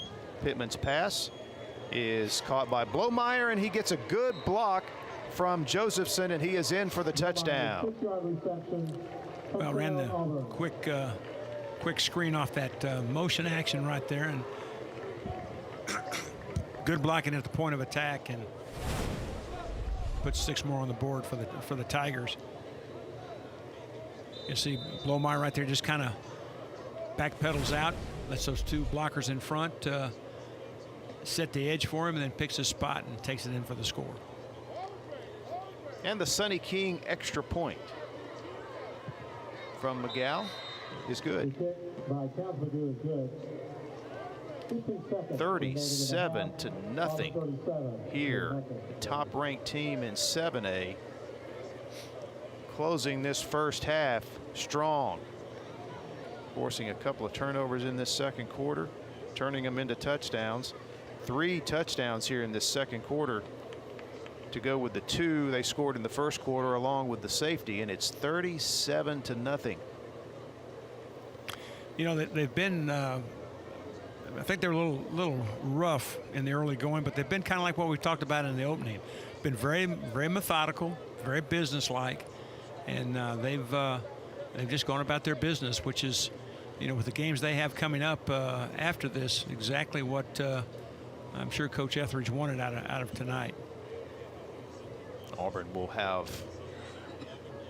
Pittman's pass is caught by Blomeyer, and he gets a good block from Josephson, and he is in for the touchdown. Well, ran the quick screen off that motion action right there, and good blocking at the point of attack, and put 6 more on the board for the Tigers. You see Blomeyer right there just kind of backpedals out, lets those 2 blockers in front set the edge for him, and then picks his spot and takes it in for the score. And the Sonny King extra point from McGow is good. 37-0 here. The top-ranked team in 7A. Closing this first half strong. Forcing a couple of turnovers in this second quarter, turning them into touchdowns. 3 touchdowns here in this second quarter to go with the 2 they scored in the first quarter along with the safety, and it's 37-0. You know, they've been I think they're a little rough in the early going, but they've been kind of like what we talked about in the opening. Been very methodical, very businesslike, and they've just gone about their business, which is, you know, with the games they have coming up after this, exactly what I'm sure Coach Etheridge wanted out of tonight. Auburn will have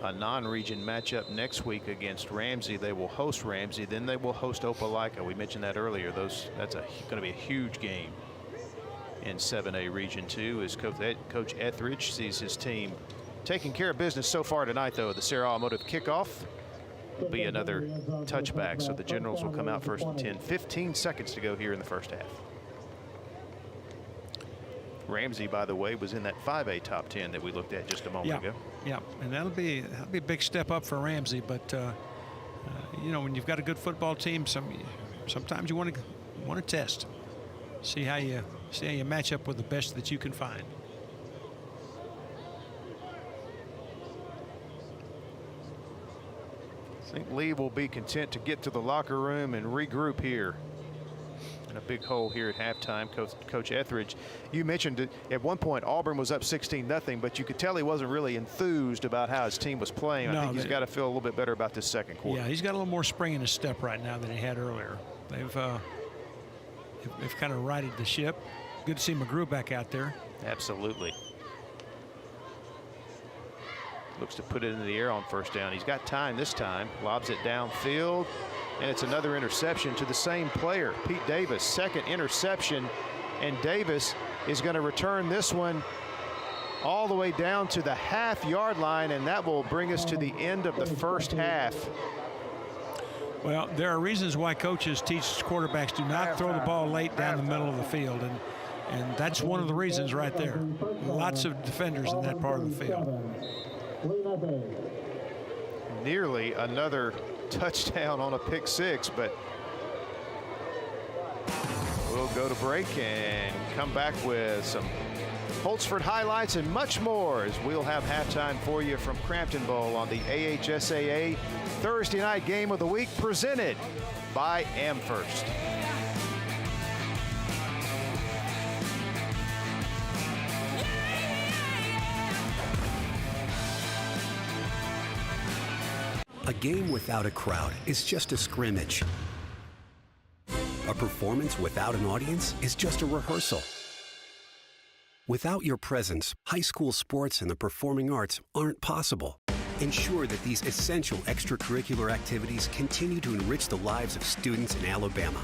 a non-region matchup next week against Ramsey. They will host Ramsey, then they will host Opelika. We mentioned that earlier. That's going to be a huge game in 7A Region 2 as Coach Etheridge sees his team taking care of business so far tonight, though. The Serra Automotive kickoff will be another touchback, so the Generals will come out first and 10. 15 seconds to go here in the first half. Ramsey, by the way, was in that 5A top 10 that we looked at just a moment ago. Yeah, and that'll be a big step up for Ramsey. But you know, when you've got a good football team, sometimes you want to test, see how you match up with the best that you can find. I think Lee will be content to get to the locker room and regroup here. And a big hole here at halftime. Coach Etheridge, you mentioned at one point Auburn was up 16-0, but you could tell he wasn't really enthused about how his team was playing. I think he's got to feel a little bit better about this second quarter. Yeah, he's got a little more spring in his step right now than he had earlier. They've kind of righted the ship. Good to see McGrew back out there. Absolutely. Looks to put it in the air on first down. He's got time this time. Lobs it downfield. And it's another interception to the same player, Pete Davis. Second interception, and Davis is going to return this one all the way down to the half-yard line, and that will bring us to the end of the first half. Well, there are reasons why coaches teach quarterbacks do not throw the ball late down the middle of the field, and that's one of the reasons right there. Lots of defenders in that part of the field. Nearly another touchdown on a pick 6, but we'll go to break and come back with some Holtzford highlights and much more as we'll have halftime for you from Crampton Bowl on the AHSAA Thursday night game of the week, presented by Amherst. A game without a crowd is just a scrimmage. A performance without an audience is just a rehearsal. Without your presence, high school sports and the performing arts aren't possible. Ensure that these essential extracurricular activities continue to enrich the lives of students in Alabama.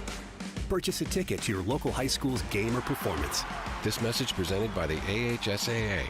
Purchase a ticket to your local high school's game or performance. This message presented by the AHSAA.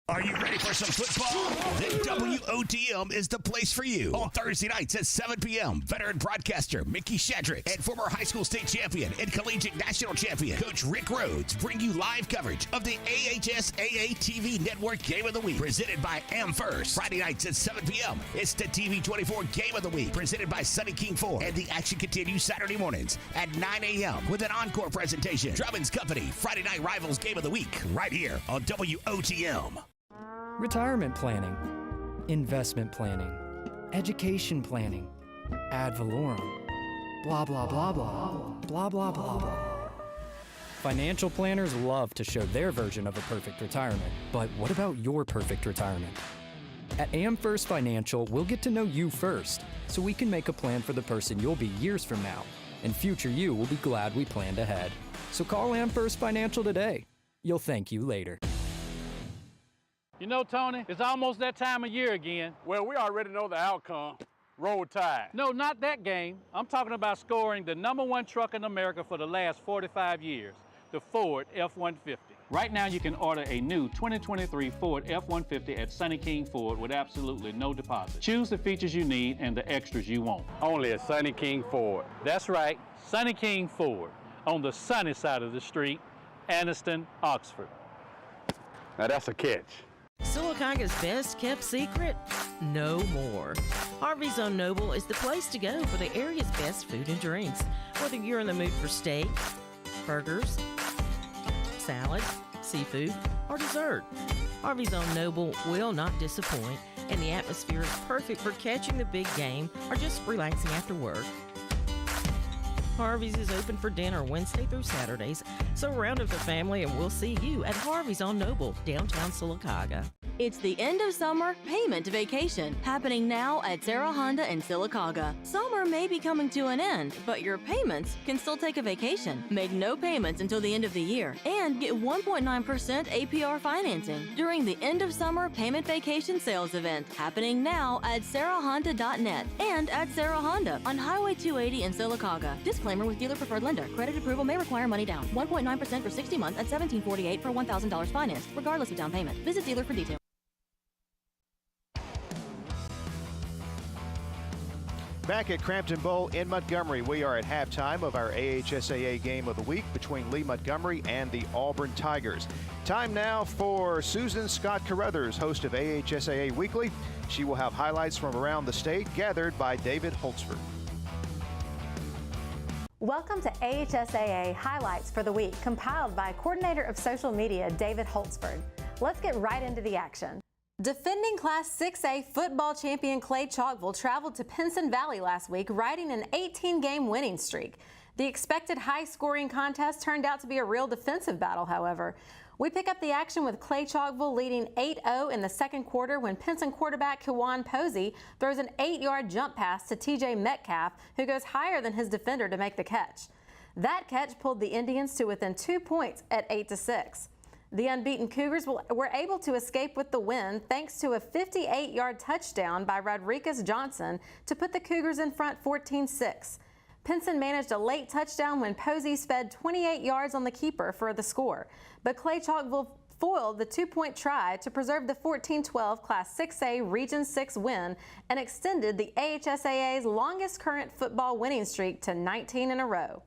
Are you ready for some football? Then WOTM is the place for you. On Thursday nights at 7 p.m., veteran broadcaster Mickey Shadrick and former high school state champion and collegiate national champion Coach Rick Rhodes bring you live coverage of the AHSAA TV Network Game of the Week, presented by Amherst. Friday nights at 7 p.m., it's the TV24 Game of the Week, presented by Sonny King Ford. And the action continues Saturday mornings at 9 a.m. with an encore presentation. Drummond's Company, Friday Night Rivals Game of the Week, right here on WOTM. Retirement planning, investment planning, education planning, ad valorem, blah, blah, blah, blah, blah, blah, blah, blah. Financial planners love to show their version of a perfect retirement, but what about your perfect retirement? At Amherst Financial, we'll get to know you first, so we can make a plan for the person you'll be years from now and future you will be glad we planned ahead. So call Am First Financial today. You'll thank you later. You know, Tony, it's almost that time of year again. Well, we already know the outcome. Roll Tide. No, not that game. I'm talking about scoring the #1 truck in America for the last 45 years, the Ford F-150. Right now, you can order a new 2023 Ford F-150 at Sonny King Ford with absolutely no deposit. Choose the features you need and the extras you want. Only at Sonny King Ford. That's right, Sonny King Ford, on the sunny side of the street, Anniston, Oxford. Now that's a catch. Sylacauga's best kept secret? No more. Harvey's on Noble is the place to go for the area's best food and drinks. Whether you're in the mood for steak, burgers, salad, seafood, or dessert, Harvey's on Noble will not disappoint, and the atmosphere is perfect for catching the big game or just relaxing after work. Harvey's is open for dinner Wednesday through Saturdays, so round up the family and we'll see you at Harvey's on Noble, downtown Sylacauga. It's the end of summer payment vacation happening now at Sarah Honda in Sylacauga. Summer may be coming to an end, but your payments can still take a vacation. Make no payments until the end of the year and get 1.9% APR financing during the end of summer payment vacation sales event happening now at sarahhonda.net and at Sarah Honda on Highway 280 in Sylacauga. Disclaimer with dealer preferred lender. Credit approval may require money down. 1.9% for 60 months at $1748 for $1,000 financed, regardless of down payment. Visit dealer for details. Back at Crampton Bowl in Montgomery, we are at halftime of our AHSAA game of the week between Lee Montgomery and the Auburn Tigers. Time now for Susan Scott Carruthers, host of AHSAA Weekly. She will have highlights from around the state gathered by David Holtzford. Welcome to AHSAA Highlights for the Week, compiled by Coordinator of Social Media, David Holtzford. Let's get right into the action. Defending Class 6A football champion Clay Chalkville traveled to Pinson Valley last week, riding an 18-game winning streak. The expected high-scoring contest turned out to be a real defensive battle, however. We pick up the action with Clay Chalkville leading 8-0 in the second quarter when Pinson quarterback Kawan Posey throws an 8-yard jump pass to TJ Metcalf, who goes higher than his defender to make the catch. That catch pulled the Indians to within 2 points at 8-6. The unbeaten Cougars were able to escape with the win thanks to a 58-yard touchdown by Rodriguez Johnson to put the Cougars in front 14-6. Pinson managed a late touchdown when Posey sped 28 yards on the keeper for the score, but Clay Chalkville foiled the 2-point try to preserve the 14-12 Class 6A Region 6 win and extended the AHSAA's longest current football winning streak to 19 in a row.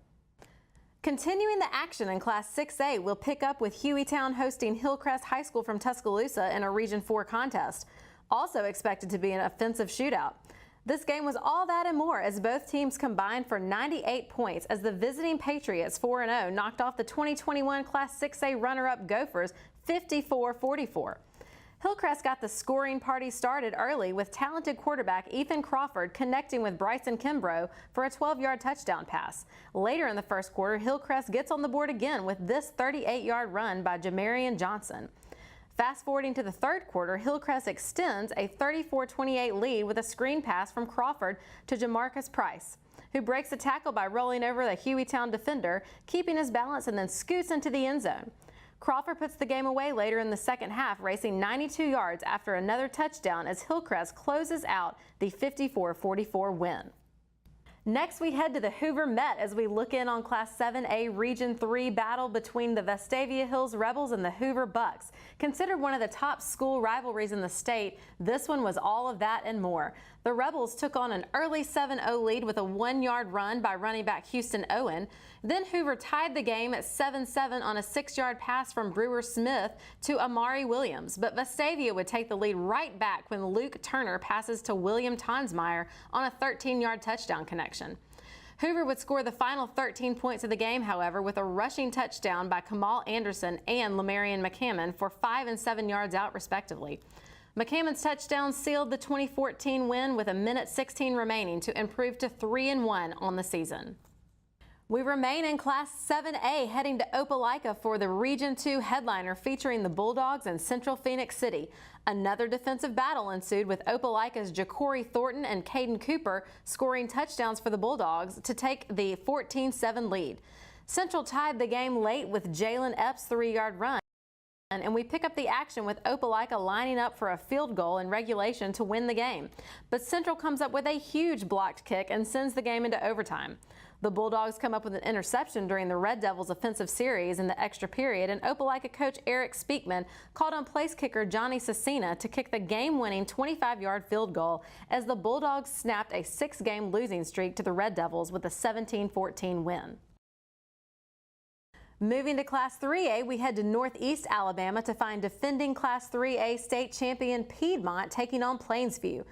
Continuing the action in Class 6A, we'll pick up with Hueytown hosting Hillcrest High School from Tuscaloosa in a Region 4 contest. Also expected to be an offensive shootout. This game was all that and more as both teams combined for 98 points as the visiting Patriots 4-0 knocked off the 2021 Class 6A runner-up Gophers 54-44. Hillcrest got the scoring party started early with talented quarterback Ethan Crawford connecting with Bryson Kimbrough for a 12-yard touchdown pass. Later in the first quarter, Hillcrest gets on the board again with this 38-yard run by Jamarian Johnson. Fast forwarding to the third quarter, Hillcrest extends a 34-28 lead with a screen pass from Crawford to Jamarcus Price, who breaks a tackle by rolling over the Hueytown defender, keeping his balance and then scoots into the end zone. Crawford puts the game away later in the second half, racing 92 yards after another touchdown as Hillcrest closes out the 54-44 win. Next, we head to the Hoover Met as we look in on Class 7A Region 3 battle between the Vestavia Hills Rebels and the Hoover Bucks. Considered one of the top school rivalries in the state, this one was all of that and more. The Rebels took on an early 7-0 lead with a 1-yard run by running back Houston Owen. Then Hoover tied the game at 7-7 on a 6-yard pass from Brewer Smith to Amari Williams. But Vestavia would take the lead right back when Luke Turner passes to William Tonsmeyer on a 13-yard touchdown connection. Hoover would score the final 13 points of the game, however, with a rushing touchdown by Kamal Anderson and Lamarian McCammon for 5 and 7 yards out, respectively. McCammon's touchdown sealed the 2014 win with 1:16 remaining to improve to 3-1 on the season. We remain in Class 7A, heading to Opelika for the Region 2 headliner featuring the Bulldogs and Central Phoenix City. Another defensive battle ensued with Opelika's Ja'Cory Thornton and Caden Cooper scoring touchdowns for the Bulldogs to take the 14-7 lead. Central tied the game late with Jalen Epps' 3-yard run. And we pick up the action with Opelika lining up for a field goal in regulation to win the game. But Central comes up with a huge blocked kick and sends the game into overtime. The Bulldogs come up with an interception during the Red Devils' offensive series in the extra period, and Opelika coach Eric Speakman called on place kicker Johnny Cecina to kick the game-winning 25-yard field goal as the Bulldogs snapped a 6-game losing streak to the Red Devils with a 17-14 win. Moving to Class 3A, we head to Northeast Alabama to find defending Class 3A state champion Piedmont taking on Plainsview.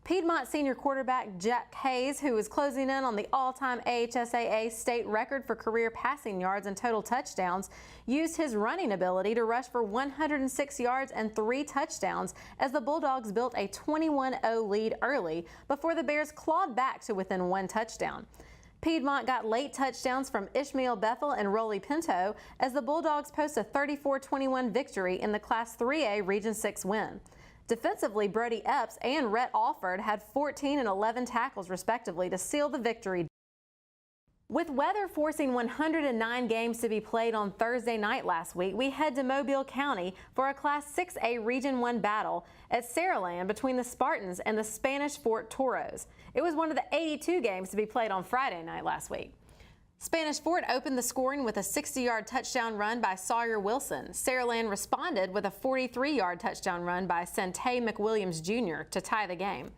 Piedmont senior quarterback Jack Hayes, who is closing in on the all-time AHSAA state record for career passing yards and total touchdowns, used his running ability to rush for 106 yards and 3 touchdowns as the Bulldogs built a 21-0 lead early before the Bears clawed back to within 1 touchdown. Piedmont got late touchdowns from Ishmael Bethel and Rolly Pinto as the Bulldogs post a 34-21 victory in the Class 3A Region 6 win. Defensively, Brody Epps and Rhett Alford had 14 and 11 tackles respectively to seal the victory. With weather forcing 109 games to be played on Thursday night last week, we head to Mobile County for a Class 6A Region 1 battle at Saraland between the Spartans and the Spanish Fort Toros. It was one of the 82 games to be played on Friday night last week. Spanish Fort opened the scoring with a 60-yard touchdown run by Sawyer Wilson. Saraland responded with a 43-yard touchdown run by Sante McWilliams Jr. to tie the game.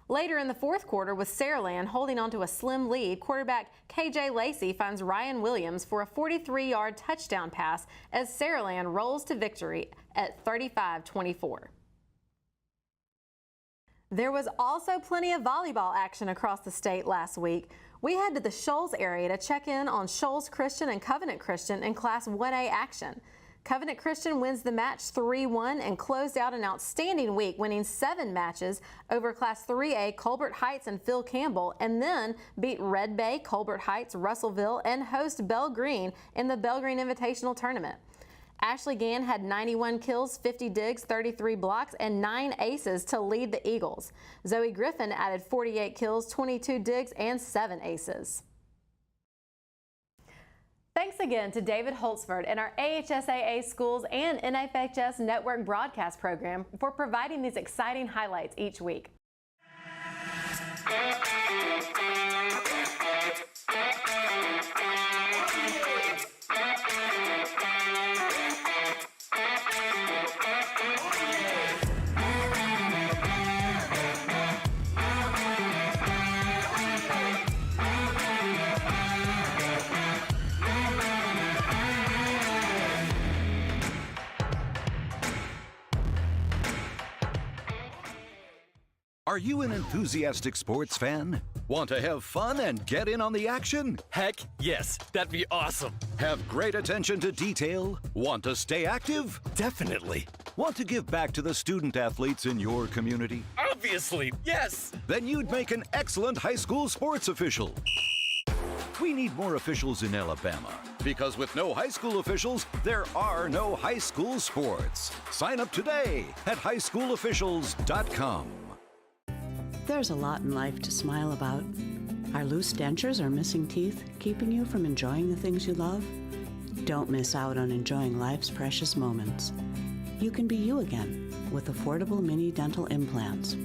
Later in the fourth quarter, with Saraland holding on to a slim lead, quarterback KJ Lacey finds Ryan Williams for a 43-yard touchdown pass as Saraland rolls to victory at 35-24. There was also plenty of volleyball action across the state last week. We head to the Shoals area to check in on Shoals Christian and Covenant Christian in Class 1A action. Covenant Christian wins the match 3-1 and closed out an outstanding week, winning 7 matches over Class 3A Colbert Heights and Phil Campbell, and then beat Red Bay, Colbert Heights, Russellville, and host Bell Green in the Bell Green Invitational Tournament. Ashley Gann had 91 kills, 50 digs, 33 blocks, and 9 aces to lead the Eagles. Zoe Griffin added 48 kills, 22 digs, and 7 aces. Thanks again to David Holtzford and our AHSAA Schools and NFHS Network broadcast program for providing these exciting highlights each week. Are you an enthusiastic sports fan? Want to have fun and get in on the action? Heck, yes. That'd be awesome. Have great attention to detail? Want to stay active? Definitely. Want to give back to the student athletes in your community? Obviously, yes. Then you'd make an excellent high school sports official. We need more officials in Alabama, because with no high school officials, there are no high school sports. Sign up today at highschoolofficials.com. There's a lot in life to smile about. Are loose dentures or missing teeth keeping you from enjoying the things you love? Don't miss out on enjoying life's precious moments. You can be you again with affordable mini dental implants.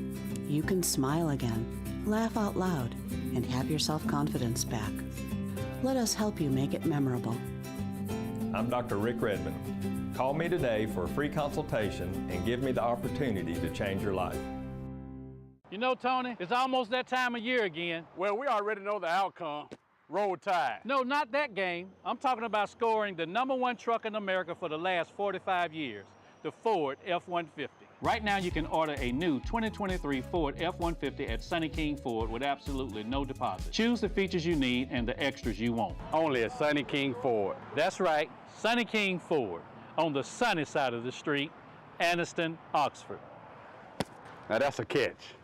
You can smile again, laugh out loud, and have your self-confidence back. Let us help you make it memorable. I'm Dr. Rick Redmond. Call me today for a free consultation and give me the opportunity to change your life. You know, Tony, it's almost that time of year again. Well, we already know the outcome. Roll Tide. No, not that game. I'm talking about scoring the #1 truck in America for the last 45 years, the Ford F-150. Right now, you can order a new 2023 Ford F-150 at Sunny King Ford with absolutely no deposit. Choose the features you need and the extras you want. Only at Sunny King Ford. That's right, Sunny King Ford, on the sunny side of the street, Anniston, Oxford. Now that's a catch.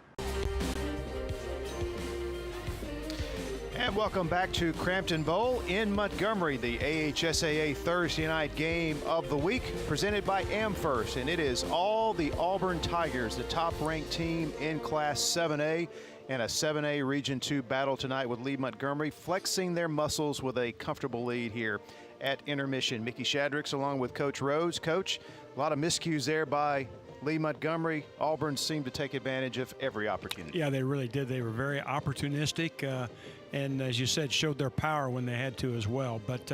And welcome back to Crampton Bowl in Montgomery, the AHSAA Thursday night game of the week, presented by AmFirst. And it is all the Auburn Tigers, the top-ranked team in Class 7A, and a 7A Region 2 battle tonight with Lee Montgomery, flexing their muscles with a comfortable lead here at intermission. Mickey Shadricks along with Coach Rhodes. Coach, a lot of miscues there by Lee Montgomery. Auburn seemed to take advantage of every opportunity. Yeah, they really did. They were very opportunistic. And as you said, showed their power when they had to as well. But,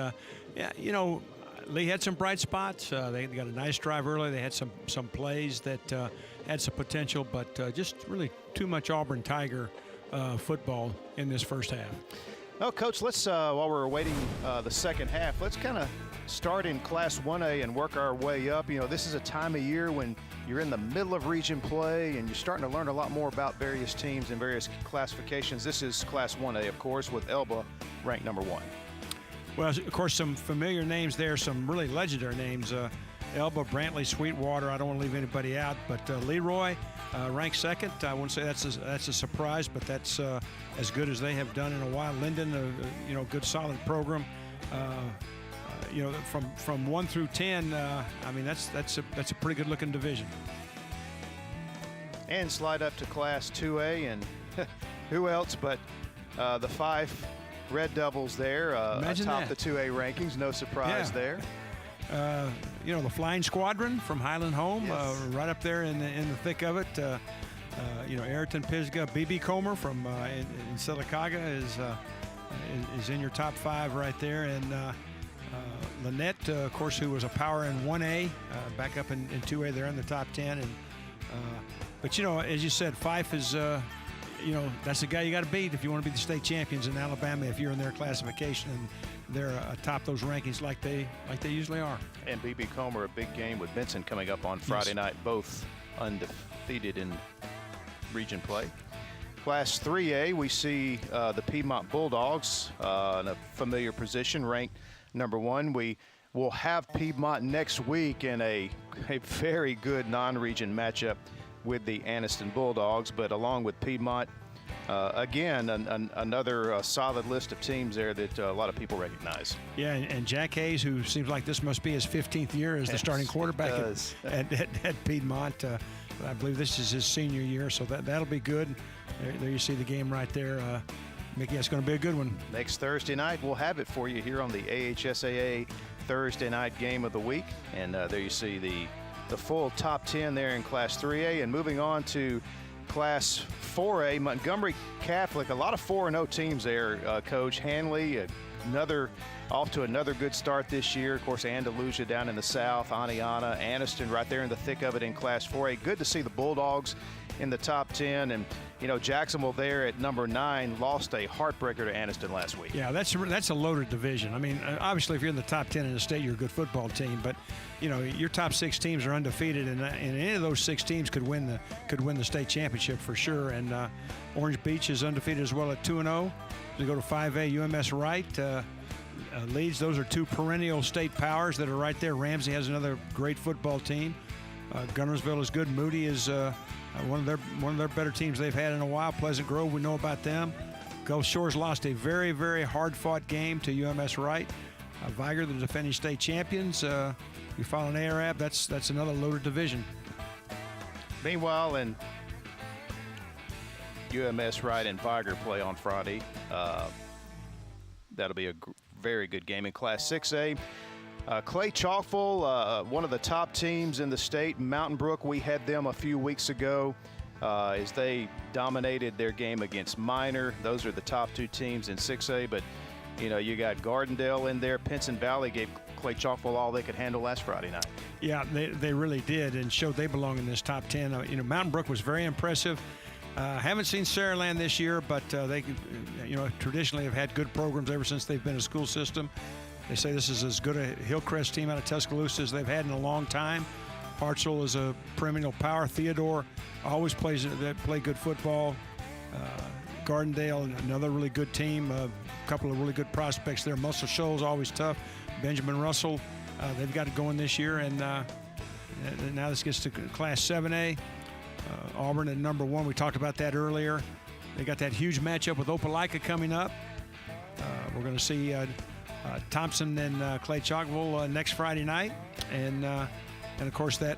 yeah, you know, Lee had some bright spots. They got a nice drive early. They had some plays that had some potential, but just really too much Auburn Tiger football in this first half. Well, Coach, let's, while we're awaiting the second half, let's kind of start in Class 1A and work our way up. You know, this is a time of year when you're in the middle of region play and you're starting to learn a lot more about various teams and various classifications. This is Class 1A, of course, with Elba ranked number 1. Well, of course, some familiar names there, some really legendary names. Elba, Brantley, Sweetwater, I don't want to leave anybody out, but Leroy ranked second. I wouldn't say that's a surprise, but that's as good as they have done in a while. Linden, you know, good solid program. You know, from 1 through 10, I mean, that's a pretty good looking division. And slide up to Class 2A, and who else but the 5 Red Devils there atop the 2A rankings. No surprise there. You know, the Flying Squadron from Highland Home, yes. Right up there in the thick of it. You know, Ayrton Pisgah, BB Comer from in Sylacauga is in your top 5 right there, and Lynette, of course, who was a power in 1A, back up in 2A. They're in the top 10, and but you know, as you said, Fife is. You know, that's the guy you got to beat if you want to be the state champions in Alabama if you're in their classification and they're atop those rankings like they usually are. And BB Comer, a big game with Benson coming up on Friday night, both undefeated in region play. Class 3A, we see the Piedmont Bulldogs in a familiar position, ranked number 1. We will have Piedmont next week in a very good non-region matchup with the Anniston Bulldogs, but along with Piedmont, again, another solid list of teams there that a lot of people recognize. Yeah, and Jack Hayes, who seems like this must be his 15th year as the starting quarterback at Piedmont. I believe this is his senior year, so that'll be good. There you see the game right there. Mickey, it's going to be a good one. Next Thursday night, we'll have it for you here on the AHSAA Thursday night game of the week. And there you see the full top 10 there in Class 3A. And moving on to Class 4A, Montgomery Catholic, a lot of 4-0 teams there, Coach. Hanley, off to another good start this year. Of course, Andalusia down in the south, Aniana, Anniston right there in the thick of it in Class 4A. Good to see the Bulldogs in the top 10. And, you know, Jacksonville there at number 9 lost a heartbreaker to Anniston last week. Yeah, that's a loaded division. I mean, obviously, if you're in the top 10 in the state, you're a good football team. But, you know, your top 6 teams are undefeated, and any of those 6 teams could win the state championship for sure. And Orange Beach is undefeated as well at 2-0. We go to 5A, UMS Wright leads. Those are 2 perennial state powers that are right there. Ramsey has another great football team. Gunnersville is good. Moody is one of their better teams they've had in a while. Pleasant Grove, we know about them. Gulf Shores lost a very, very hard-fought game to UMS Wright. Viger, the defending state champions. You follow an ARAB, that's another loaded division. Meanwhile, in UMS Wright and Viger play on Friday. That'll be a very good game in Class 6A. Clay Chalkville, one of the top teams in the state. Mountain Brook, we had them a few weeks ago as they dominated their game against Minor. Those are the top 2 teams in 6A, but you know, you got Gardendale in there. Pinson Valley gave Clay Chalkville all they could handle last Friday night. Yeah, they really did, and showed they belong in this top 10. You know, Mountain Brook was very impressive. Haven't seen Saraland this year, but they, you know, traditionally have had good programs ever since they've been a school system. They say this is as good a Hillcrest team out of Tuscaloosa as they've had in a long time. Hartselle is a perennial power. Theodore always play good football. Gardendale, another really good team. A couple of really good prospects there. Muscle Shoals, always tough. Benjamin Russell, they've got it going this year. And now this gets to Class 7A. Auburn at number 1. We talked about that earlier. They got that huge matchup with Opelika coming up. We're going to see Thompson and Clay Chalkville next Friday night, and of course that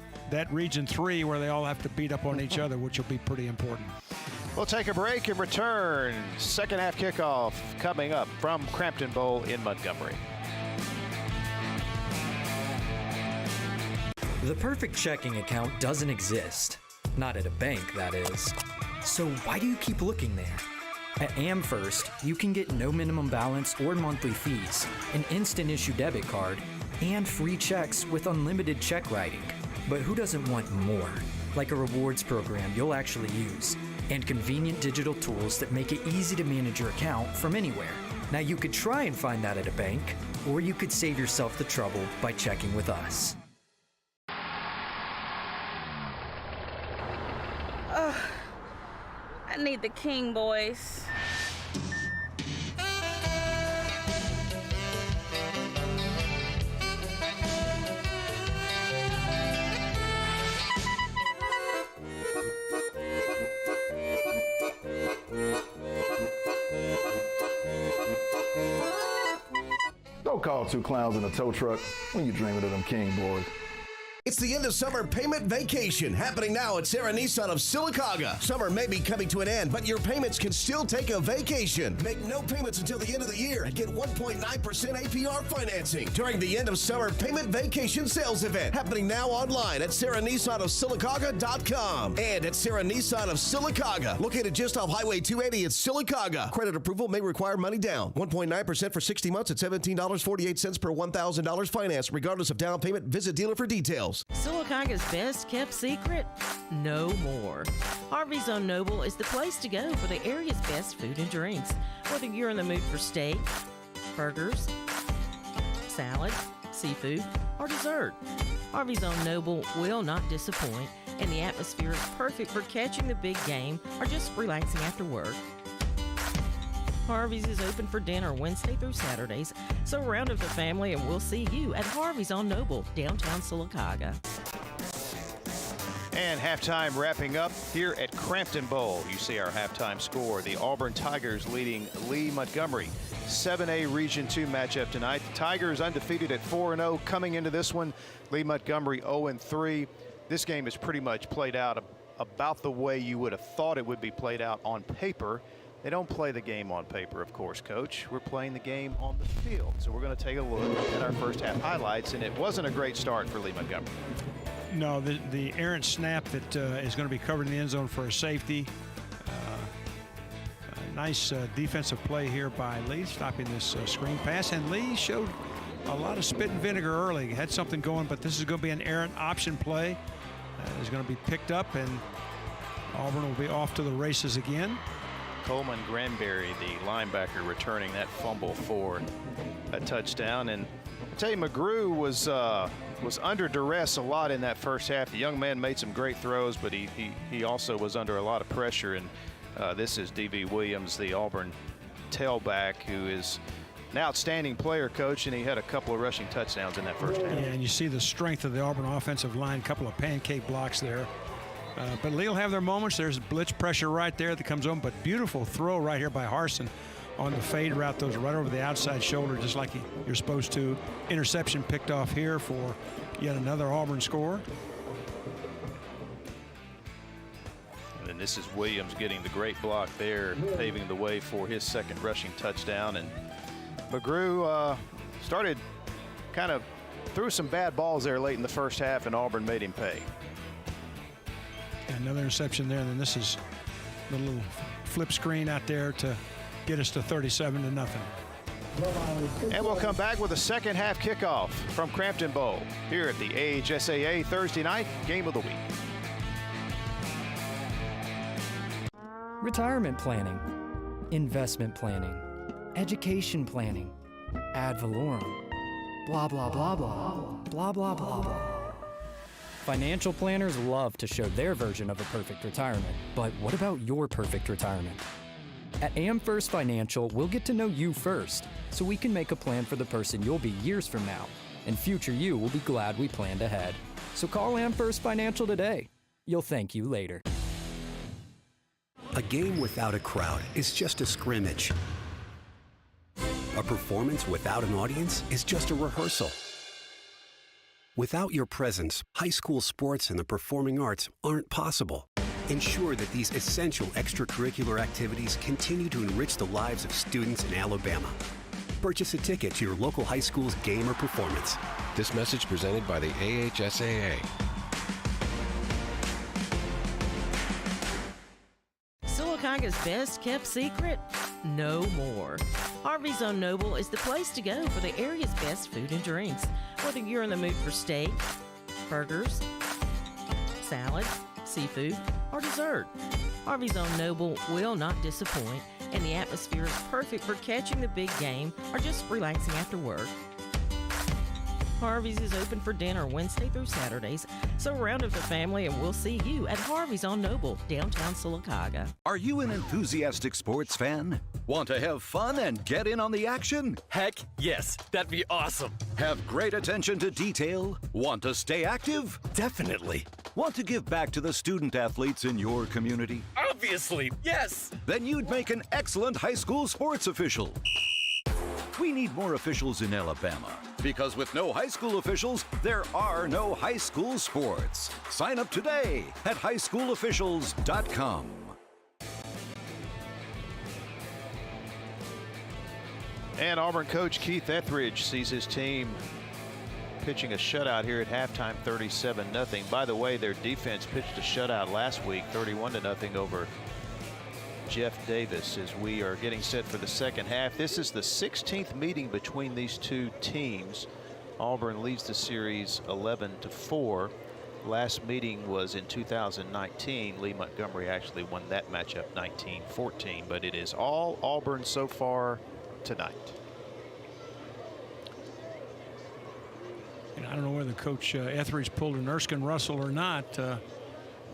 Region 3 where they all have to beat up on each other, which will be pretty important. We'll take a break and return. Second half kickoff coming up from Crampton Bowl in Montgomery. The perfect checking account doesn't exist. Not at a bank, that is. So why do you keep looking there? At AmFirst, you can get no minimum balance or monthly fees, an instant issue debit card, and free checks with unlimited check writing. But who doesn't want more? Like a rewards program you'll actually use, and convenient digital tools that make it easy to manage your account from anywhere. Now you could try and find that at a bank, or you could save yourself the trouble by checking with us. I need the king, boys. Don't call two clowns in a tow truck when you're dreaming of them king boys. It's the end of summer payment vacation happening now at Sarah Nissan of Sylacauga. Summer may be coming to an end, but your payments can still take a vacation. Make no payments until the end of the year and get 1.9% APR financing during the end of summer payment vacation sales event happening now online at SarahNissanOfSylacauga.com and at Sarah Nissan of Sylacauga, located just off Highway 280 at Sylacauga. Credit approval may require money down. 1.9% for 60 months at $17.48 per $1,000 finance. Regardless of down payment, visit dealer for details. Sylacauga's best kept secret? No more. Harvey's on Noble is the place to go for the area's best food and drinks. Whether you're in the mood for steak, burgers, salad, seafood, or dessert, Harvey's on Noble will not disappoint, and the atmosphere is perfect for catching the big game or just relaxing after work. Harvey's is open for dinner Wednesday through Saturdays, so round up the family and we'll see you at Harvey's on Noble, downtown Sylacauga. And halftime wrapping up here at Crampton Bowl. You see our halftime score. The Auburn Tigers leading Lee Montgomery. 7A Region 2 matchup tonight. The Tigers undefeated at 4-0 coming into this one. Lee Montgomery 0-3. This game is pretty much played out about the way you would have thought it would be played out on paper. They don't play the game on paper, of course, Coach. We're playing the game on the field. So we're going to take a look at our first half highlights, and it wasn't a great start for Lee Montgomery. No, the errant snap that is going to be covered in the end zone for a safety. Nice defensive play here by Lee, stopping this screen pass. And Lee showed a lot of spit and vinegar early. Had something going, but this is going to be an errant option play. Is going to be picked up, and Auburn will be off to the races again. Coleman Granberry, the linebacker, returning that fumble for a touchdown. And I tell you, McGrew was under duress a lot in that first half. The young man made some great throws, but he also was under a lot of pressure. And this is D.V. Williams, the Auburn tailback, who is an outstanding player, Coach, and he had a couple of rushing touchdowns in that first half. Yeah, and you see the strength of the Auburn offensive line, a couple of pancake blocks there. But Lee will have their moments. There's blitz pressure right there that comes on, but beautiful throw right here by Harsin on the fade route. Those right over the outside shoulder, just like you're supposed to. Interception picked off here for yet another Auburn score. And this is Williams getting the great block there, paving the way for his second rushing touchdown. And McGrew started kind of threw some bad balls there late in the first half, and Auburn made him pay. Another interception there, and then this is the little flip screen out there to get us to 37-0. And we'll come back with a second half kickoff from Crampton Bowl here at the AHSAA Thursday night game of the week. Retirement planning, investment planning, education planning, ad valorem, blah, blah, blah, blah, blah, blah, blah, blah. Financial planners love to show their version of a perfect retirement, but what about your perfect retirement? At AmFirst Financial, we'll get to know you first, so we can make a plan for the person you'll be years from now, and future you will be glad we planned ahead. So call AmFirst Financial today. You'll thank you later. A game without a crowd is just a scrimmage. A performance without an audience is just a rehearsal. Without your presence, high school sports and the performing arts aren't possible. Ensure that these essential extracurricular activities continue to enrich the lives of students in Alabama. Purchase a ticket to your local high school's game or performance. This message presented by the AHSAA. Siliconga's best kept secret? No more. Harvey's on Noble is the place to go for the area's best food and drinks. Whether you're in the mood for steak, burgers, salad, seafood, or dessert, Harvey's on Noble will not disappoint, and the atmosphere is perfect for catching the big game or just relaxing after work. Harvey's is open for dinner Wednesday through Saturdays, so round up the family and we'll see you at Harvey's on Noble, downtown Silicaga. Are you an enthusiastic sports fan? Want to have fun and get in on the action? Heck yes, that'd be awesome. Have great attention to detail? Want to stay active? Definitely. Want to give back to the student athletes in your community? Obviously, yes. Then you'd make an excellent high school sports official. We need more officials in Alabama, because with no high school officials, there are no high school sports. Sign up today at highschoolofficials.com. And Auburn coach Keith Etheridge sees his team pitching a shutout here at halftime, 37-0. By the way, their defense pitched a shutout last week, 31-0 over Jeff Davis, as we are getting set for the second half. This is the 16th meeting between these two teams. Auburn leads the series 11-4. Last meeting was in 2019. Lee Montgomery actually won that matchup 19-14, but it is all Auburn so far tonight. And I don't know whether Coach Etheridge pulled an Erskine Russell or not.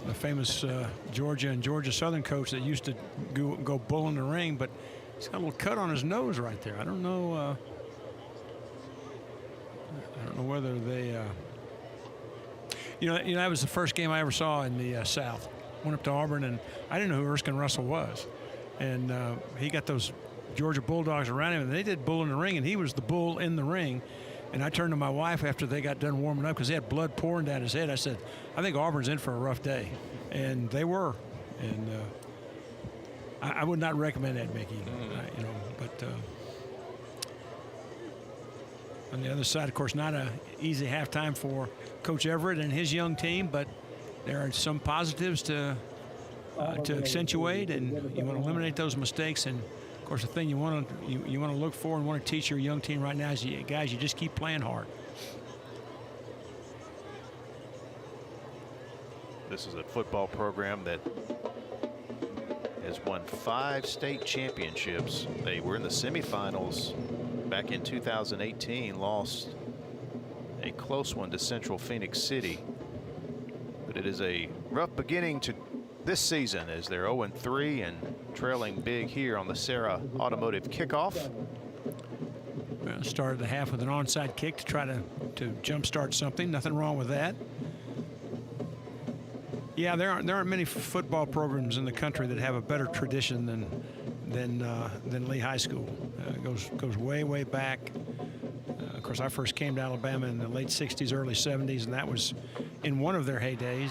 The famous Georgia and Georgia Southern coach that used to go bull in the ring, but he's got a little cut on his nose right there. I don't know whether they that was the first game I ever saw in the South. Went up to Auburn, and I didn't know who Erskine Russell was, and he got those Georgia Bulldogs around him, and they did bull in the ring, and he was the bull in the ring. And I turned to my wife after they got done warming up, because he had blood pouring down his head. I said, I think Auburn's in for a rough day. And they were. And I would not recommend that, Mickey. But on the other side, of course, not an easy halftime for Coach Everett and his young team, but there are some positives to accentuate, and you want to eliminate those mistakes. And of course, the thing you want to look for and want to teach your young team right now is, guys, you just keep playing hard. This is a football program that has won 5 state championships. They were in the semifinals back in 2018, lost a close one to Central Phoenix City. But it is a rough beginning to this season, as they're 0-3 and trailing big here on the Sarah Automotive kickoff. Well, started the half with an onside kick to try to jumpstart something. Nothing wrong with that. Yeah, there aren't many football programs in the country that have a better tradition than Lee High School. Goes way back. Of course, I first came to Alabama in the late '60s, early '70s, and that was in one of their heydays.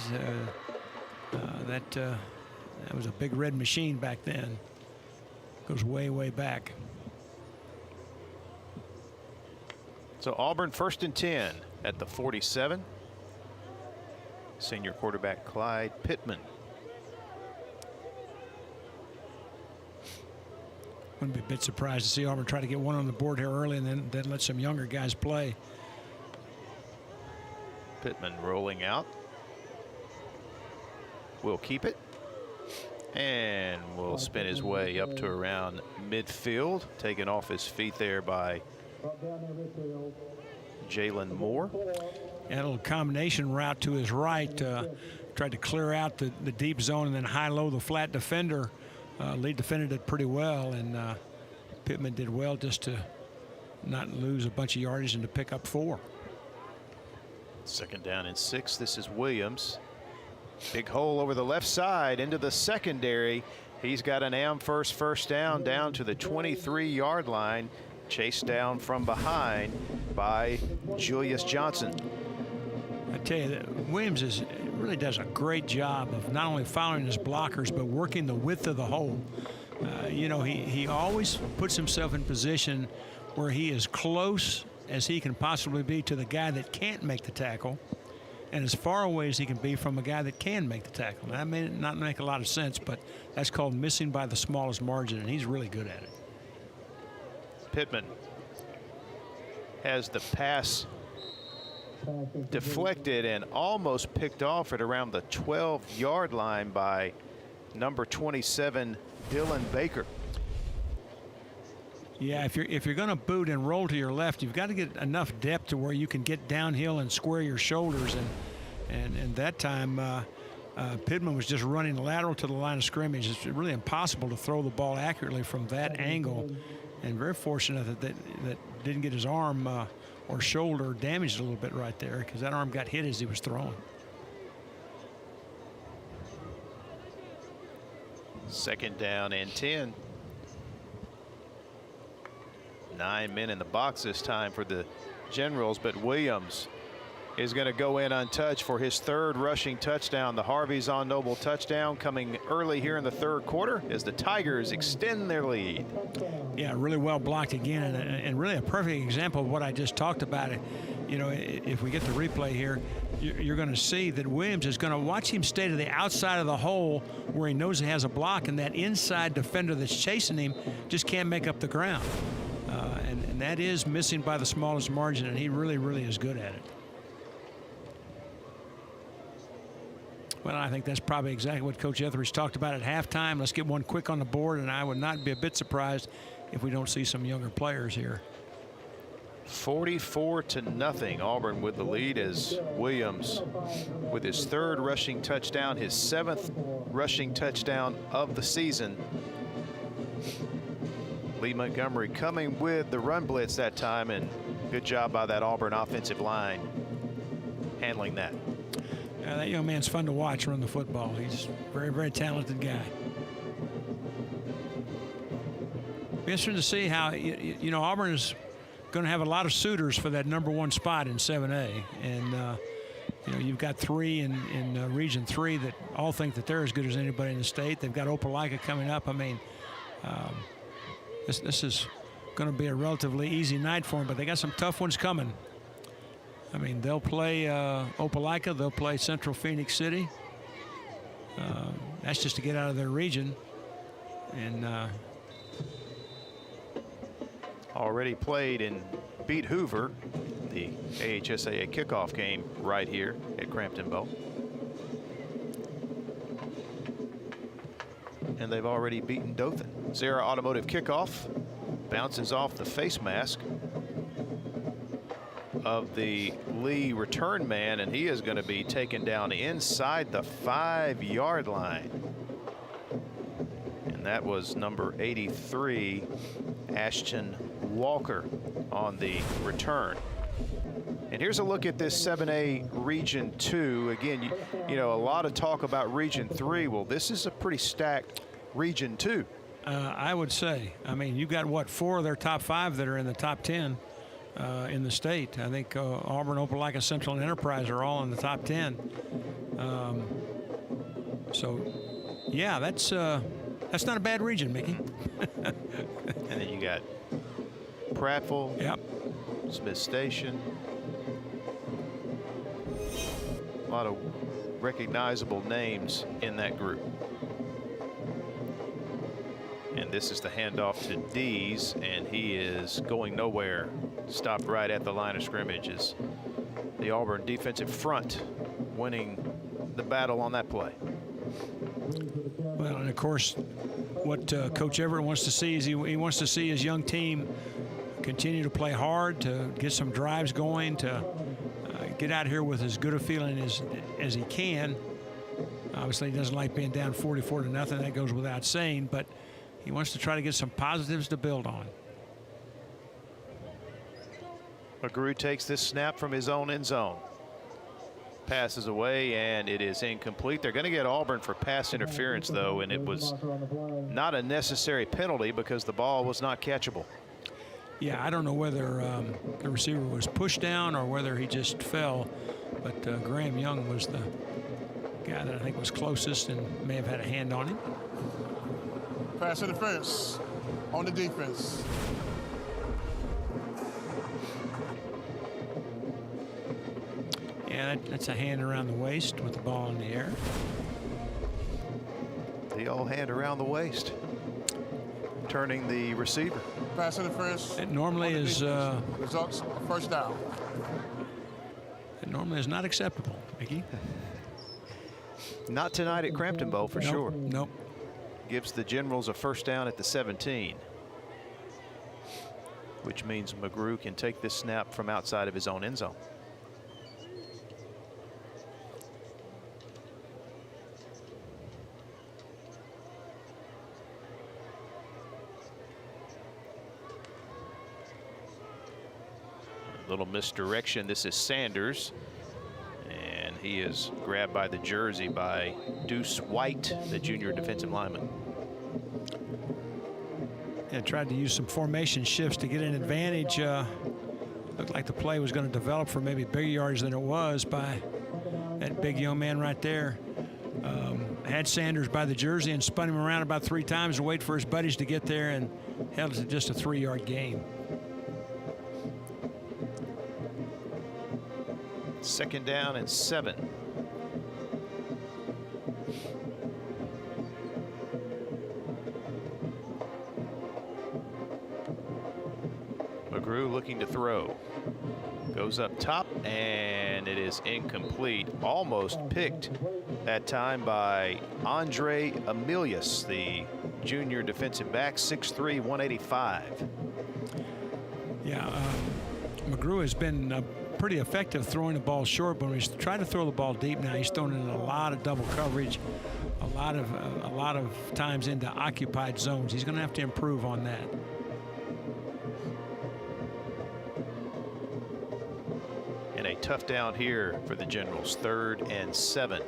That was a big red machine back then. Goes way back. So Auburn 1st and 10 at the 47. Senior quarterback Clyde Pittman. Wouldn't be a bit surprised to see Auburn try to get one on the board here early, and then let some younger guys play. Pittman rolling out. Will keep it, and will spin his way up to around midfield, taken off his feet there by Jalen Moore. And a little combination route to his right, tried to clear out the deep zone and then high-low the flat defender. Lee defended it pretty well, and Pittman did well just to not lose a bunch of yardage and to pick up 4. 2nd down and 6. This is Williams. Big hole over the left side into the secondary. He's got an Amherst first down to the 23-yard line. chased down from behind by Julius Johnson. I tell you that Williams really does a great job of not only following his blockers but working the width of the hole. You know, he always puts himself in position where he is close as he can possibly be to the guy that can't make the tackle, and as far away as he can be from a guy that can make the tackle. Now, that may not make a lot of sense, but that's called missing by the smallest margin, and he's really good at it. Pittman has the pass deflected and almost picked off at around the 12-yard line by number 27, Dylan Baker. Yeah, if you're going to boot and roll to your left, you've got to get enough depth to where you can get downhill and square your shoulders. And that time, Pittman was just running lateral to the line of scrimmage. It's really impossible to throw the ball accurately from that angle. And very fortunate that didn't get his arm or shoulder damaged a little bit right there, because that arm got hit as he was throwing. Second down and 10. 9 men in the box this time for the Generals, but Williams is going to go in untouched for his third rushing touchdown. The Harvey's on Noble touchdown coming early here in the third quarter as the Tigers extend their lead. Yeah, really well blocked again, and really a perfect example of what I just talked about. You know, if we get the replay here, you're going to see that Williams is going to watch him stay to the outside of the hole where he knows he has a block, and that inside defender that's chasing him just can't make up the ground. And that is missing by the smallest margin, and he really, really is good at it. Well, I think that's probably exactly what Coach Etheridge talked about at halftime. Let's get one quick on the board, and I would not be a bit surprised if we don't see some younger players here. 44-0, Auburn with the lead as Williams with his third rushing touchdown, his 7th rushing touchdown of the season. Lee Montgomery coming with the run blitz that time, and good job by that Auburn offensive line handling that. Yeah, that young man's fun to watch run the football. He's a very, very talented guy. Be interesting to see how, you know, Auburn is going to have a lot of suitors for that #1 spot in 7A. And, you know, you've got 3 in Region 3 that all think that they're as good as anybody in the state. They've got Opelika coming up. I mean, this is going to be a relatively easy night for them, but they got some tough ones coming. I mean, they'll play Opelika, they'll play Central Phoenix City. That's just to get out of their region. And already played and beat Hoover, the AHSAA kickoff game right here at Crampton Bowl. And they've already beaten Dothan. Zara Automotive kickoff bounces off the face mask of the Lee return man, and he is going to be taken down inside the 5-yard line. And that was number 83, Ashton Walker, on the return. And here's a look at this 7A Region 2. Again, you know, a lot of talk about Region 3. Well, this is a pretty stacked Region 2. I would say. I mean, you've got, what, 4 of their top 5 that are in the top 10 in the state. I think Auburn, Opelika, Central, and Enterprise are all in the top 10. So, yeah, that's not a bad region, Mickey. And then you got Prattville, yep, Smith Station. A lot of recognizable names in that group. And this is the handoff to Dees, and he is going nowhere. Stopped right at the line of scrimmage as the Auburn defensive front winning the battle on that play. Well, and of course, what Coach Everett wants to see is he wants to see his young team continue to play hard, to get some drives going, to get out here with as good a feeling as he can. Obviously, he doesn't like being down 44-0. That goes without saying, but he wants to try to get some positives to build on. McGrew takes this snap from his own end zone. Passes away, and it is incomplete. They're going to get Auburn for pass interference, though, and it was not a necessary penalty because the ball was not catchable. Yeah, I don't know whether the receiver was pushed down or whether he just fell, but Graham Young was the guy that I think was closest and may have had a hand on him. Pass interference on the defense. Yeah, that's a hand around the waist with the ball in the air. The old hand around the waist, turning the receiver. Pass interference. It normally is. Results a first down. It normally is not acceptable, Mickey. Not tonight at Crampton Bowl for sure. Nope. Gives the Generals a first down at the 17, which means McGrew can take this snap from outside of his own end zone. Little misdirection. This is Sanders, and he is grabbed by the jersey by Deuce White, the junior defensive lineman. And tried to use some formation shifts to get an advantage. Looked like the play was going to develop for maybe bigger yards than it was by that big young man right there. Had Sanders by the jersey and spun him around about 3 times and wait for his buddies to get there and held it to just a 3-yard gain. Second down and 7. McGrew looking to throw. Goes up top, and it is incomplete. Almost picked that time by Andre Emilius, the junior defensive back, 6'3", 185. Yeah, McGrew has been pretty effective throwing the ball short, but when he's trying to throw the ball deep now, he's thrown in a lot of double coverage, a lot of times into occupied zones. He's going to have to improve on that. And a tough down here for the Generals, 3rd and 7.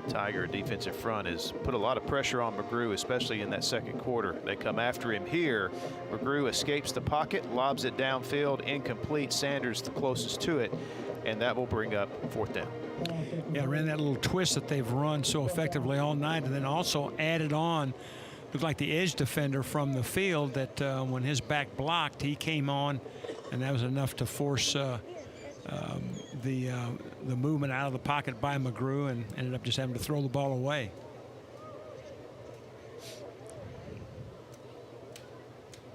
Tiger defensive front has put a lot of pressure on McGrew, especially in that second quarter. They come after him here. McGrew escapes the pocket, lobs it downfield, incomplete. Sanders the closest to it, and that will bring up 4th down. Yeah, ran that little twist that they've run so effectively all night, and then also added on, looked like the edge defender from the field that when his back blocked, he came on, and that was enough to force the movement out of the pocket by McGrew, and ended up just having to throw the ball away.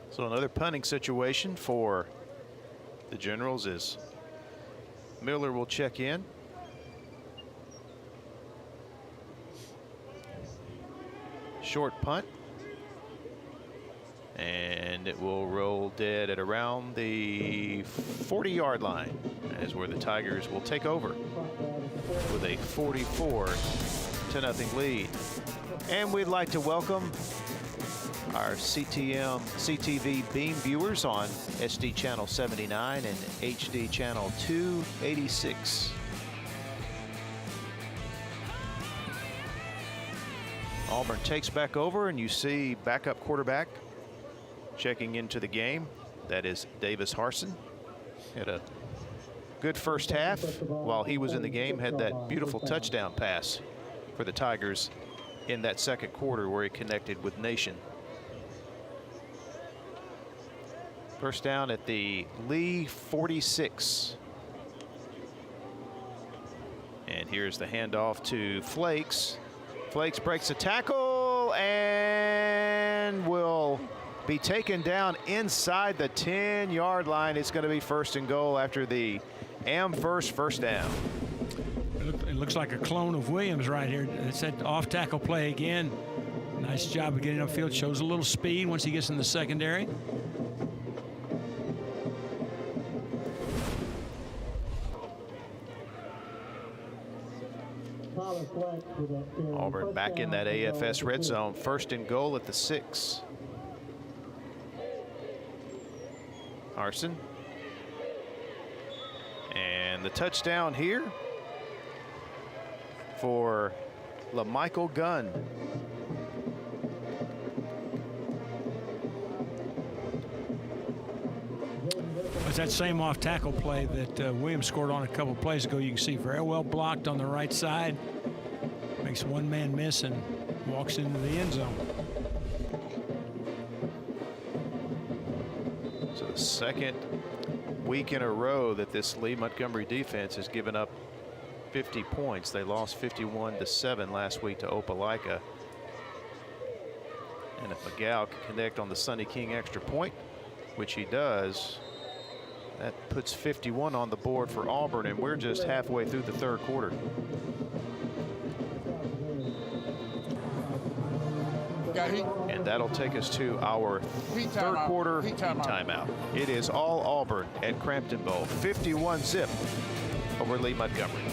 So another punting situation for the Generals as Miller will check in. Short punt. And it will roll dead at around the 40-yard line, as where the Tigers will take over with a 44-0 lead. And we'd like to welcome our CTV beam viewers on SD channel 79 and HD channel 286. Auburn takes back over, and you see backup quarterback checking into the game. That is Davis Harsin. Had a good first half while he was in the game. Had that beautiful touchdown pass for the Tigers in that second quarter where he connected with Nation. First down at the Lee 46. And here's the handoff to Flakes. Flakes breaks a tackle and will be taken down inside the 10-yard line. It's going to be 1st and goal after the Amherst first down. It looks like a clone of Williams right here. It's that off tackle play again. Nice job of getting upfield. Shows a little speed once he gets in the secondary. Auburn back in that AFS red zone. 1st and goal at the 6. Harsin. And the touchdown here for LaMichael Gunn. was that same off-tackle play that Williams scored on a couple plays ago. You can see very well blocked on the right side. Makes one man miss and walks into the end zone. So the second week in a row that this Lee Montgomery defense has given up 50 points. They lost 51-7 last week to Opelika. And if McGow can connect on the Sonny King extra point, which he does, that puts 51 on the board for Auburn, and we're just halfway through the third quarter. And that'll take us to our third quarter heat timeout. It is all Auburn at Crampton Bowl. 51-zip over Lee Montgomery.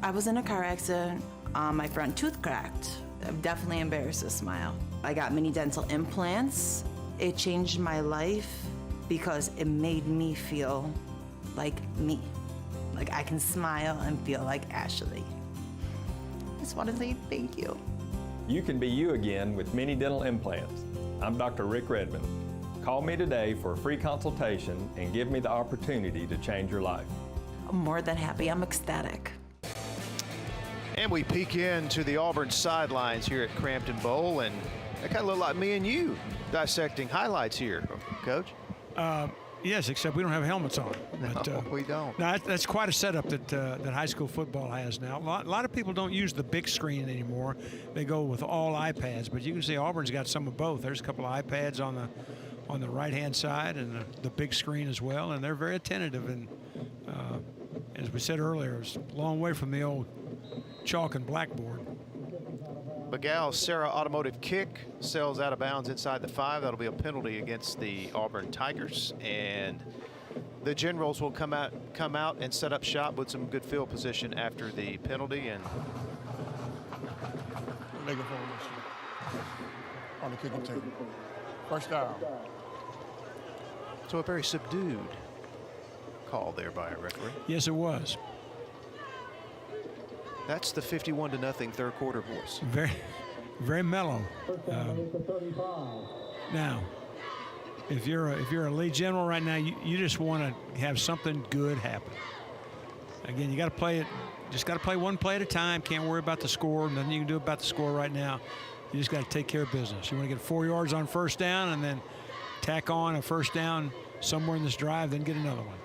I was in a car accident. My front tooth cracked. I'm definitely embarrassed to smile. I got mini dental implants. It changed my life because it made me feel like me. Like I can smile and feel like Ashley. I just want to say thank you. You can be you again with mini dental implants. I'm Dr. Rick Redmond. Call me today for a free consultation and give me the opportunity to change your life. I'm more than happy. I'm ecstatic. And we peek into the Auburn sidelines here at Crampton Bowl, and that kind of looked like me and you dissecting highlights here, Coach. Yes, except we don't have helmets on. But, no, we don't. No, that's quite a setup that high school football has now. A lot of people don't use the big screen anymore. They go with all iPads, but you can see Auburn's got some of both. There's a couple of iPads on the right-hand side and the big screen as well, and they're very attentive. And as we said earlier, it's a long way from the old chalk and blackboard. McGow's Sarah automotive kick sails out of bounds inside the 5. That'll be a penalty against the Auburn Tigers, and the Generals will come out and set up shop with some good field position after the penalty. And on the kicking team. First down. So a very subdued call there by a referee. Yes, it was. That's the 51-0 third quarter voice. Very, very mellow. Now, if you're a Lee General right now, you just want to have something good happen. Again, you got to play it. Just got to play one play at a time. Can't worry about the score. Nothing you can do about the score right now. You just got to take care of business. You want to get 4 yards on first down and then tack on a first down somewhere in this drive, then get another one.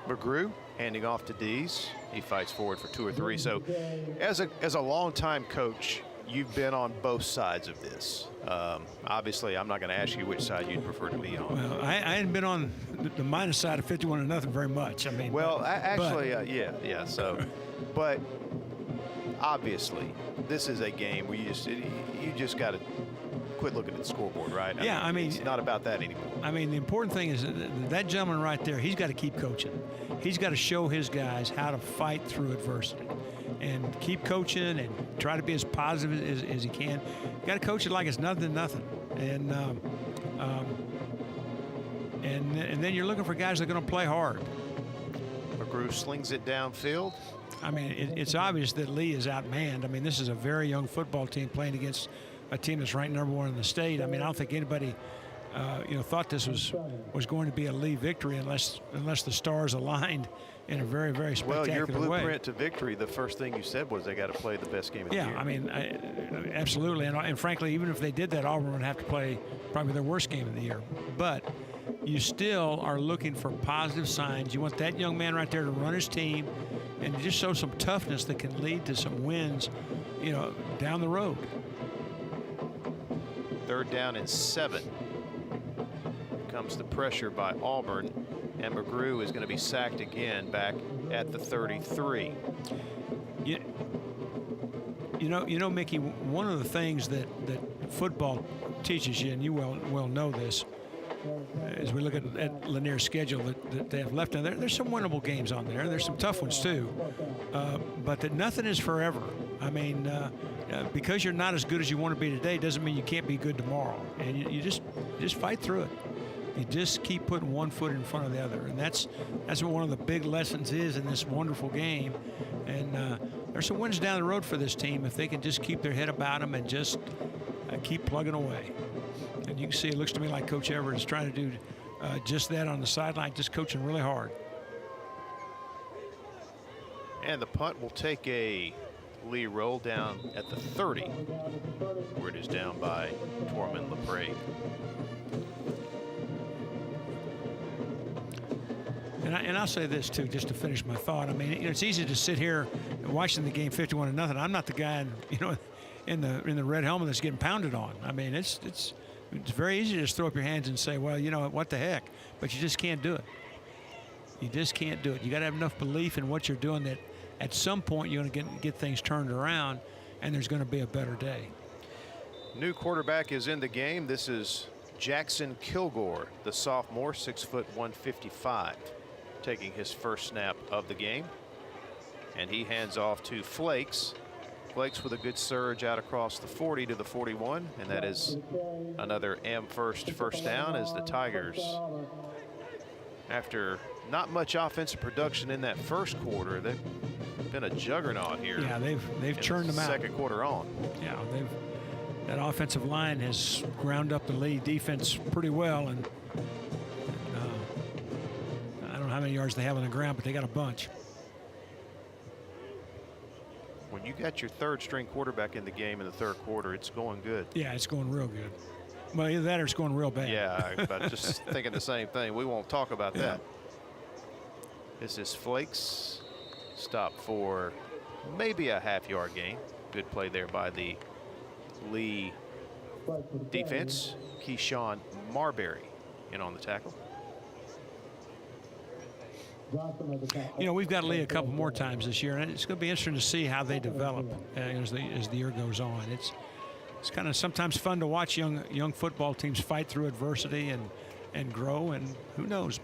McGrew handing off to Dees. He fights forward for 2 or 3. So as a longtime coach, you've been on both sides of this. Obviously, I'm not going to ask you which side you'd prefer to be on. Well, I hadn't been on the minus side of 51-0 very much. I mean, well, yeah. So, but obviously, this is a game where you just got to quit looking at the scoreboard, right? I mean, it's not about that anymore. I mean, the important thing is that gentleman right there, he's got to keep coaching. He's got to show his guys how to fight through adversity and keep coaching and try to be as positive as he can. You got to coach it like it's nothing. And then you're looking for guys that are going to play hard. McGrew slings it downfield. I mean, it's obvious that Lee is outmanned. I mean, this is a very young football team playing against a team that's ranked #1 in the state. I mean, I don't think anybody, thought this was going to be a Lee victory unless the stars aligned in a very, very spectacular way. Well, your blueprint to victory, the first thing you said was they got to play the best game of the year. Yeah, I mean, absolutely. And frankly, even if they did that, Auburn would have to play probably their worst game of the year. But you still are looking for positive signs. You want that young man right there to run his team and just show some toughness that can lead to some wins, down the road. 3rd down and 7. Comes the pressure by Auburn, and McGrew is going to be sacked again back at the 33. You know, Mickey, one of the things that football teaches you, and you well know this, as we look at Lanier's schedule that they have left on there, there's some winnable games on there. There's some tough ones too, but that nothing is forever. I mean, because you're not as good as you want to be today doesn't mean you can't be good tomorrow. And you just fight through it. You just keep putting one foot in front of the other, and that's what one of the big lessons is in this wonderful game. And there's some wins down the road for this team if they can just keep their head about them and just keep plugging away. And you can see it looks to me like Coach Everett is trying to do just that on the sideline, just coaching really hard. And the punt will take a Lee roll down at the 30, where it is down by Tormund LaPrade. And I'll say this too, just to finish my thought. I mean, it's easy to sit here watching the game 51-0. I'm not the guy, in the red helmet that's getting pounded on. I mean, it's very easy to just throw up your hands and say, well, what the heck? But you just can't do it. You just can't do it. You got to have enough belief in what you're doing that at some point you're going to get things turned around, and there's going to be a better day. New quarterback is in the game. This is Jackson Kilgore, the sophomore, 6 foot 155, taking his first snap of the game. And he hands off to Flakes. Flakes with a good surge out across the 4 to the 41, and that is another first down as the Tigers, after not much offensive production in that first quarter, they've been a juggernaut here. Yeah, they've churned them out. Second quarter on. Yeah, that offensive line has ground up the Lee defense pretty well, and I don't know how many yards they have on the ground, but they got a bunch. When you got your third string quarterback in the game in the third quarter, it's going good. Yeah, it's going real good. Well, either that or it's going real bad. Yeah, but just thinking the same thing. We won't talk about that. This is Flakes. Stop for maybe a half-yard gain. Good play there by the Lee defense. Keyshawn Marbury in on the tackle. We've got Lee a couple more times this year, and it's going to be interesting to see how they develop as the year goes on. It's kind of sometimes fun to watch young football teams fight through adversity and grow, and who knows,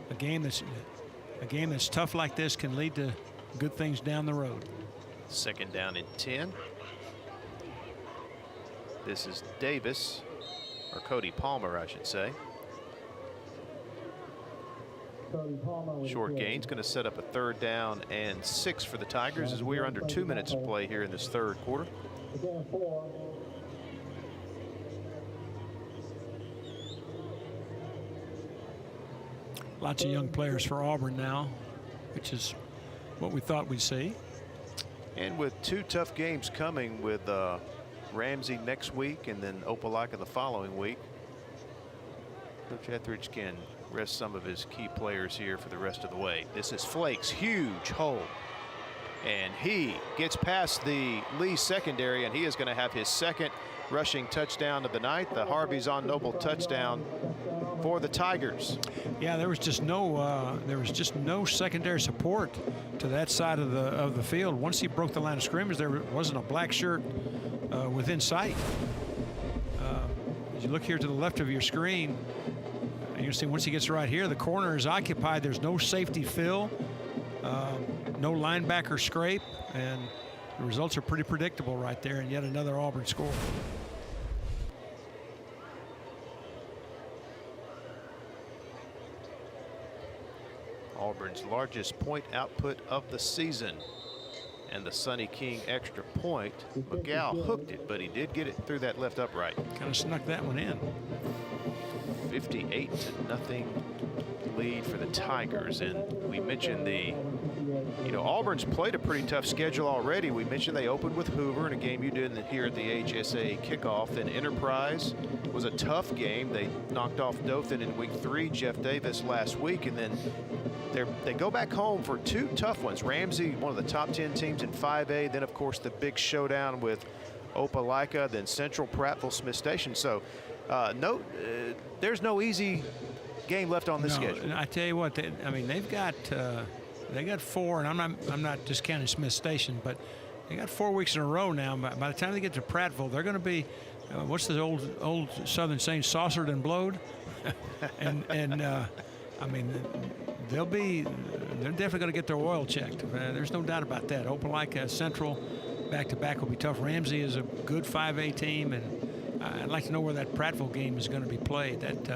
a game that's tough like this can lead to good things down the road. Second down and 10. This is Davis, or Cody Palmer, I should say. Short gain's going to set up a 3rd down and 6 for the Tigers as we are under 2 minutes of play here in this third quarter. Lots of young players for Auburn now, which is what we thought we'd see. And with 2 tough games coming, with Ramsey next week and then Opelika the following week, Coach Etheridge can rest some of his key players here for the rest of the way. This is Flakes, huge hole, and he gets past the Lee secondary, and he is going to have his second rushing touchdown of the night. The Harvey's on Noble touchdown for the Tigers. Yeah, there was just no secondary support to that side of the field. Once he broke the line of scrimmage, there wasn't a black shirt within sight. As you look here to the left of your screen, you can see once he gets right here, the corner is occupied. There's no safety fill, no linebacker scrape, and the results are pretty predictable right there, and yet another Auburn score. Auburn's largest point output of the season, and the Sonny King extra point. McGow hooked it, but he did get it through that left upright. Kind of snuck that one in. 58-0 lead for the Tigers. And we mentioned Auburn's played a pretty tough schedule already. We mentioned they opened with Hoover in a game you did here at the HSA kickoff. Then Enterprise was a tough game. They knocked off Dothan in week 3, Jeff Davis last week, and then they go back home for 2 tough ones. Ramsey, one of the top 10 teams in 5A, then of course the big showdown with Opelika, then Central, Prattville, Smith Station. So there's no easy game left on this schedule. I tell you what, they've got they got 4, and I'm not just counting Smith Station, but they got 4 weeks in a row now. By the time they get to Prattville, they're going to be, what's the old Southern saying, saucered and blowed? and I mean, they're definitely going to get their oil checked. There's no doubt about that. Opelika Central back-to-back will be tough. Ramsey is a good 5A team, and I'd like to know where that Prattville game is going to be played. That's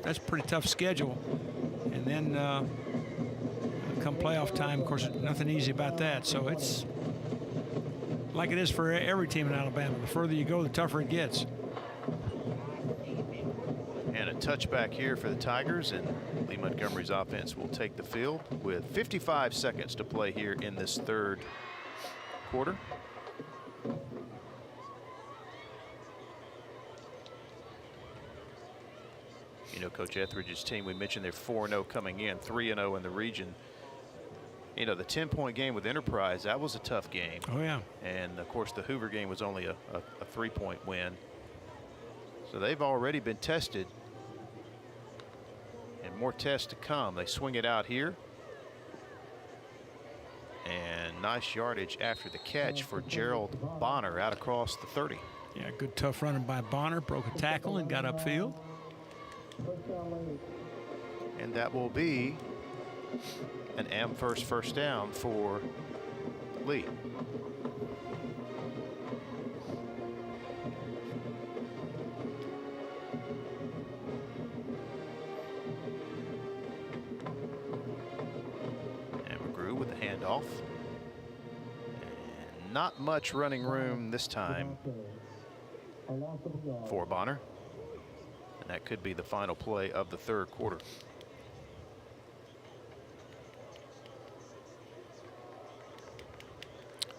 a pretty tough schedule. And then come playoff time, of course, nothing easy about that. So it's like it is for every team in Alabama. The further you go, the tougher it gets. And a touchback here for the Tigers, and Lee Montgomery's offense will take the field with 55 seconds to play here in this third quarter. You know, Coach Etheridge's team, we mentioned they're 4-0 coming in, 3-0 in the region. You know, the 10-point game with Enterprise, that was a tough game. Oh, yeah. And, of course, the Hoover game was only a 3-point win. So they've already been tested. And more tests to come. They swing it out here. And nice yardage after the catch for Gerald Bonner out across the 30. Yeah, good tough running by Bonner. Broke a tackle and got upfield. And that will be an Amherst first down for Lee. And McGrew with the handoff. And not much running room this time for Bonner. And that could be the final play of the third quarter.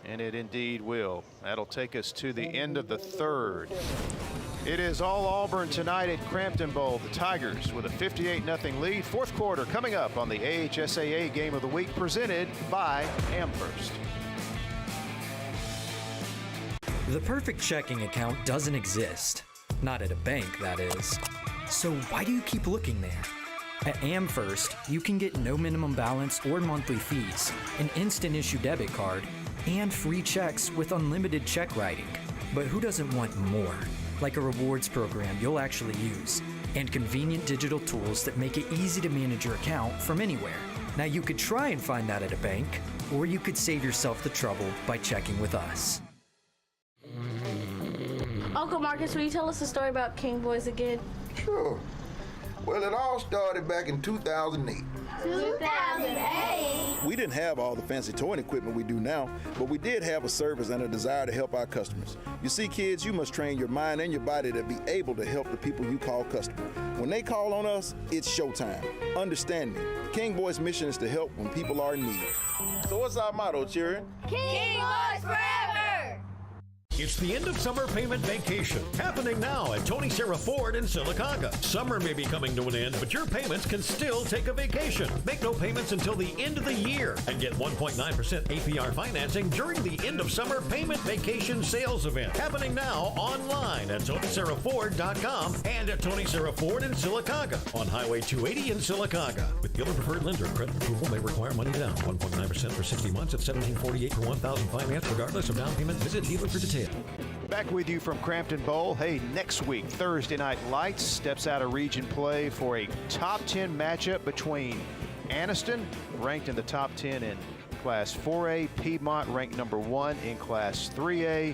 And it indeed will. That'll take us to the end of the third. It is all Auburn tonight at Crampton Bowl. The Tigers with a 58-0 lead. Fourth quarter coming up on the AHSAA Game of the Week, presented by Amherst. The perfect checking account doesn't exist. Not at a bank, that is. So why do you keep looking there? At Amherst, you can get no minimum balance or monthly fees, an instant issue debit card, and free checks with unlimited check writing. But who doesn't want more? Like a rewards program you'll actually use, and convenient digital tools that make it easy to manage your account from anywhere. Now you could try and find that at a bank, or you could save yourself the trouble by checking with us. Uncle Marcus, will you tell us a story about King Boys again? Sure. Well, it all started back in 2008. 2008? We didn't have all the fancy toy equipment we do now, but we did have a service and a desire to help our customers. You see, kids, you must train your mind and your body to be able to help the people you call customer. When they call on us, it's showtime. Understand me. King Boys' mission is to help when people are in need. So what's our motto, children? King Boys forever! It's the end of summer payment vacation, happening now at Tony Sarah Ford in Sylacauga. Summer may be coming to an end, but your payments can still take a vacation. Make no payments until the end of the year and get 1.9% APR financing during the end of summer payment vacation sales event, happening now online at TonySarahFord.com and at Tony Sarah Ford in Sylacauga on Highway 280 in Sylacauga. With the other preferred lender, credit approval may require money down. 1.9% for 60 months at $17.48 per 1,000 finance, regardless of down payment. Visit dealer for details. Back with you from Crampton Bowl. Hey, next week, Thursday Night Lights steps out of region play for a top 10 matchup between Anniston, ranked in the top 10 in Class 4A, Piedmont, ranked number 1 in Class 3A.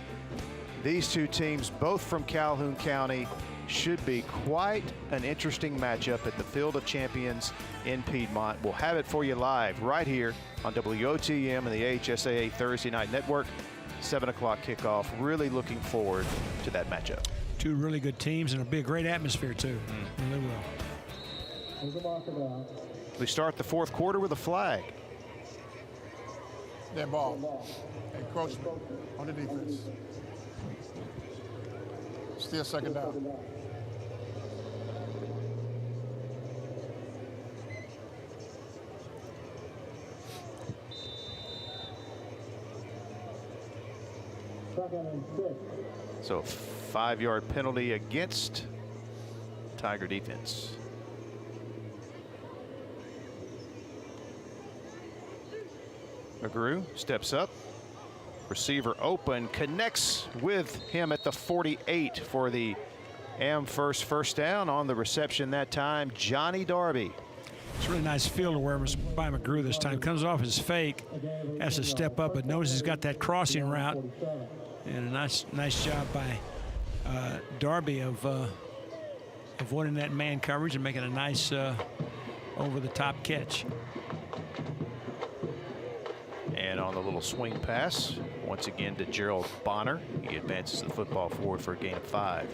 These two teams, both from Calhoun County, should be quite an interesting matchup at the Field of Champions in Piedmont. We'll have it for you live right here on WOTM and the AHSAA Thursday Night Network. 7 o'clock kickoff. Really looking forward to that matchup. Two really good teams, and it'll be a great atmosphere, too. Really will. We start the fourth quarter with a flag. That ball. Encroachment on the defense. Still second down. So 5-yard penalty against Tiger defense. McGrew steps up. Receiver open, connects with him at the 48 for the Amherst first down. On the reception that time, Johnny Darby. It's a really nice field awareness by McGrew this time. Comes off his fake, has to step up, but knows he's got that crossing route. And a nice job by Darby of avoiding that man coverage and making a nice over-the-top catch. And on the little swing pass, once again to Gerald Bonner. He advances the football forward for a gain of 5.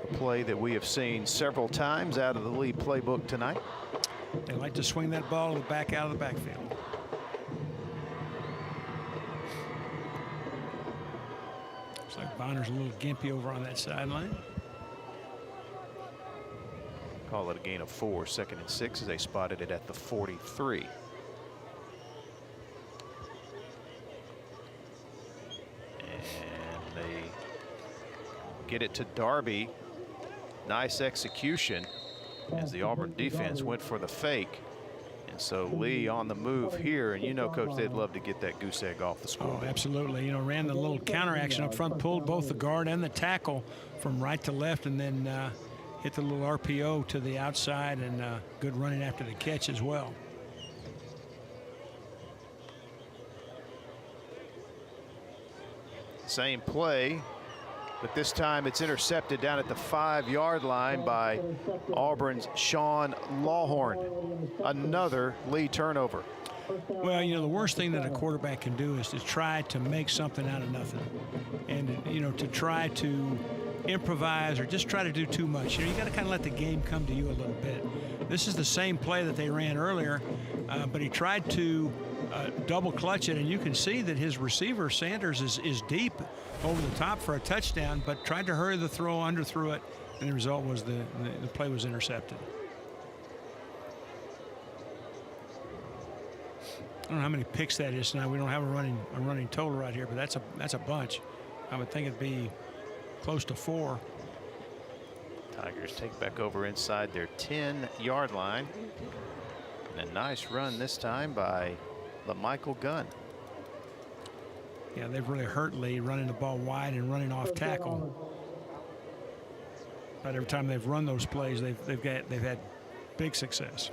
A play that we have seen several times out of the Lee playbook tonight. They like to swing that ball back out of the backfield. Looks like Bonner's a little gimpy over on that sideline. Call it a gain of 4, 2nd and 6 as they spotted it at the 43. And they get it to Darby. Nice execution as the Auburn defense went for the fake. And so Lee on the move here, and you know, Coach, they'd love to get that goose egg off the scoreboard. Oh, absolutely. You know, ran the little counter action up front, pulled both the guard and the tackle from right to left, and then hit the little RPO to the outside, and good running after the catch as well. Same play, but this time it's intercepted down at the 5-yard line by Auburn's Sean Lawhorn. Another Lee turnover. Well, you know, the worst thing that a quarterback can do is to try to make something out of nothing. And, you know, to try to improvise or just try to do too much. You know, you got to kind of let the game come to you a little bit. This is the same play that they ran earlier, but he tried to double clutch it, and you can see that his receiver, Sanders, is deep over the top for a touchdown, but tried to hurry the throw, underthrew it, and the result was the play was intercepted. I don't know how many picks that is now. We don't have a running total right here, but that's a bunch. I would think it'd be close to 4. Tigers take back over inside their 10-yard line. And a nice run this time by LaMichael Gunn. Yeah, they've really hurt Lee running the ball wide and running off tackle. But every time they've run those plays, they've had big success.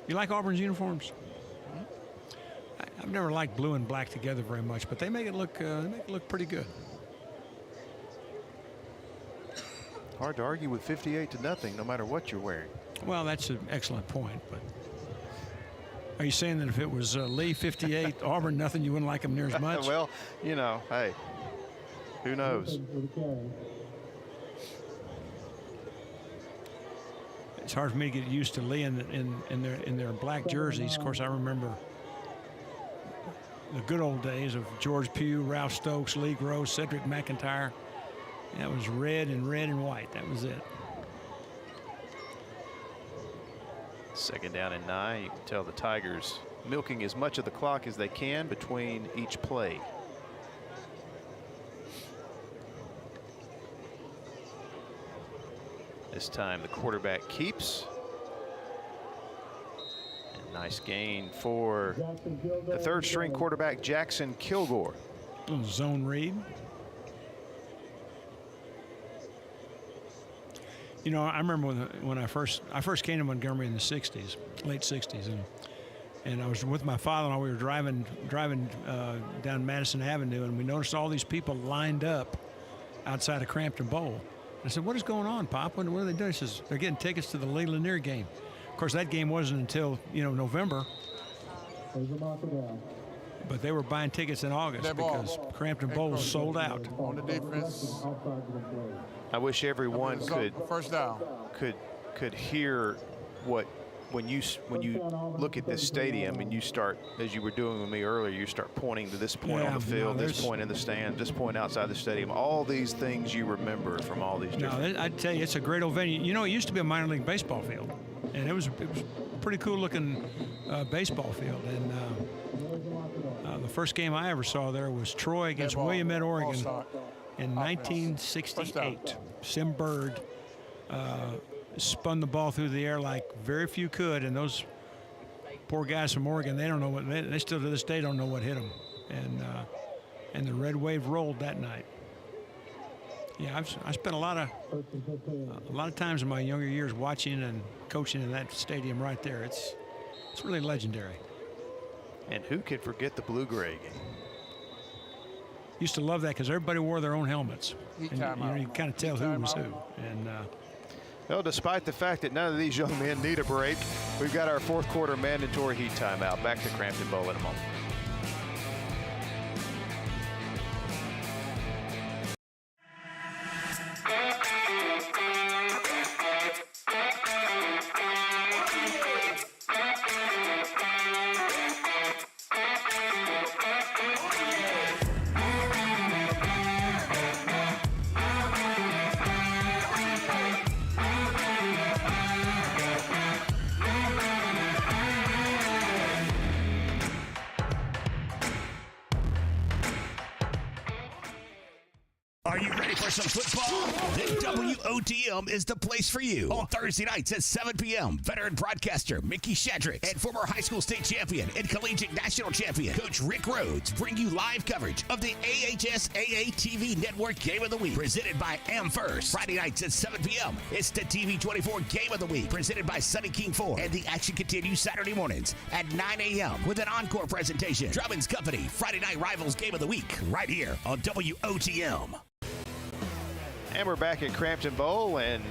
You like Auburn's uniforms? I've never liked blue and black together very much, but they make it look pretty good. Hard to argue with 58-0, no matter what you're wearing. Well, that's an excellent point. But are you saying that if it was Lee 58, Auburn nothing, you wouldn't like them near as much? Well, you know, hey, who knows? It's hard for me to get used to Lee in their black jerseys. Of course, I remember the good old days of George Pugh, Ralph Stokes, Lee Gross, Cedric McIntyre. That was red and white. That was it. 2nd down and 9. You can tell the Tigers milking as much of the clock as they can between each play. This time the quarterback keeps. And nice gain for the 3rd-string quarterback, Jackson Kilgore. Little zone read. You know, I remember when I first came to Montgomery in the 60s, late 60s, and I was with my father-in-law. We were driving down Madison Avenue, and we noticed all these people lined up outside of Crampton Bowl. I said, "What is going on, Pop? What are they doing?" He says, "They're getting tickets to the Lee Lanier game." Of course, that game wasn't until, you know, November. But they were buying tickets in August because Crampton Bowl was sold out. On the defense. I wish everyone could first down. could hear what when you look at this stadium and you start, as you were doing with me earlier, you start pointing to this point on the field, this point in the stand, this point outside the stadium, all these things you remember from all these different. No, I'd tell you, it's a great old venue. You know, it used to be a minor league baseball field, and it was a pretty cool looking baseball field. And The first game I ever saw there was Troy against Willamette, Oregon in 1968. Sim Bird spun the ball through the air like very few could, and those poor guys from Oregon, they don't know what, they still to this day don't know what hit them. And the red wave rolled that night. Yeah, I spent a lot of times in my younger years watching and coaching in that stadium right there. It's really legendary. And who can forget the blue-gray game? Used to love that because everybody wore their own helmets. And, you kind of tell who was who. And well, despite the fact that none of these young men need a break, we've got our fourth quarter mandatory heat timeout. Back to Crampton Bowl in a moment. Are you ready for some football? Then WOTM is the place for you. On Thursday nights at 7 p.m., veteran broadcaster Mickey Shadrick and former high school state champion and collegiate national champion Coach Rick Rhodes bring you live coverage of the AHSAA TV Network Game of the Week, presented by AmFirst. Friday nights at 7 p.m., it's the TV24 Game of the Week, presented by Sunny King Ford. And the action continues Saturday mornings at 9 a.m. with an encore presentation. Drummond's Company, Friday Night Rivals Game of the Week, right here on WOTM. And we're back at Crampton Bowl, and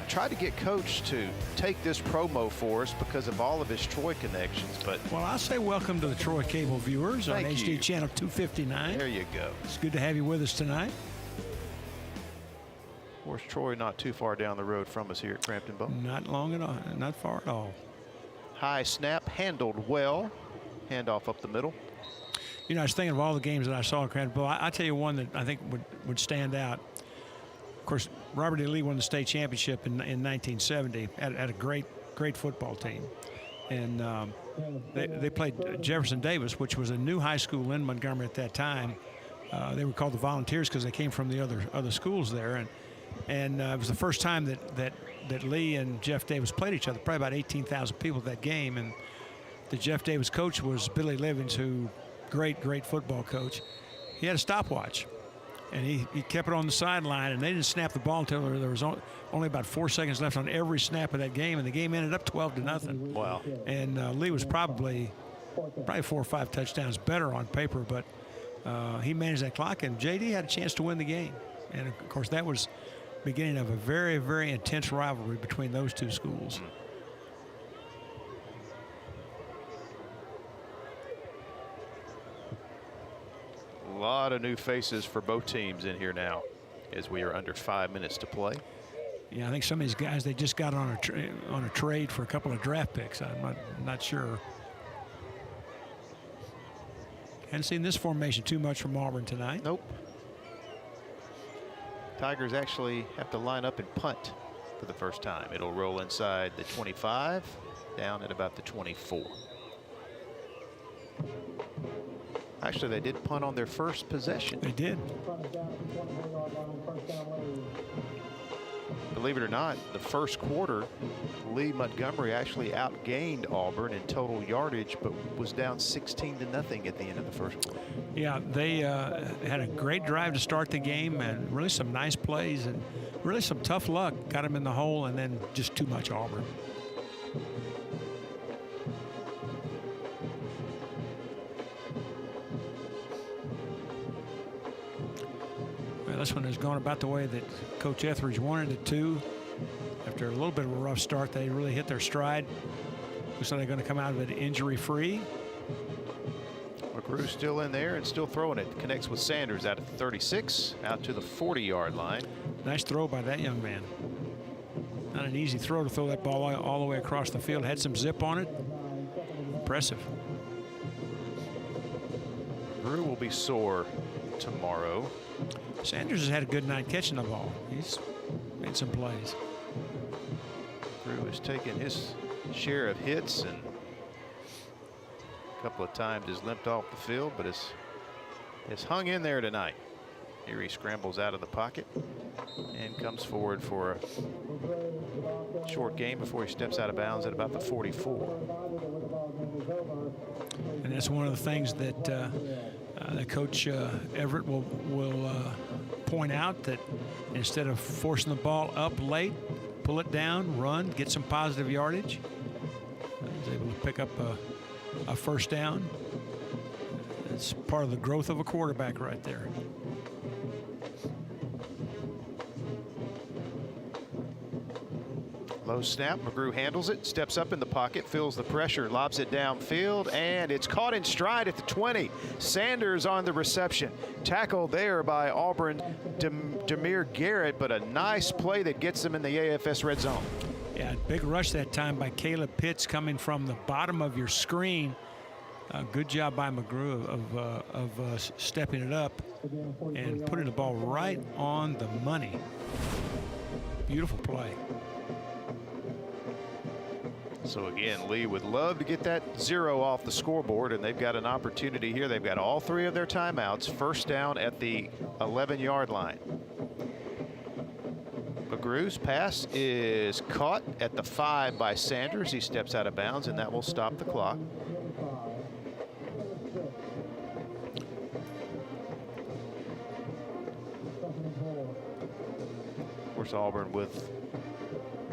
I tried to get Coach to take this promo for us because of all of his Troy connections. But well, I'll say welcome to the Troy cable viewers on HD channel 259. There you go. It's good to have you with us tonight. Of course, Troy not too far down the road from us here at Crampton Bowl. Not long at all, not far at all. High snap, handled well. Handoff up the middle. You know, I was thinking of all the games that I saw at Crampton Bowl. I'll tell you one that I think would stand out. Of course, Robert E. Lee won the state championship in 1970 at a great football team. And they played Jefferson Davis, which was a new high school in Montgomery at that time. They were called the Volunteers because they came from the other schools there. And it was the first time that Lee and Jeff Davis played each other. Probably about 18,000 people at that game. And the Jeff Davis coach was Billy Livings, who great football coach. He had a stopwatch. And he kept it on the sideline, and they didn't snap the ball until there was only about 4 seconds left on every snap of that game, and the game ended up 12-0. Wow. And Lee was probably 4 or 5 touchdowns better on paper, but he managed that clock, and J.D. had a chance to win the game. And, of course, that was the beginning of a very, very intense rivalry between those two schools. A lot of new faces for both teams in here now as we are under 5 minutes to play. Yeah, I think some of these guys, they just got on a trade for a couple of draft picks. I'm not sure. Hadn't seen this formation too much from Auburn tonight. Nope. Tigers actually have to line up and punt for the first time. It'll roll inside the 25, down at about the 24. Actually, they did punt on their first possession. They did. Believe it or not, the first quarter, Lee Montgomery actually outgained Auburn in total yardage, but was down 16-0 at the end of the first quarter. Yeah, they had a great drive to start the game, and really some nice plays and really some tough luck. Got them in the hole, and then just too much Auburn. This one has gone about the way that Coach Etheridge wanted it to. After a little bit of a rough start, they really hit their stride. Looks like they're going to come out of it injury-free. McGrew still in there and still throwing it. Connects with Sanders out at the 36, out to the 40-yard line. Nice throw by that young man. Not an easy throw to throw that ball all the way across the field. Had some zip on it. Impressive. McGrew will be sore tomorrow. Sanders has had a good night catching the ball. He's made some plays. Drew has taken his share of hits, and couple of times has limped off the field, but has hung in there tonight. Here he scrambles out of the pocket and comes forward for a short gain before he steps out of bounds at about the 44. And that's one of the things that the coach Everett will point out, that instead of forcing the ball up late, pull it down, run, get some positive yardage. He's able to pick up a first down. It's part of the growth of a quarterback right there. Low snap, McGrew handles it, steps up in the pocket, feels the pressure, lobs it downfield, and it's caught in stride at the 20. Sanders on the reception. Tackled there by Auburn Demir Garrett, but a nice play that gets them in the AFS red zone. Yeah, big rush that time by Caleb Pitts coming from the bottom of your screen. Good job by McGrew of stepping it up and putting the ball right on the money. Beautiful play. So again, Lee would love to get that 0 off the scoreboard, and they've got an opportunity here. They've got all 3 of their timeouts. First down at the 11-yard line. McGrew's pass is caught at the 5 by Sanders. He steps out of bounds, and that will stop the clock. Of course, Auburn with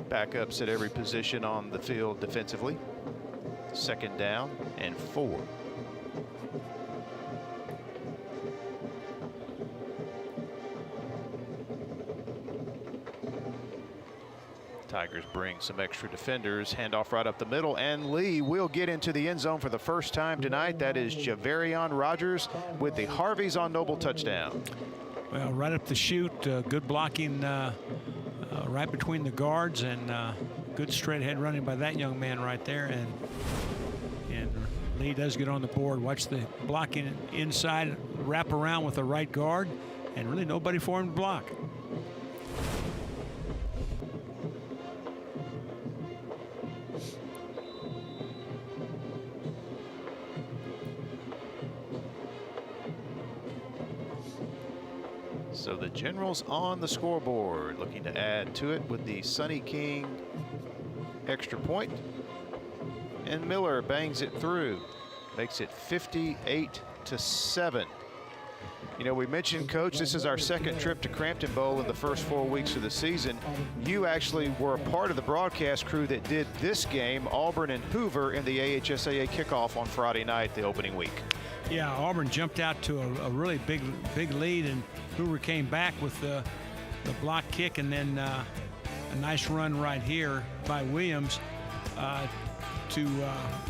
backups at every position on the field defensively. Second down and 4. Tigers bring some extra defenders. Handoff right up the middle, and Lee will get into the end zone for the first time tonight. That is Javarion Rogers with the Harvey's on Noble touchdown. Well, right up the chute, good blocking right between the guards, and good straight ahead running by that young man right there. And Lee does get on the board. Watch the blocking inside, wrap around with the right guard, and really nobody for him to block. So the Generals on the scoreboard, looking to add to it with the Sonny King extra point. And Miller bangs it through, makes it 58-7. You know, we mentioned, Coach, this is our second trip to Crampton Bowl in the first 4 weeks of the season. You actually were a part of the broadcast crew that did this game, Auburn and Hoover, in the AHSAA kickoff on Friday night, the opening week. Yeah, Auburn jumped out to a really big lead, and Hoover came back with the block kick, and then a nice run right here by Williams to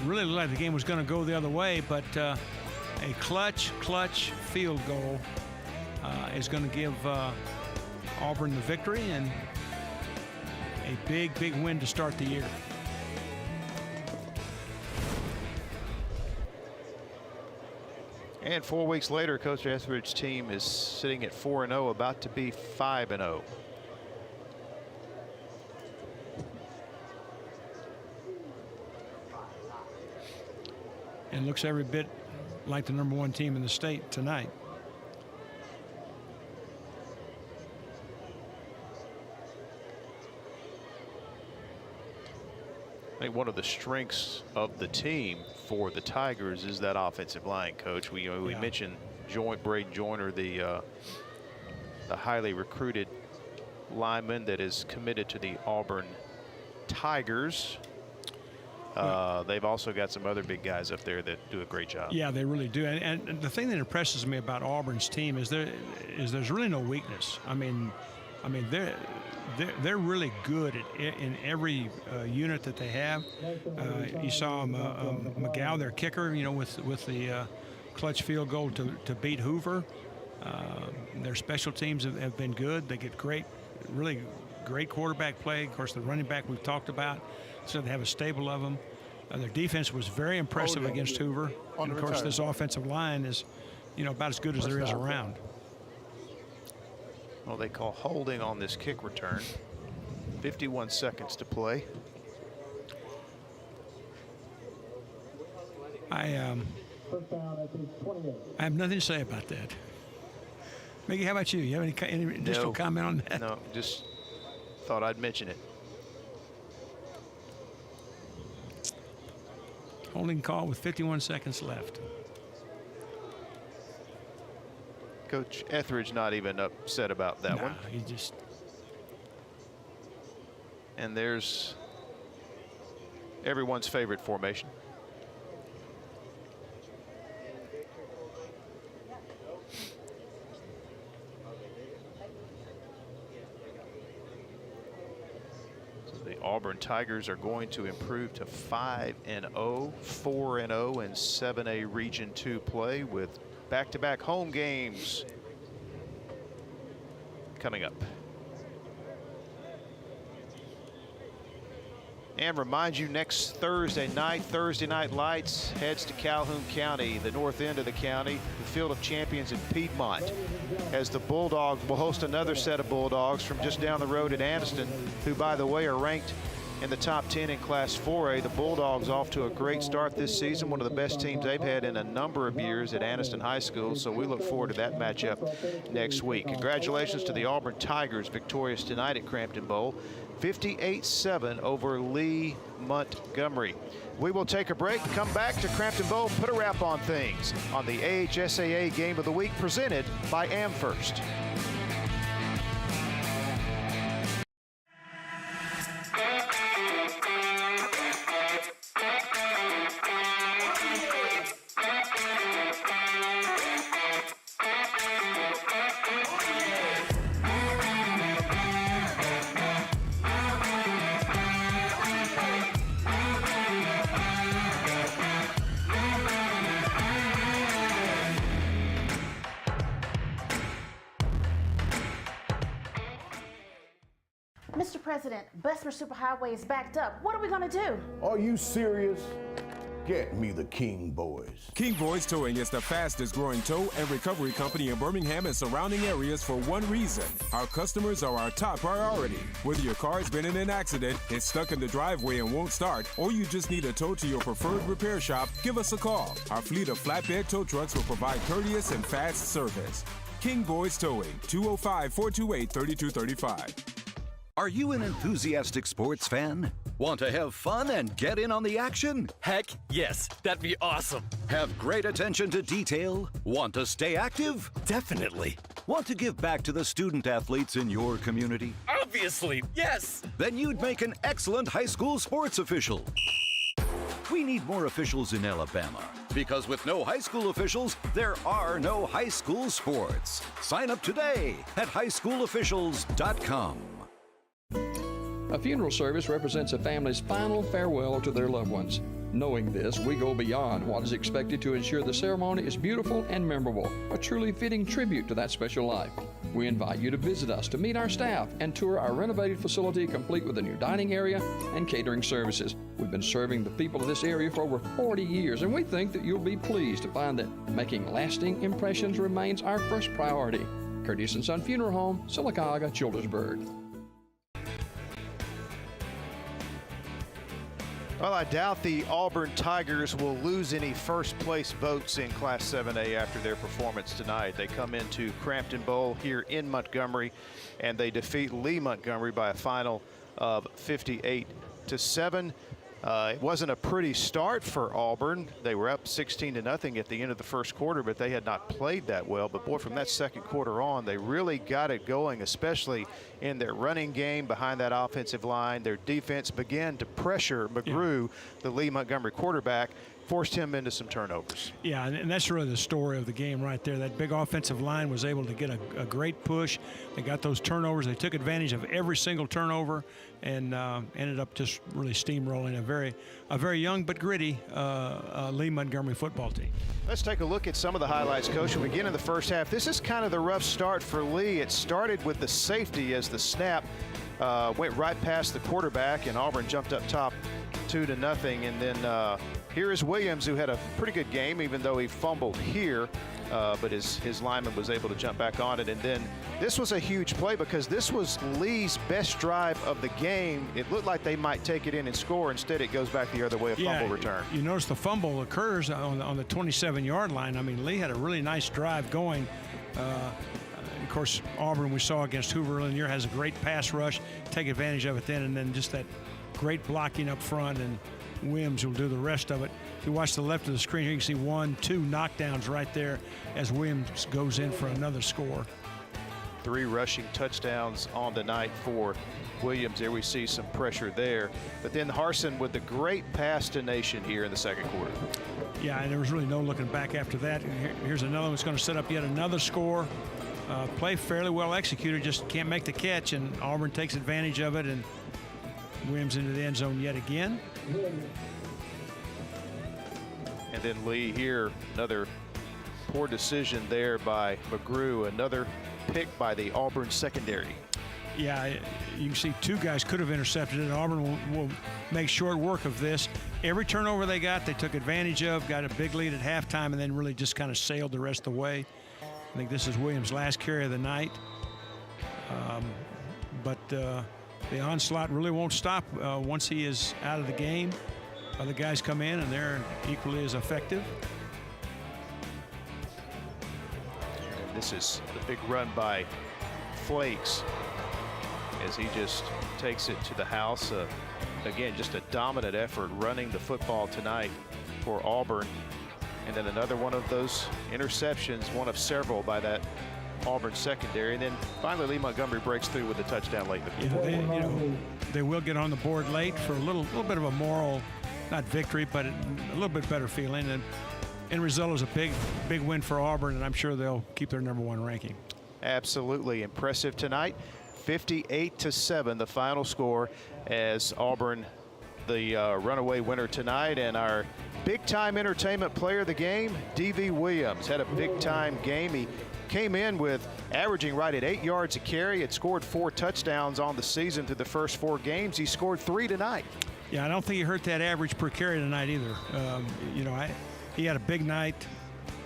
really look like the game was going to go the other way, but a clutch field goal is going to give Auburn the victory, and a big win to start the year. And 4 weeks later, Coach Etheridge's team is sitting at 4-0, about to be 5-0. And looks every bit like the #1 team in the state tonight. I think one of the strengths of the team for the Tigers is that offensive line, Coach. We mentioned Braden Joyner, the highly recruited lineman that is committed to the Auburn Tigers. They've also got some other big guys up there that do a great job. Yeah, they really do. And the thing that impresses me about Auburn's team is there's really no weakness. I mean they're really good in every unit that they have. You saw McGow, their kicker, you know, with the clutch field goal to beat Hoover. Their special teams have been good. They get really great quarterback play. Of course, the running back we've talked about. So they have a stable of them. Their defense was very impressive against Hoover. And of course, this offensive line is, you know, about as good as there is around. Well, they call holding on this kick return. 51 seconds to play. I have nothing to say about that. Mickey, how about you? You have any additional comment on that? No, just thought I'd mention it. Holding call with 51 seconds left. Coach Etheridge not even upset about that one. He just... And there's everyone's favorite formation. Auburn Tigers are going to improve to 5-0, 4-0 in 7A Region 2 play with back-to-back home games coming up. And remind you, next Thursday Night Lights heads to Calhoun County, the north end of the county, the Field of Champions in Piedmont, as the Bulldogs will host another set of Bulldogs from just down the road at Anniston, who, by the way, are ranked in the top 10 in Class 4A. The Bulldogs off to a great start this season, one of the best teams they've had in a number of years at Anniston High School, so we look forward to that matchup next week. Congratulations to the Auburn Tigers, victorious tonight at Crampton Bowl, 58-7 over Lee Montgomery. We will take a break, come back to Crampton Bowl, put a wrap on things on the AHSAA Game of the Week presented by AmFirst. Mr. President, Bessemer Superhighway is backed up. What are we gonna do? Are you serious? Get me the King Boys. King Boys Towing is the fastest growing tow and recovery company in Birmingham and surrounding areas for one reason. Our customers are our top priority. Whether your car's been in an accident, it's stuck in the driveway and won't start, or you just need a tow to your preferred repair shop, give us a call. Our fleet of flatbed tow trucks will provide courteous and fast service. King Boys Towing, 205-428-3235. Are you an enthusiastic sports fan? Want to have fun and get in on the action? Heck, yes. That'd be awesome. Have great attention to detail? Want to stay active? Definitely. Want to give back to the student athletes in your community? Obviously, yes. Then you'd make an excellent high school sports official. We need more officials in Alabama, because with no high school officials, there are no high school sports. Sign up today at highschoolofficials.com. A funeral service represents a family's final farewell to their loved ones. Knowing this, we go beyond what is expected to ensure the ceremony is beautiful and memorable, a truly fitting tribute to that special life. We invite you to visit us to meet our staff and tour our renovated facility complete with a new dining area and catering services. We've been serving the people of this area for over 40 years, and we think that you'll be pleased to find that making lasting impressions remains our first priority. Curtis & Son Funeral Home, Sylacauga, Childersburg. Well, I doubt the Auburn Tigers will lose any first place votes in Class 7A after their performance tonight. They come into Crampton Bowl here in Montgomery, and they defeat Lee Montgomery by a final of 58-7. It wasn't a pretty start for Auburn. They were up 16-0 at the end of the first quarter, but they had not played that well. But boy, from that second quarter on, they really got it going, especially in their running game behind that offensive line. Their defense began to pressure McGrew, the Lee Montgomery quarterback, forced him into some turnovers. Yeah, and that's really the story of the game right there. That big offensive line was able to get a great push. They got those turnovers. They took advantage of every single turnover and ended up just really steamrolling a very young but gritty Lee Montgomery football team. Let's take a look at some of the highlights, Coach. We begin in the first half. This is kind of the rough start for Lee. It started with the safety as the snap went right past the quarterback, and Auburn jumped up top 2-0. And then here is Williams, who had a pretty good game, even though he fumbled here. But his lineman was able to jump back on it. And then this was a huge play because this was Lee's best drive of the game. It looked like they might take it in and score. Instead, it goes back the other way, a fumble return. You notice the fumble occurs on the 27-yard line. I mean, Lee had a really nice drive going. Of course, Auburn, we saw against Hoover earlier in the year, has a great pass rush. Take advantage of it then, and then just that great blocking up front, and Williams will do the rest of it. If you watch the left of the screen here, you can see 1, 2 knockdowns right there as Williams goes in for another score. 3 rushing touchdowns on the night for Williams. There we see some pressure there. But then Harsin with the great pass to Nation here in the second quarter. Yeah, and there was really no looking back after that. Here's another one that's going to set up yet another score. Play fairly well executed, just can't make the catch, and Auburn takes advantage of it, and Williams into the end zone yet again. And then Lee here, another poor decision there by McGrew, another pick by the Auburn secondary. Yeah, you can see 2 guys could have intercepted it. Auburn will make short work of this. Every turnover they got, they took advantage of, got a big lead at halftime, and then really just kind of sailed the rest of the way. I think this is Williams' last carry of the night. But the onslaught really won't stop once he is out of the game. Other guys come in, and they're equally as effective. And this is the big run by Flakes as he just takes it to the house. Again, just a dominant effort running the football tonight for Auburn. And then another one of those interceptions, one of several by that Auburn secondary. And then finally, Lee Montgomery breaks through with a touchdown late in the quarter. They will get on the board late for a little bit of a moral, not victory, but a little bit better feeling. And end result is a big win for Auburn, and I'm sure they'll keep their #1 ranking. Absolutely impressive tonight. 58-7, the final score, as Auburn, the runaway winner tonight. And our big-time entertainment player of the game, D.V. Williams, had a big-time game. He came in with averaging right at 8 yards a carry. Had scored 4 touchdowns on the season through the first 4 games. He scored 3 tonight. Yeah, I don't think he hurt that average per carry tonight either. He had a big night,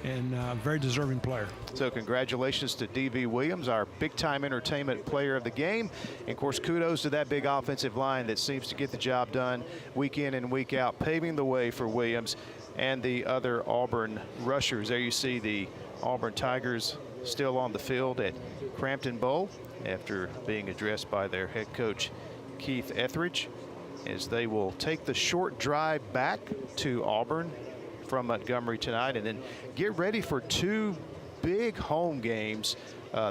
and very deserving player. So congratulations to D.V. Williams, our big-time entertainment player of the game. And of course, kudos to that big offensive line that seems to get the job done week in and week out, paving the way for Williams and the other Auburn rushers. There you see the Auburn Tigers still on the field at Crampton Bowl after being addressed by their head coach, Keith Etheridge, as they will take the short drive back to Auburn from Montgomery tonight, and then get ready for 2 big home games.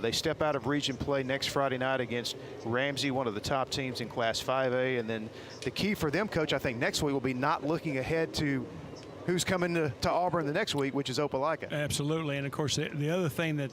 They step out of region play next Friday night against Ramsey, one of the top teams in Class 5A. And then the key for them, Coach, I think next week will be not looking ahead to who's coming to Auburn the next week, which is Opelika. Absolutely, and of course the other thing that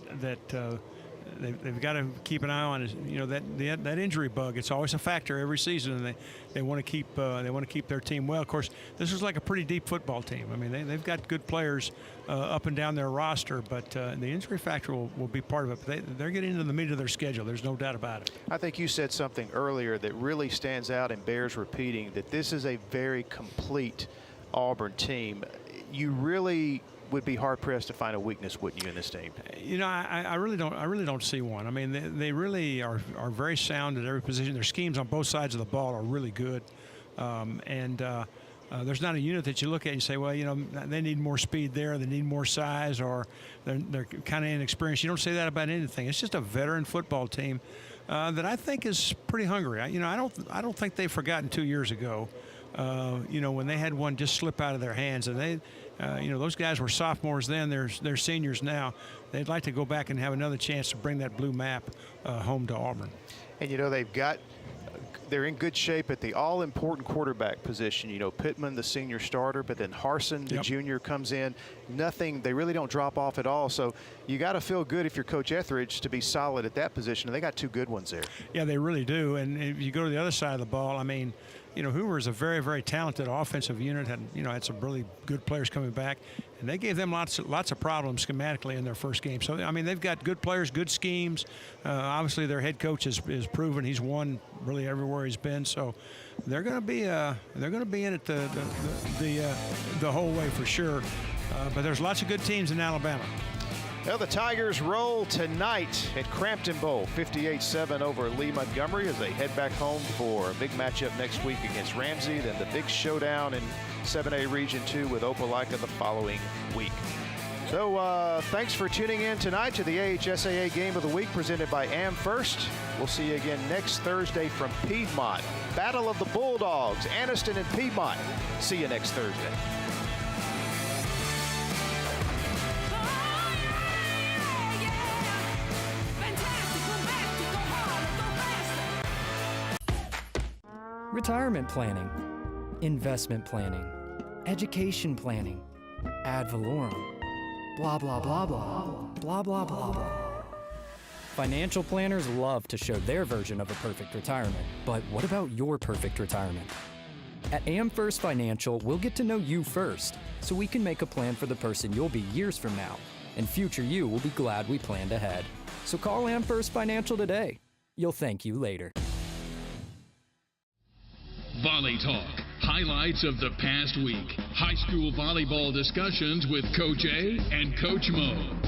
they've got to keep an eye on is that injury bug. It's always a factor every season, and they want to keep their team well. Of course, this is like a pretty deep football team. I mean, they've got good players up and down their roster, but the injury factor will be part of it. But they're getting into the meat of their schedule. There's no doubt about it. I think you said something earlier that really stands out and bears repeating, that this is a very complete Auburn team. You really would be hard pressed to find a weakness, wouldn't you, in this team? I really don't see one. I mean, they really are very sound at every position. Their schemes on both sides of the ball are really good, there's not a unit that you look at and say, well, they need more speed there, they need more size, or they're kind of inexperienced. You don't say that about anything. It's just a veteran football team that I think is pretty hungry. I don't think they've forgotten 2 years ago. When they had one just slip out of their hands, and those guys were sophomores then, they're seniors now. They'd like to go back and have another chance to bring that blue map home to Auburn. And they're in good shape at the all-important quarterback position. Pittman, the senior starter, but then Harsin, the junior, comes in. They really don't drop off at all. So you got to feel good if you're Coach Etheridge to be solid at that position. And they got 2 good ones there. Yeah, they really do. And if you go to the other side of the ball, I mean, Hoover is a very, very talented offensive unit. Had some really good players coming back, and they gave them lots of problems schematically in their first game. So they've got good players, good schemes. Obviously, their head coach is proven he's won really everywhere he's been. So they're going to be in it the whole way for sure. But there's lots of good teams in Alabama. Well, the Tigers roll tonight at Crampton Bowl, 58-7 over Lee Montgomery as they head back home for a big matchup next week against Ramsey. Then the big showdown in 7A Region 2 with Opelika the following week. So thanks for tuning in tonight to the AHSAA Game of the Week presented by AmFirst. We'll see you again next Thursday from Piedmont. Battle of the Bulldogs, Anniston and Piedmont. See you next Thursday. Retirement planning, investment planning, education planning, ad valorem, blah, blah, blah, blah, blah, blah, blah, blah. Financial planners love to show their version of a perfect retirement, but what about your perfect retirement? At AmFirst Financial, we'll get to know you first, so we can make a plan for the person you'll be years from now, and future you will be glad we planned ahead. So call AmFirst Financial today. You'll thank you later. Volley Talk. Highlights of the past week. High school volleyball discussions with Coach A and Coach Mo.